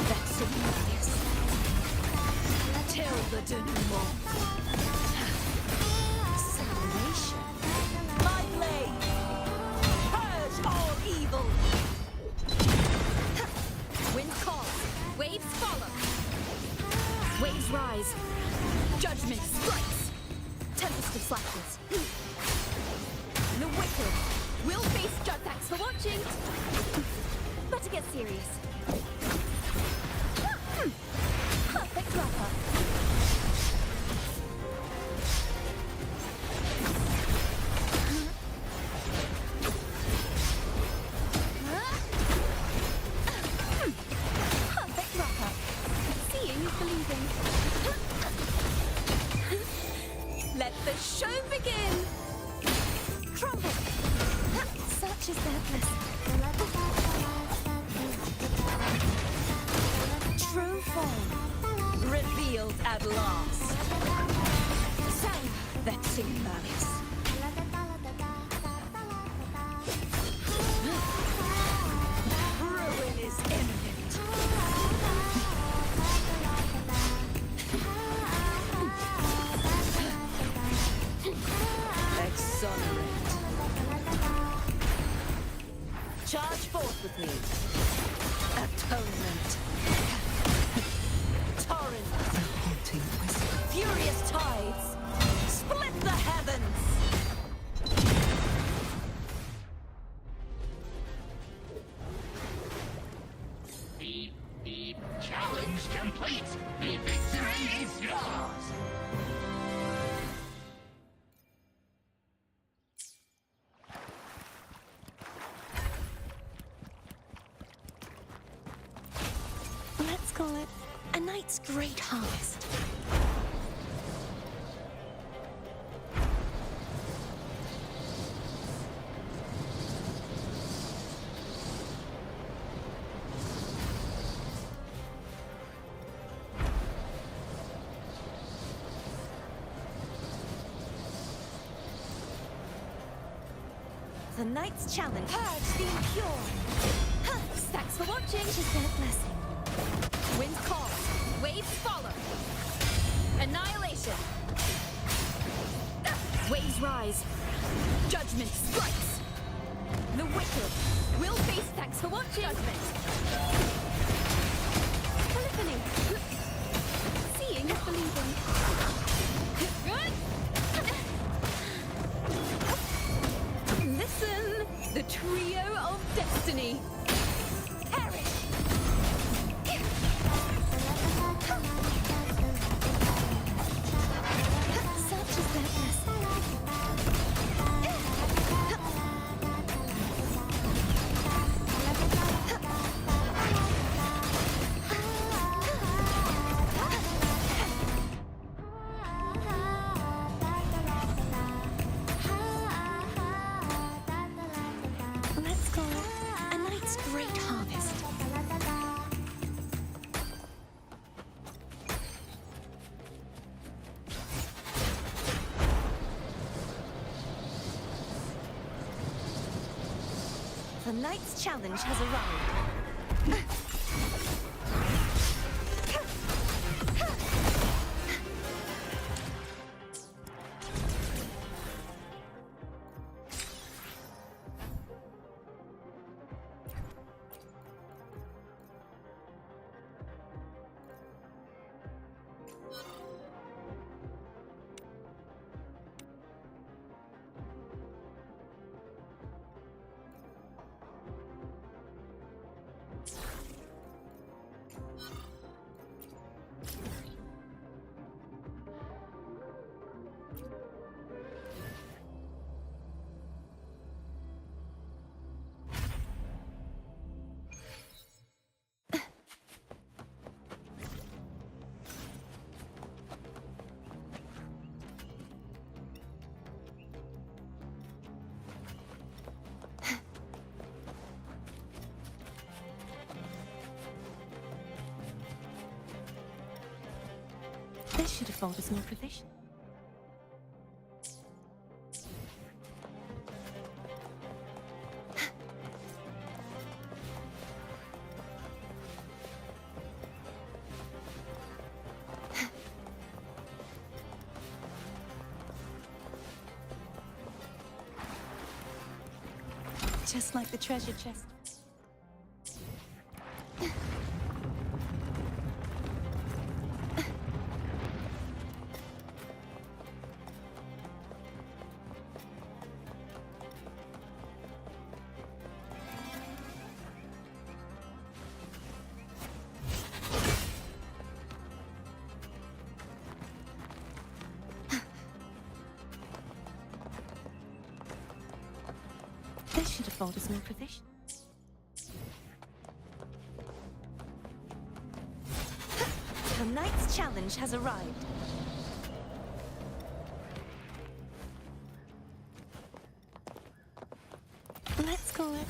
Vexillarius. Till the denouement. Salvation. My blade. Purge all evil. rise. Judgment strikes. Tempest of slashes. The wicked will face judge. Thanks for watching. Better get serious. Perfect wrapper. Perfect wrapper. Seeing is believing. Let the show begin. Crumble. Such is their bliss. True form revealed at last. Sang vexing malice. Ruin is imminent. Exonerate. Charge forth with me. Atonement. Torrent. The haunting whisper. Furious tides. Split the heavens. Beep, beep. Challenge complete. The victory is yours. Let's call it a night's great harvest. The night's challenge. Purge the impure. Thanks for watching. Just their blessing. Wind calls. Waves follow. Annihilation. Waves rise. Judgment strikes. The wicked will face. Thanks for watching. Judgment. Polyphony. Seeing is believing. Listen, the trio of destiny. Perish. Such is their blessing. Let's call it a night's great harvest. The night's challenge has arrived. This should afford us more provision. Just like the treasure chest. This should afford us more provision. The Knight's challenge has arrived. Let's call it.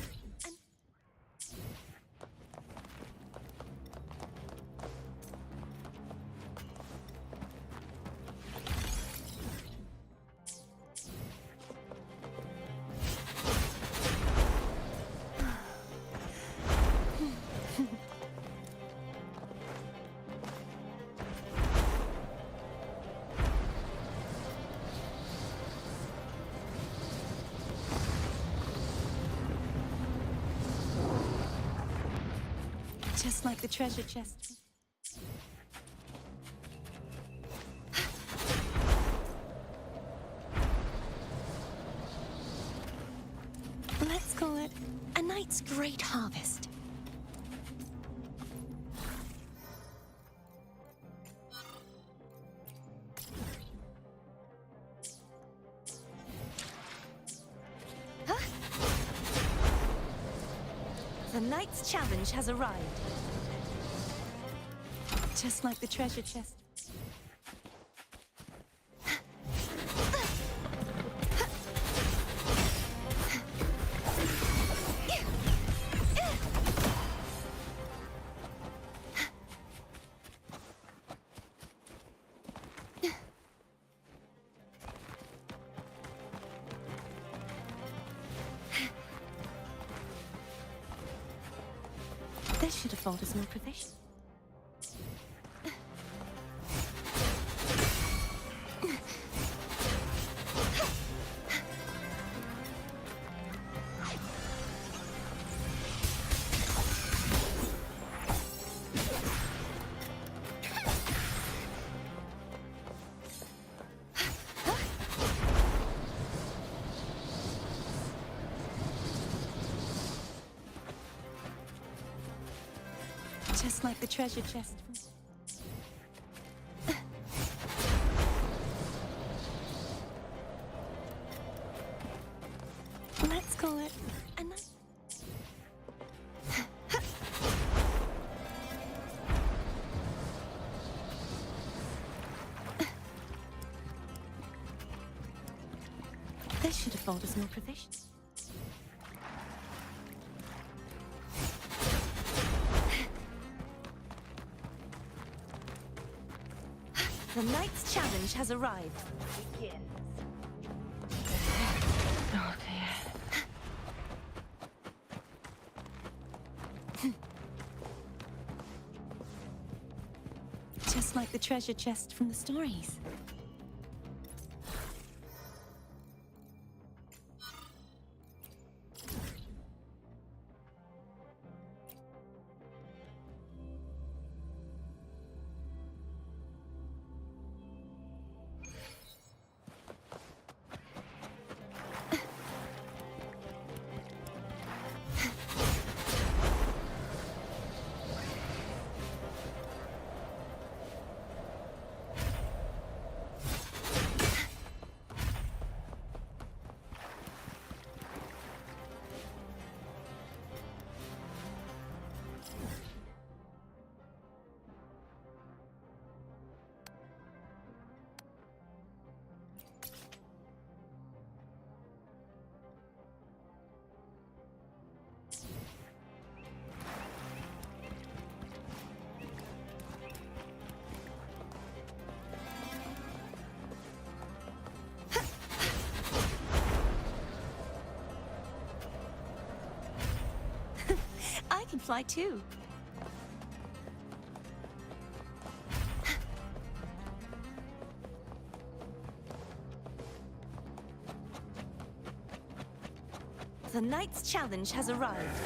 Just like the treasure chest. Let's call it a night's great harvest. The Knight's challenge has arrived. Just like the treasure chest. This should afford us more provision. Just like the treasure chest. Let's call it a night. This should afford us more provision. The Knight's challenge has arrived. Oh dear. Just like the treasure chest from the stories. I can fly too. The Knight's challenge has arrived.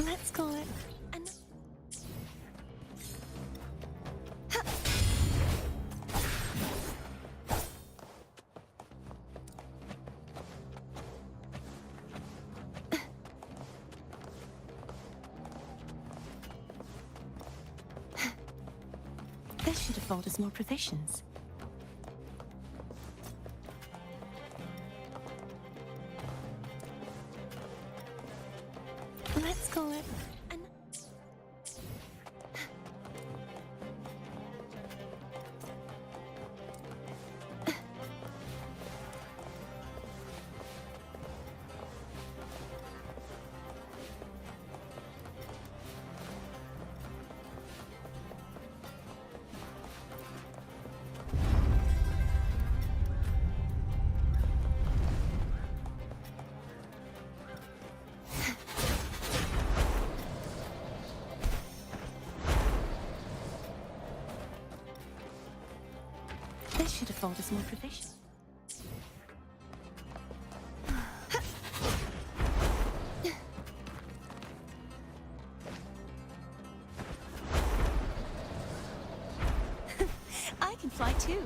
Let's call it a This should afford us more provisions. Let's call it an... This should afford us more provision. I can fly too.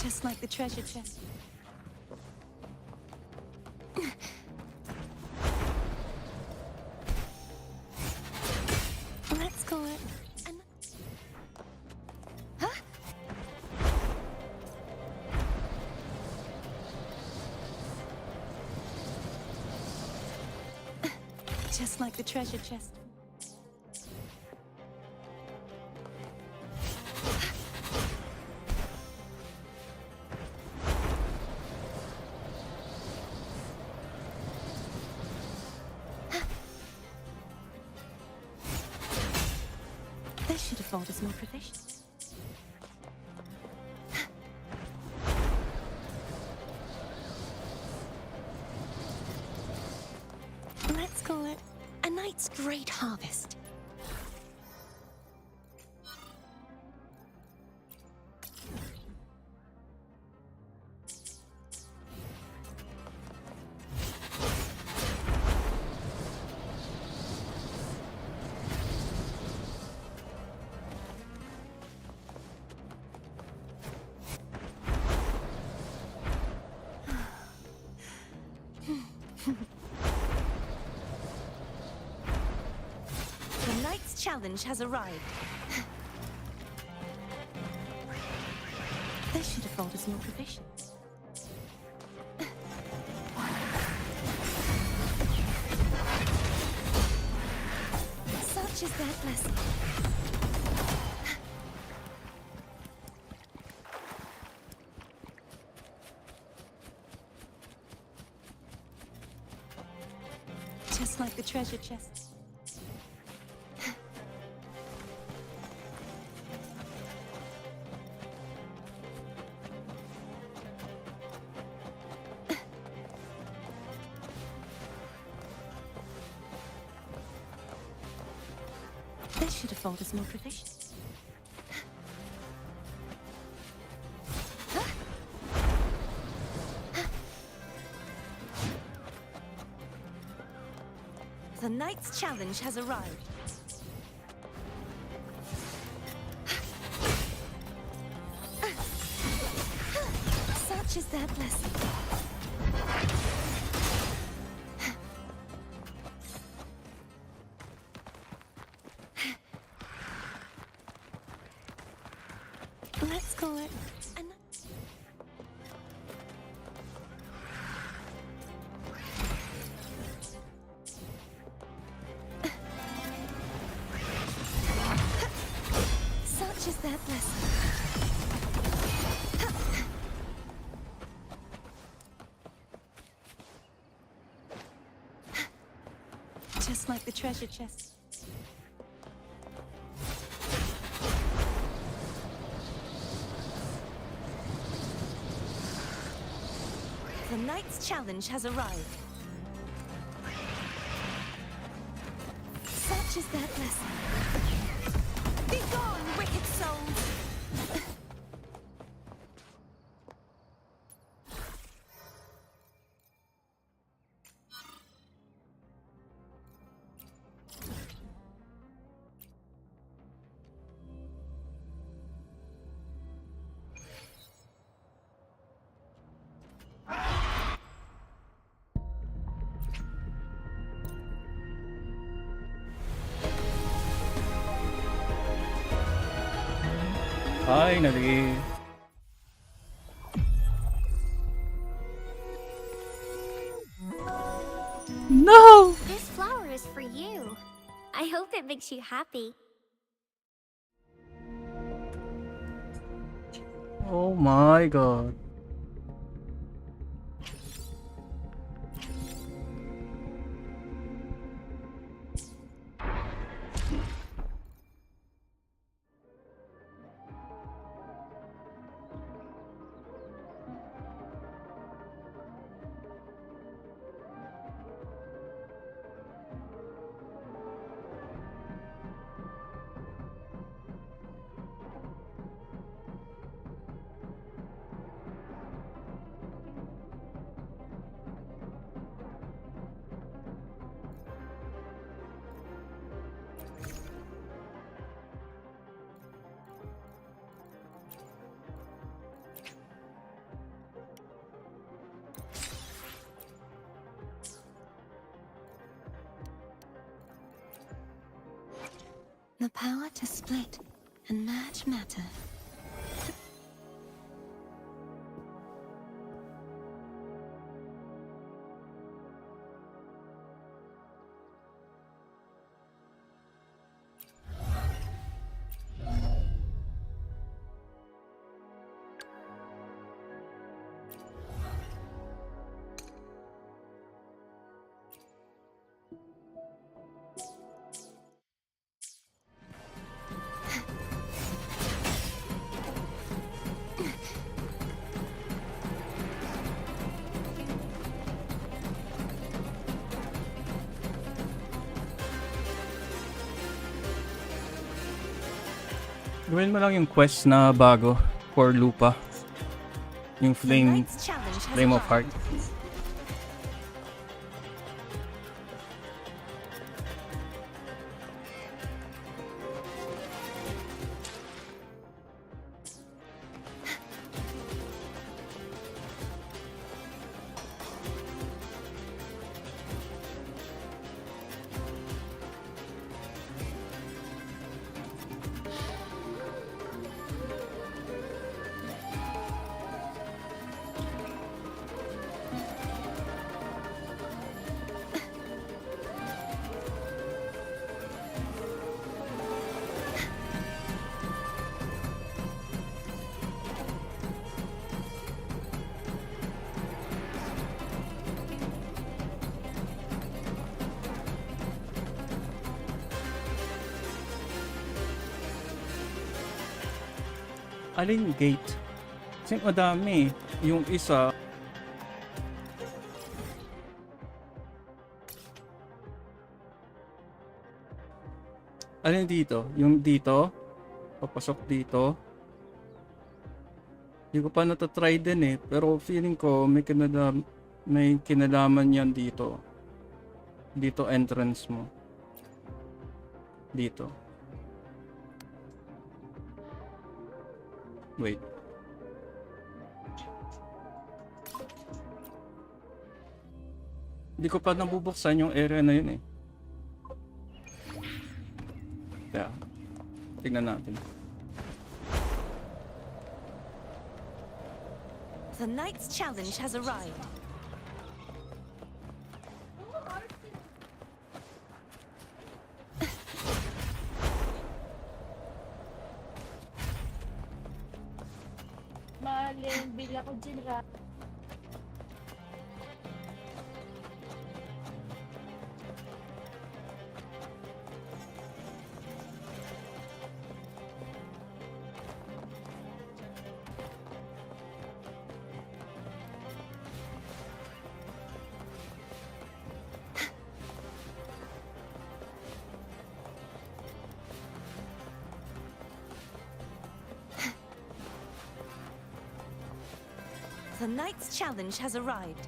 Just like the treasure chest. Let's call it an... Huh? Just like the treasure chest. This should afford us more provision. Let's call it a night's great harvest. The night's challenge has arrived. This should afford us more provision. Such is their blessing. Just like the treasure chests. This should afford us more provision. The night's challenge has arrived. Such is their blessing. Let's call it an... Such is their blessing. Just like the treasure chest. The night's challenge has arrived. Such is their blessing. Be gone, wicked souls! Finally! No! This flower is for you. I hope it makes you happy. Oh my god. The power to split and merge matter. Gawin mo lang yung quest na bago for Lupa. Yung Flame of Heart. Alin gate? Kasi madami. Yung isa alin dito? Yung dito? Papasok dito? Hindi ko pa natatry din eh. Pero feeling ko may kinalaman yan dito. Dito entrance mo. Dito. Wait. Hindi ko pa nabubuksan yung area na yun eh. Kaya, tingnan natin. The Knight's challenge has arrived. Malin, bila ko dyan ra. The Knight's challenge has arrived.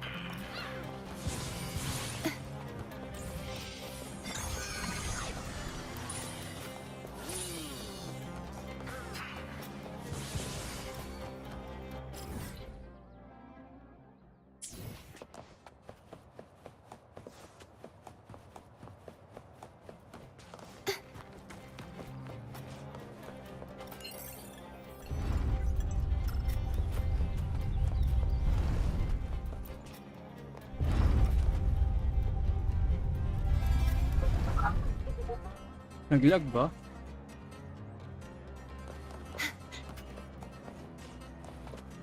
Naglag ba?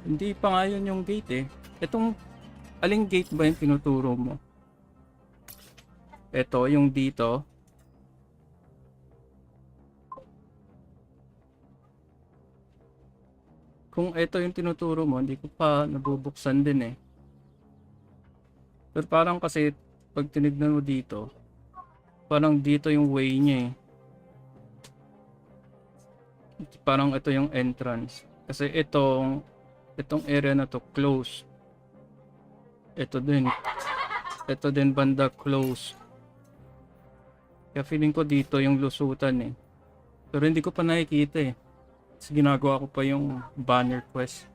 Hindi pa nga yun yung gate eh. Itong, aling gate ba yung tinuturo mo? Ito, yung dito. Kung ito yung tinuturo mo, hindi ko pa nabubuksan din eh. Pero parang kasi, pag tinignan mo dito, parang dito yung way niya eh. Parang ito yung entrance. Kasi itong area na to close. Ito din banda close. Kaya feeling ko dito yung lusutan eh. Pero hindi ko pa nakikita eh. Kasi ginagawa ko pa yung banner quest.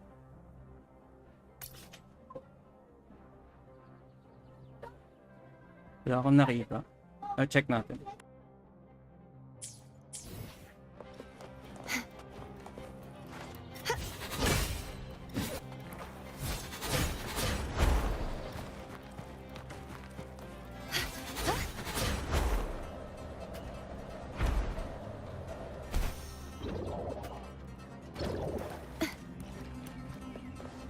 Wala akong nakita. Check natin.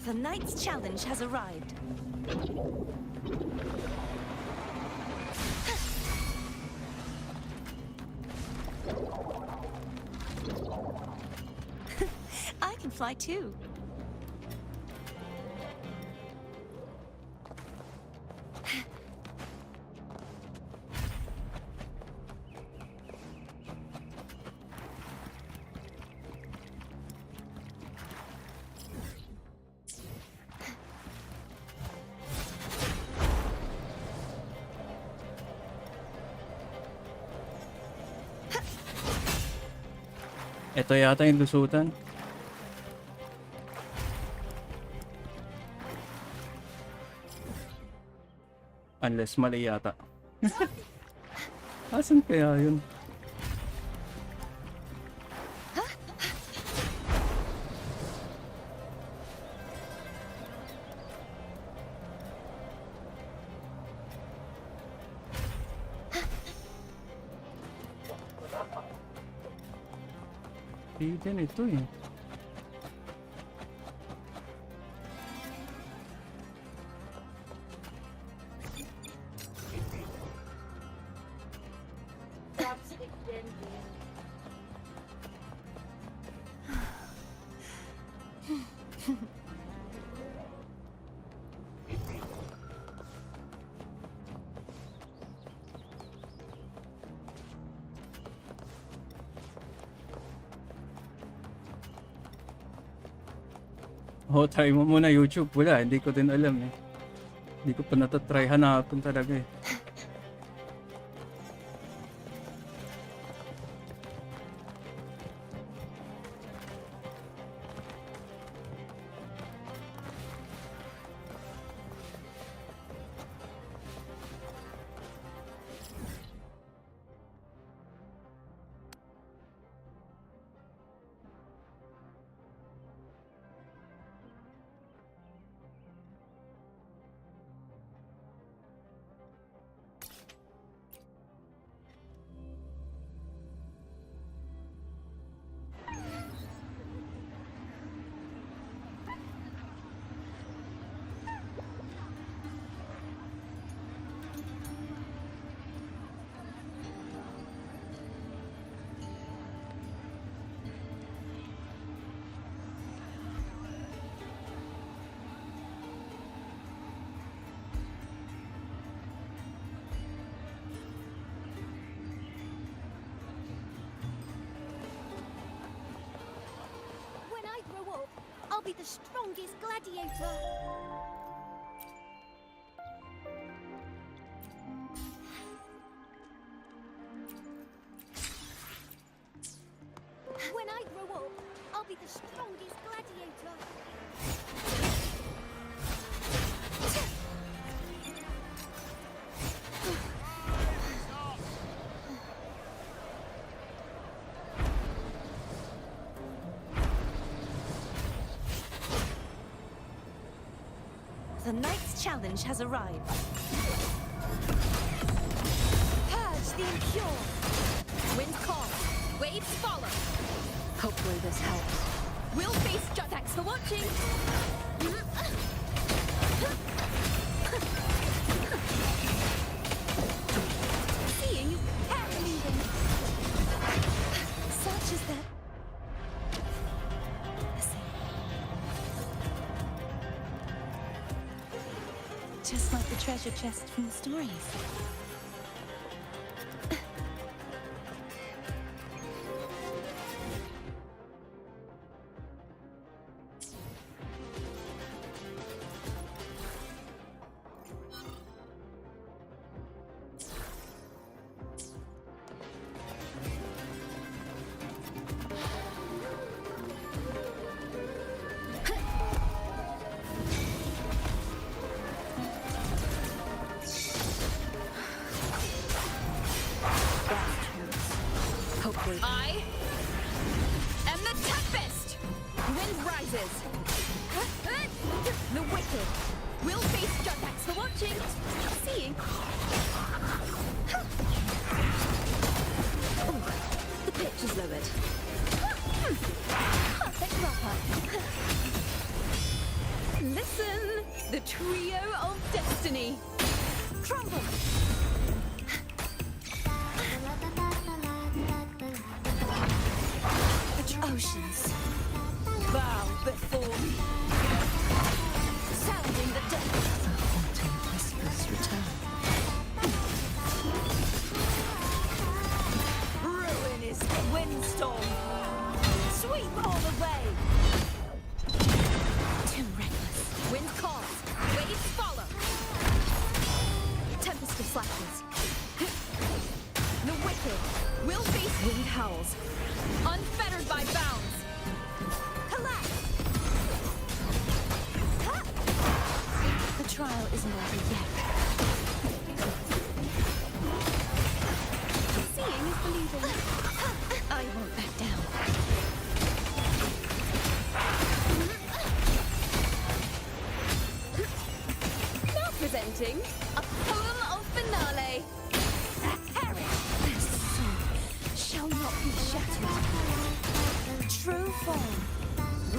The Knight's challenge has arrived. I can fly too. Ito yata yung lusutan. Unless mali yata. Asan kaya yun? Hidden ito eh. Oh, try mo muna YouTube. Wala, hindi ko din alam eh. Hindi ko pa natatry hanapin talaga eh. I'll be the strongest gladiator. When I grow up, I'll be the strongest gladiator. The Knight's challenge has arrived. Purge the impure. Wind call. watching. Seeing is believing. Such is that. Just like the treasure chest from the stories. I am the Tempest! Wind rises! The wicked will face judgment. Thanks for watching! Seeing! Oh, the pitch is lowered. Perfect wrap-up. Listen! The trio of destiny! Crumble! Oceans, bow before me. Sounding the depths. The haunting whispers return. Ruin is a windstorm. Sweep all the way. Too reckless. Wind calls. Waves follow. Tempest of flashes. The wicked will face wind howls. Unfettered by bounds. Collapse! Ha! The trial isn't over yet. Seeing is believing. I won't back down. Now presenting a poem of finale. Perish. Shall not be shattered. True form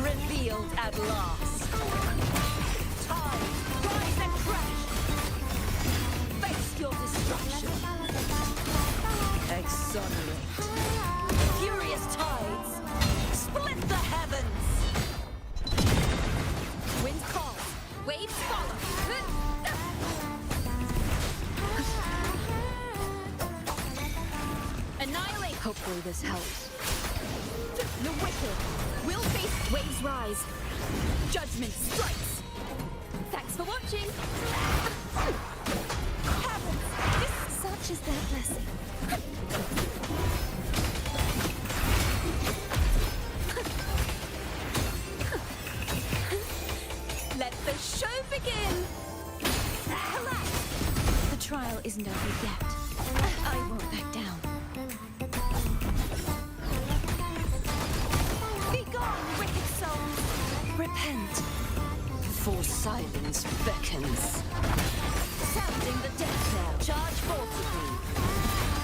revealed at last. Tide, rise and crash. Face your destruction. Exonerate. Furious tides, split the heavens. Wind calls, waves follow. Annihilate. Hopefully this helps. The wicked will face waves rise. Judgment strikes. Thanks for watching. Heavens, this such is their blessing. Let the show begin. Collapse. The trial isn't over yet. I won't back down. Repent, for silence beckons. Sounding the death knell, charge forcibly.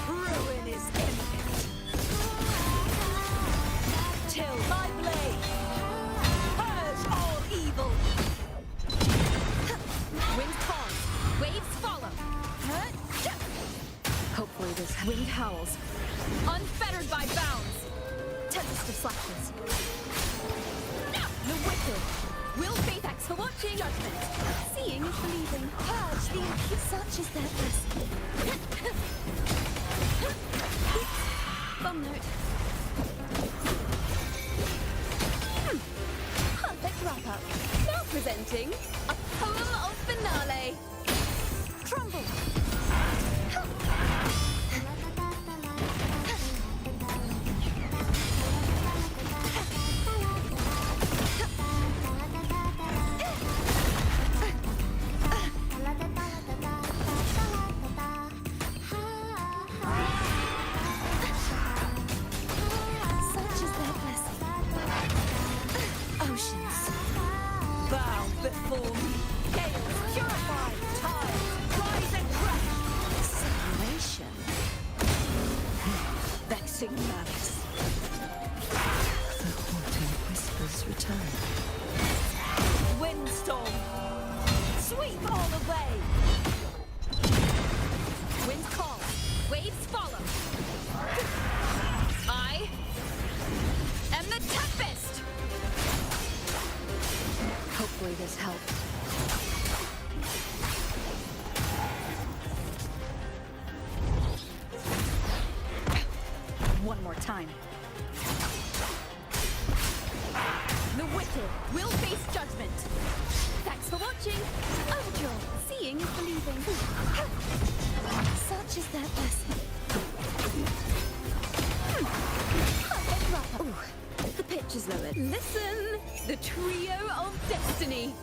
Ruin is imminent. Till my blade purge all evil. Wind calls, waves follow. Hopefully this wind howls, unfettered by bounds. Tempest of flashes. The wicked will face. Thanks for watching. Judgment. Seeing is believing. Purge the impure. Such is their blessing. Bum note. Perfect wrap-up. Now presenting a poem of finale. Crumble. Oceans, bow before me. time. The wicked will face judgment. Thanks for watching. Overkill. Seeing is believing. Such is their blessing. Ooh, the pitch is lowered. Listen, the trio of destiny.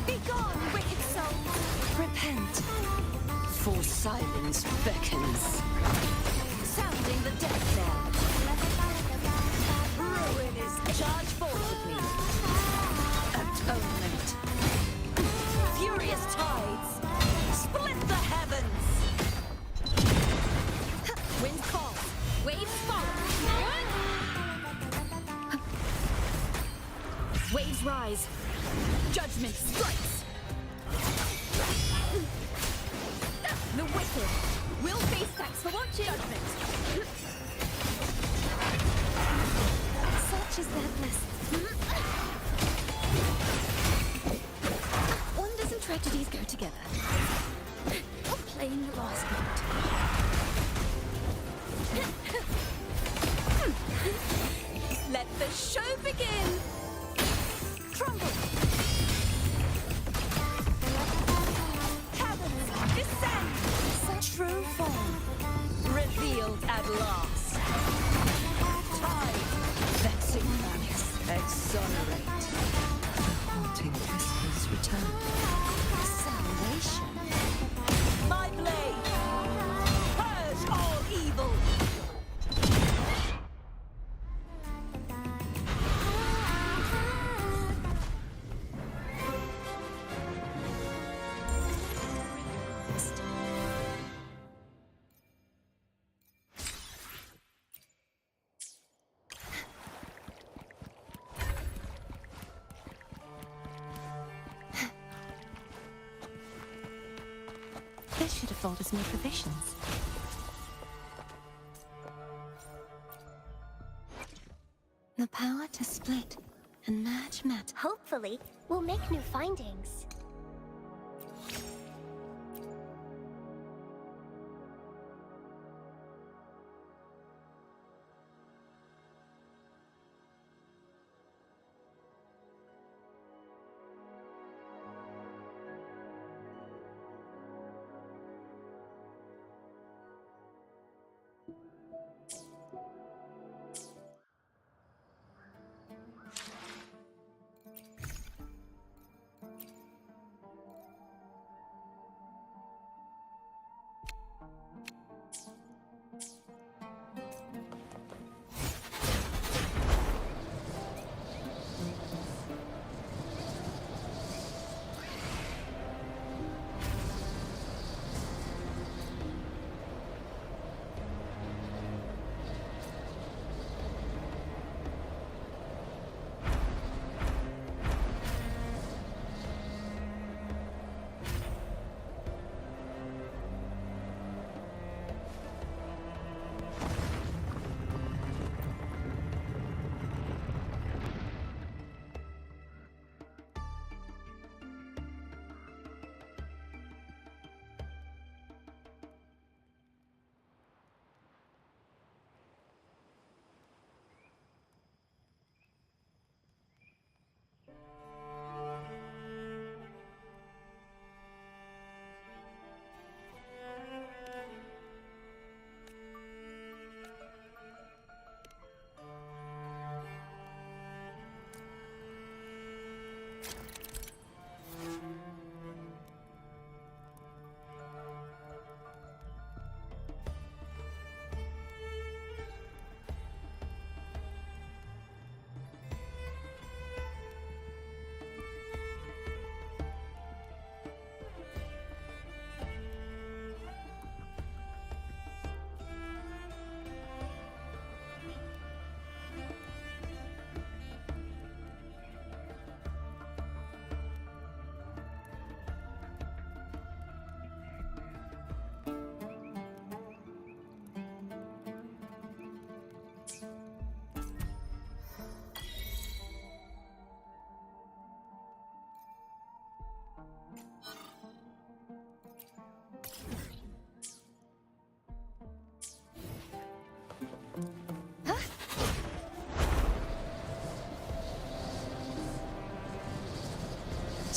Be gone, wicked souls. Repent, for silence beckons. Sounding the death knell. Ruin is charge forth with me. Atonement. Furious tides. Split the heavens. Wind calls. Waves follow. Waves rise. Judgment strikes. The wicked will face thanks for watching. Judgment. Such is their blessing. Wonders and tragedies go together. Playing the last note. Let the show begin. Crumble. Heavens descend. True form revealed at last. Tide, vexing malice, exonerate. The haunting whispers return. Salvation. My blade, purge all evil. This should afford us more provisions. The power to split and merge matter. Hopefully, we'll make new findings.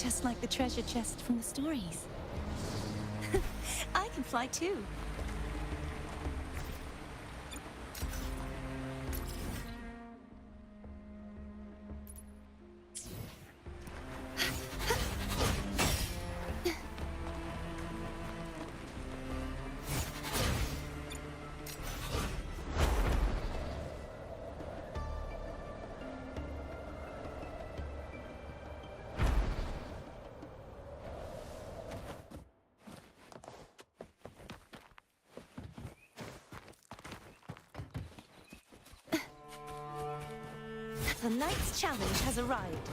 Just like the treasure chest from the stories. I can fly too. The knight's challenge has arrived.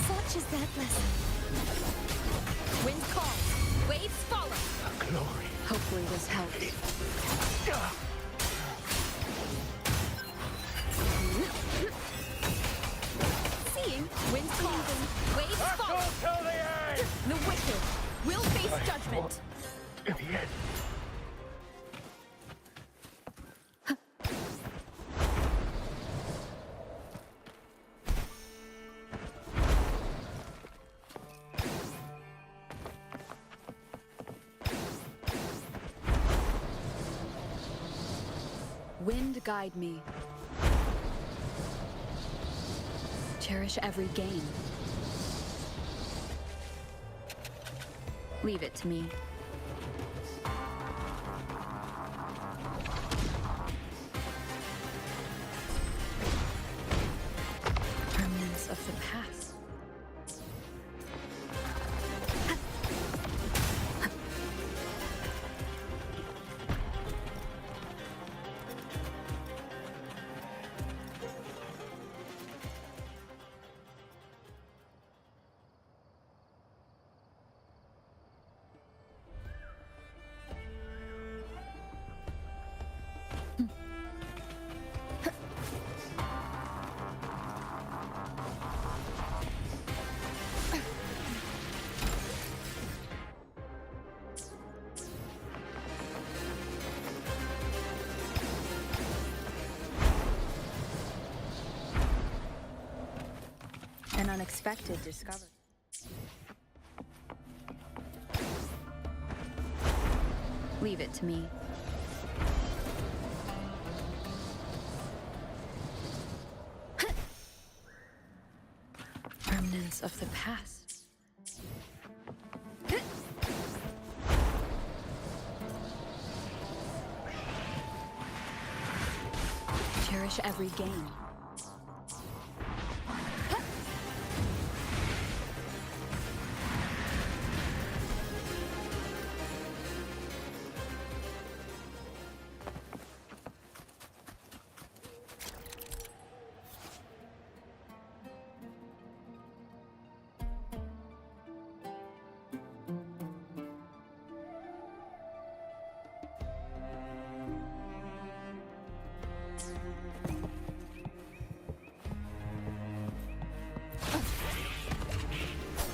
Such is that blessing. Wind calls, waves follow. Glory. Hopefully this helps. Seeing, wind calls, waves follow. Till the end. The wicked will face judgment. In the end. Wind guide me. Cherish every gain. Leave it to me. Remnants of the past. An unexpected discovery. Leave it to me. Remnants of the past. Cherish every gain.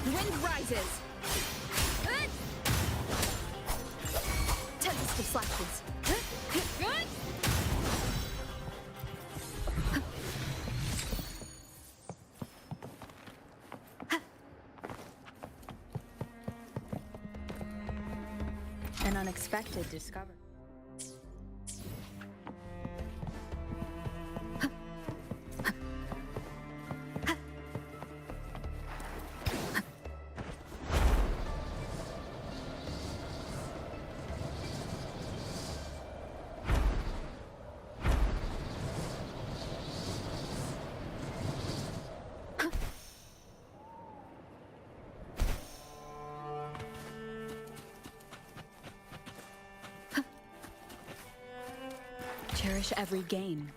Wind rises. Tempest of flashes. An unexpected discovery. Cherish every gain.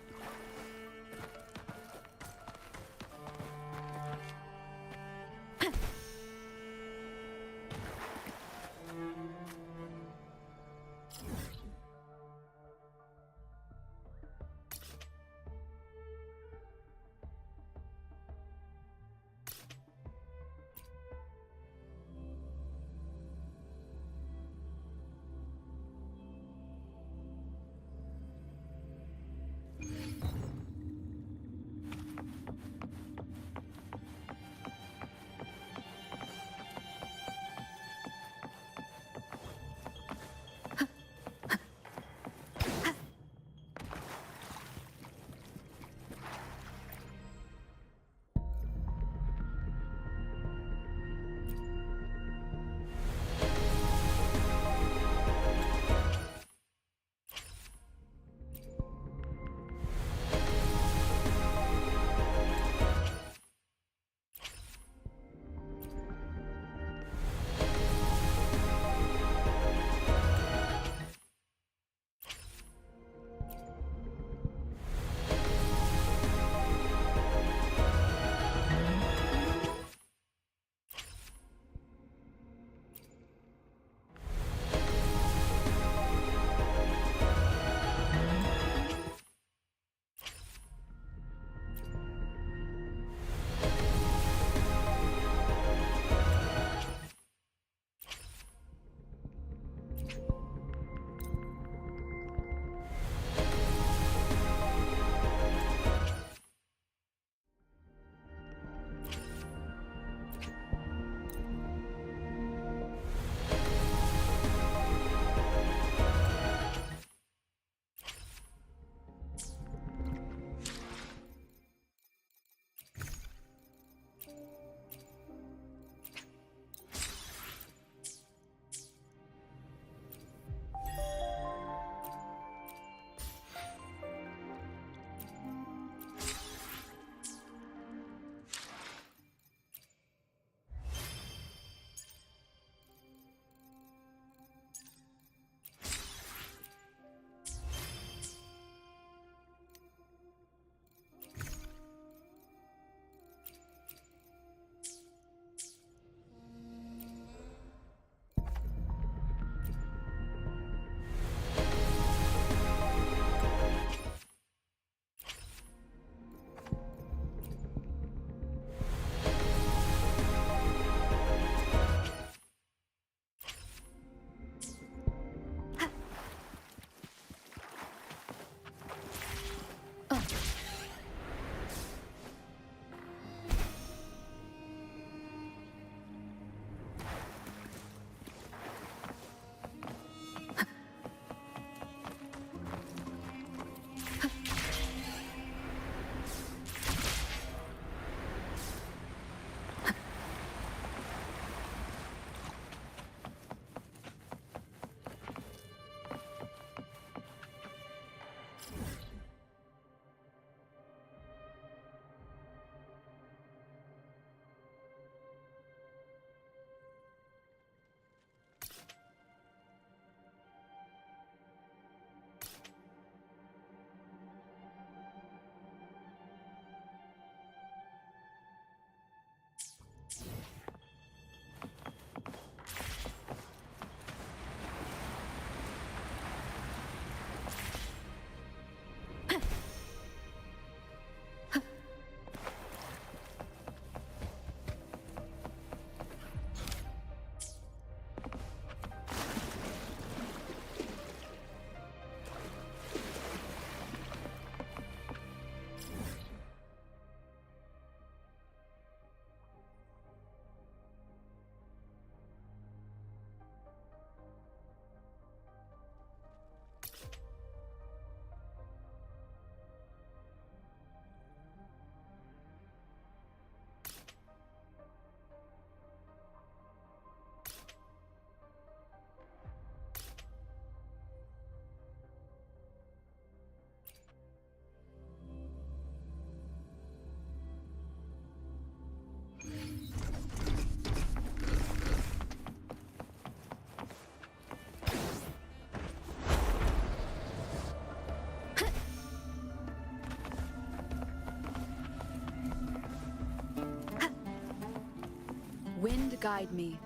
guide me.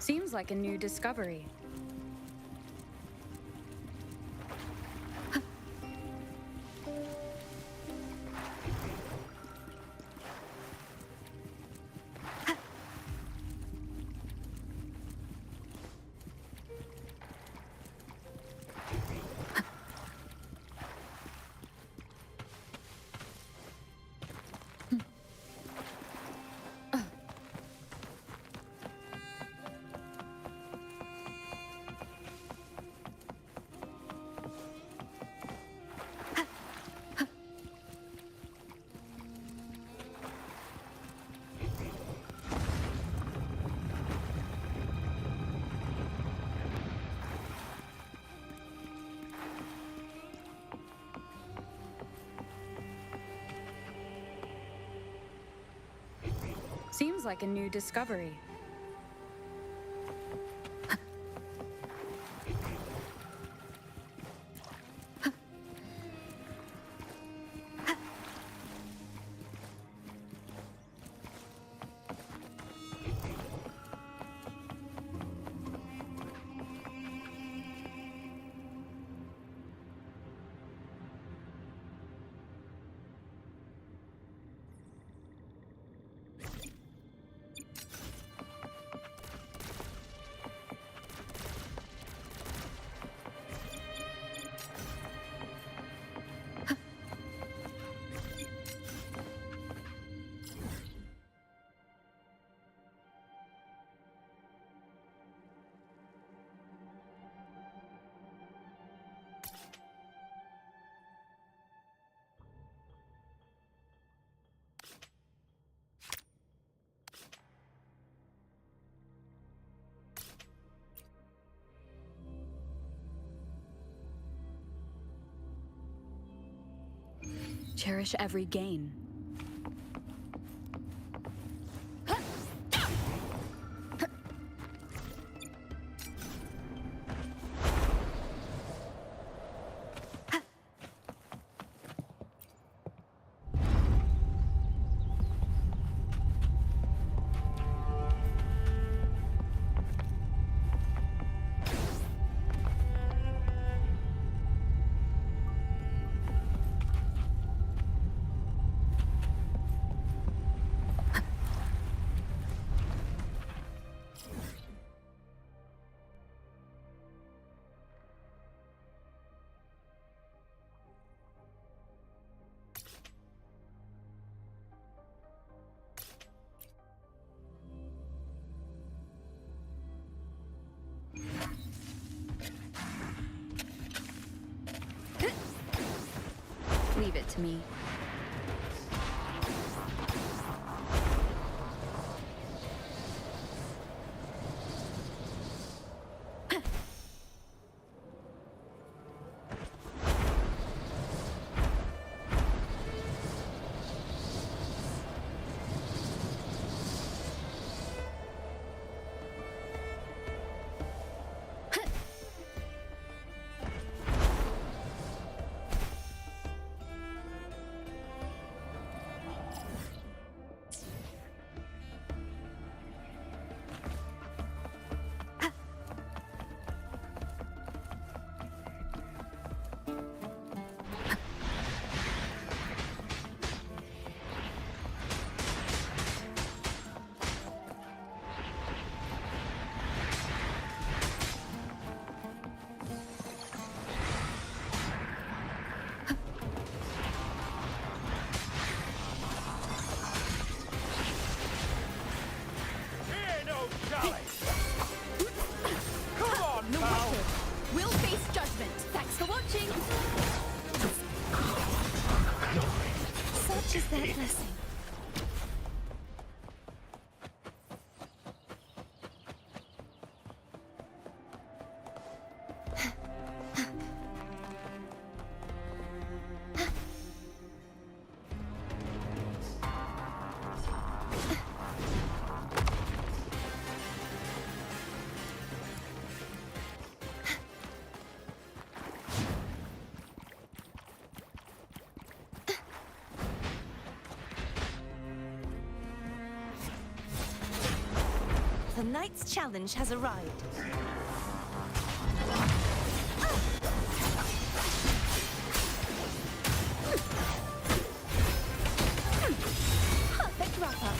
Seems like a new discovery. Seems like a new discovery. Cherish every gain. Leave it to me. Such is that blessing. The knight's challenge has arrived. Perfect wrap-up.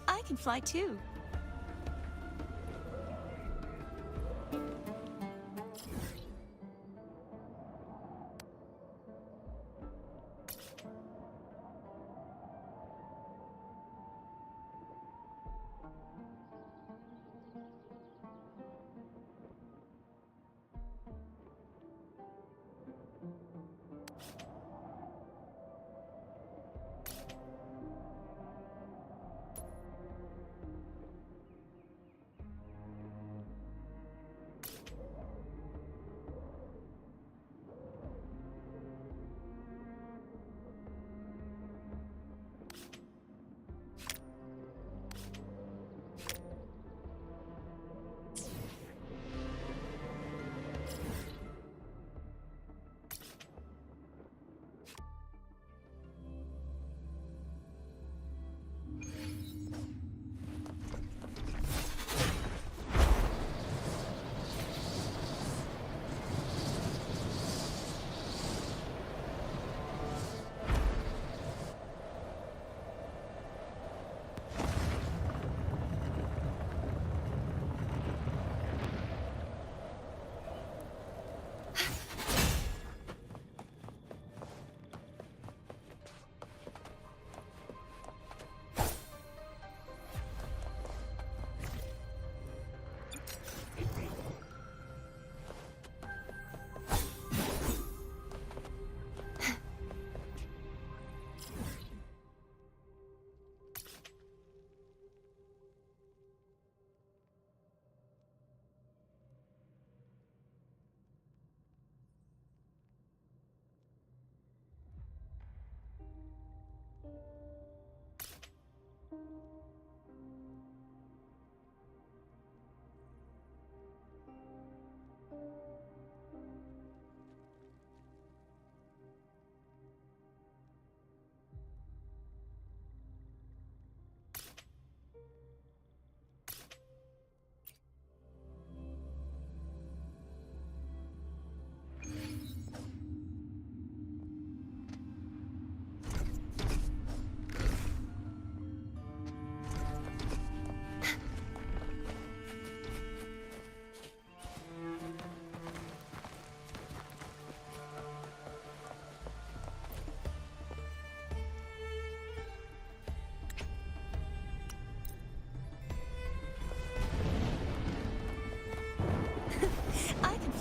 I can fly too.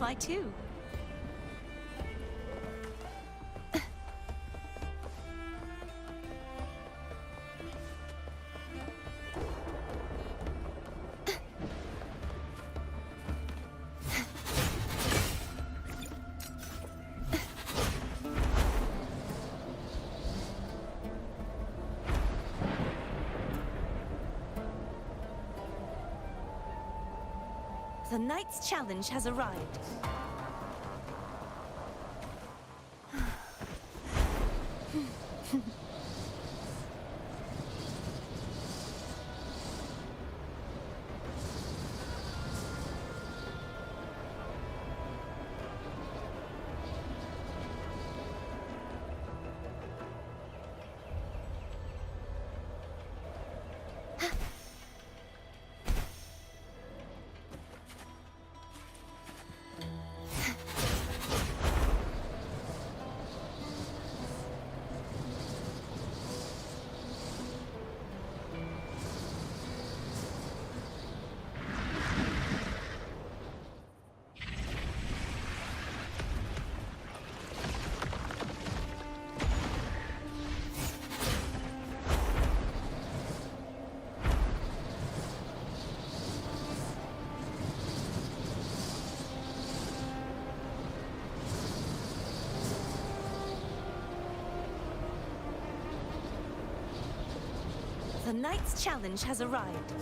fly too. The Knight's challenge has arrived. The Knight's challenge has arrived.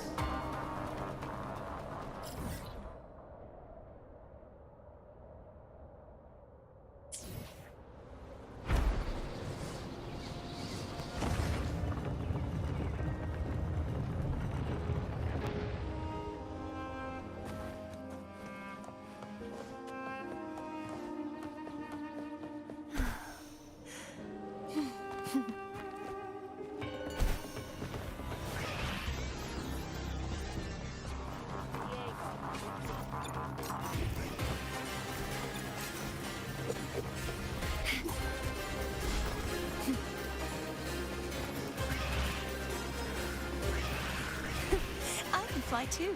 I can fly too.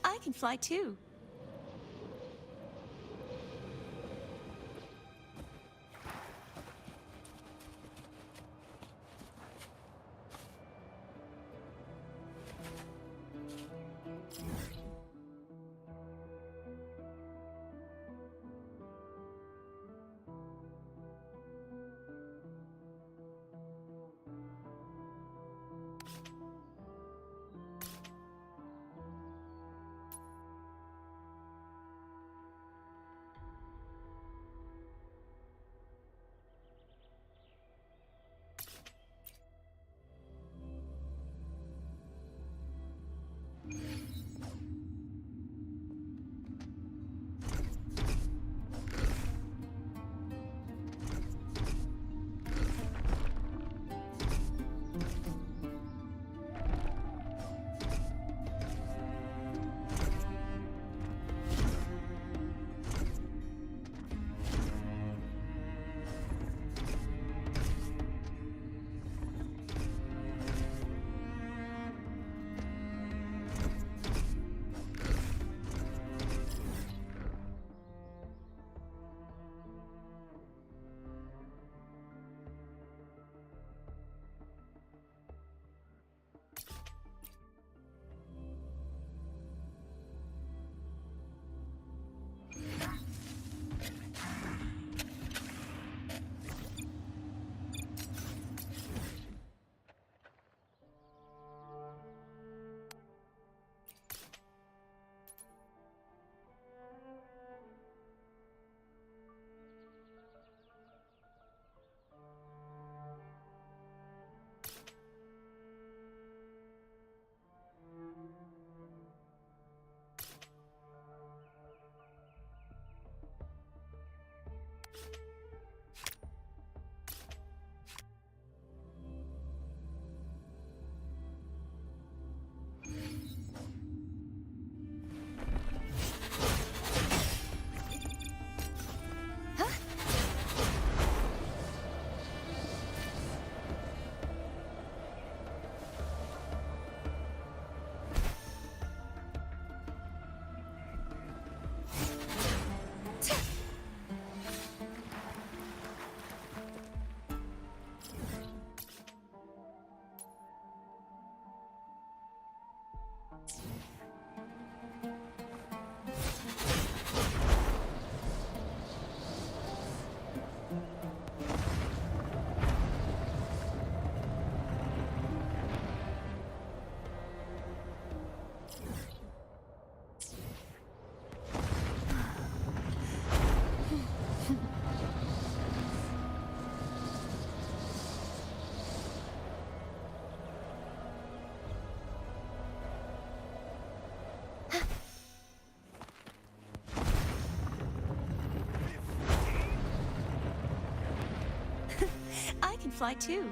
I can fly too. fly too.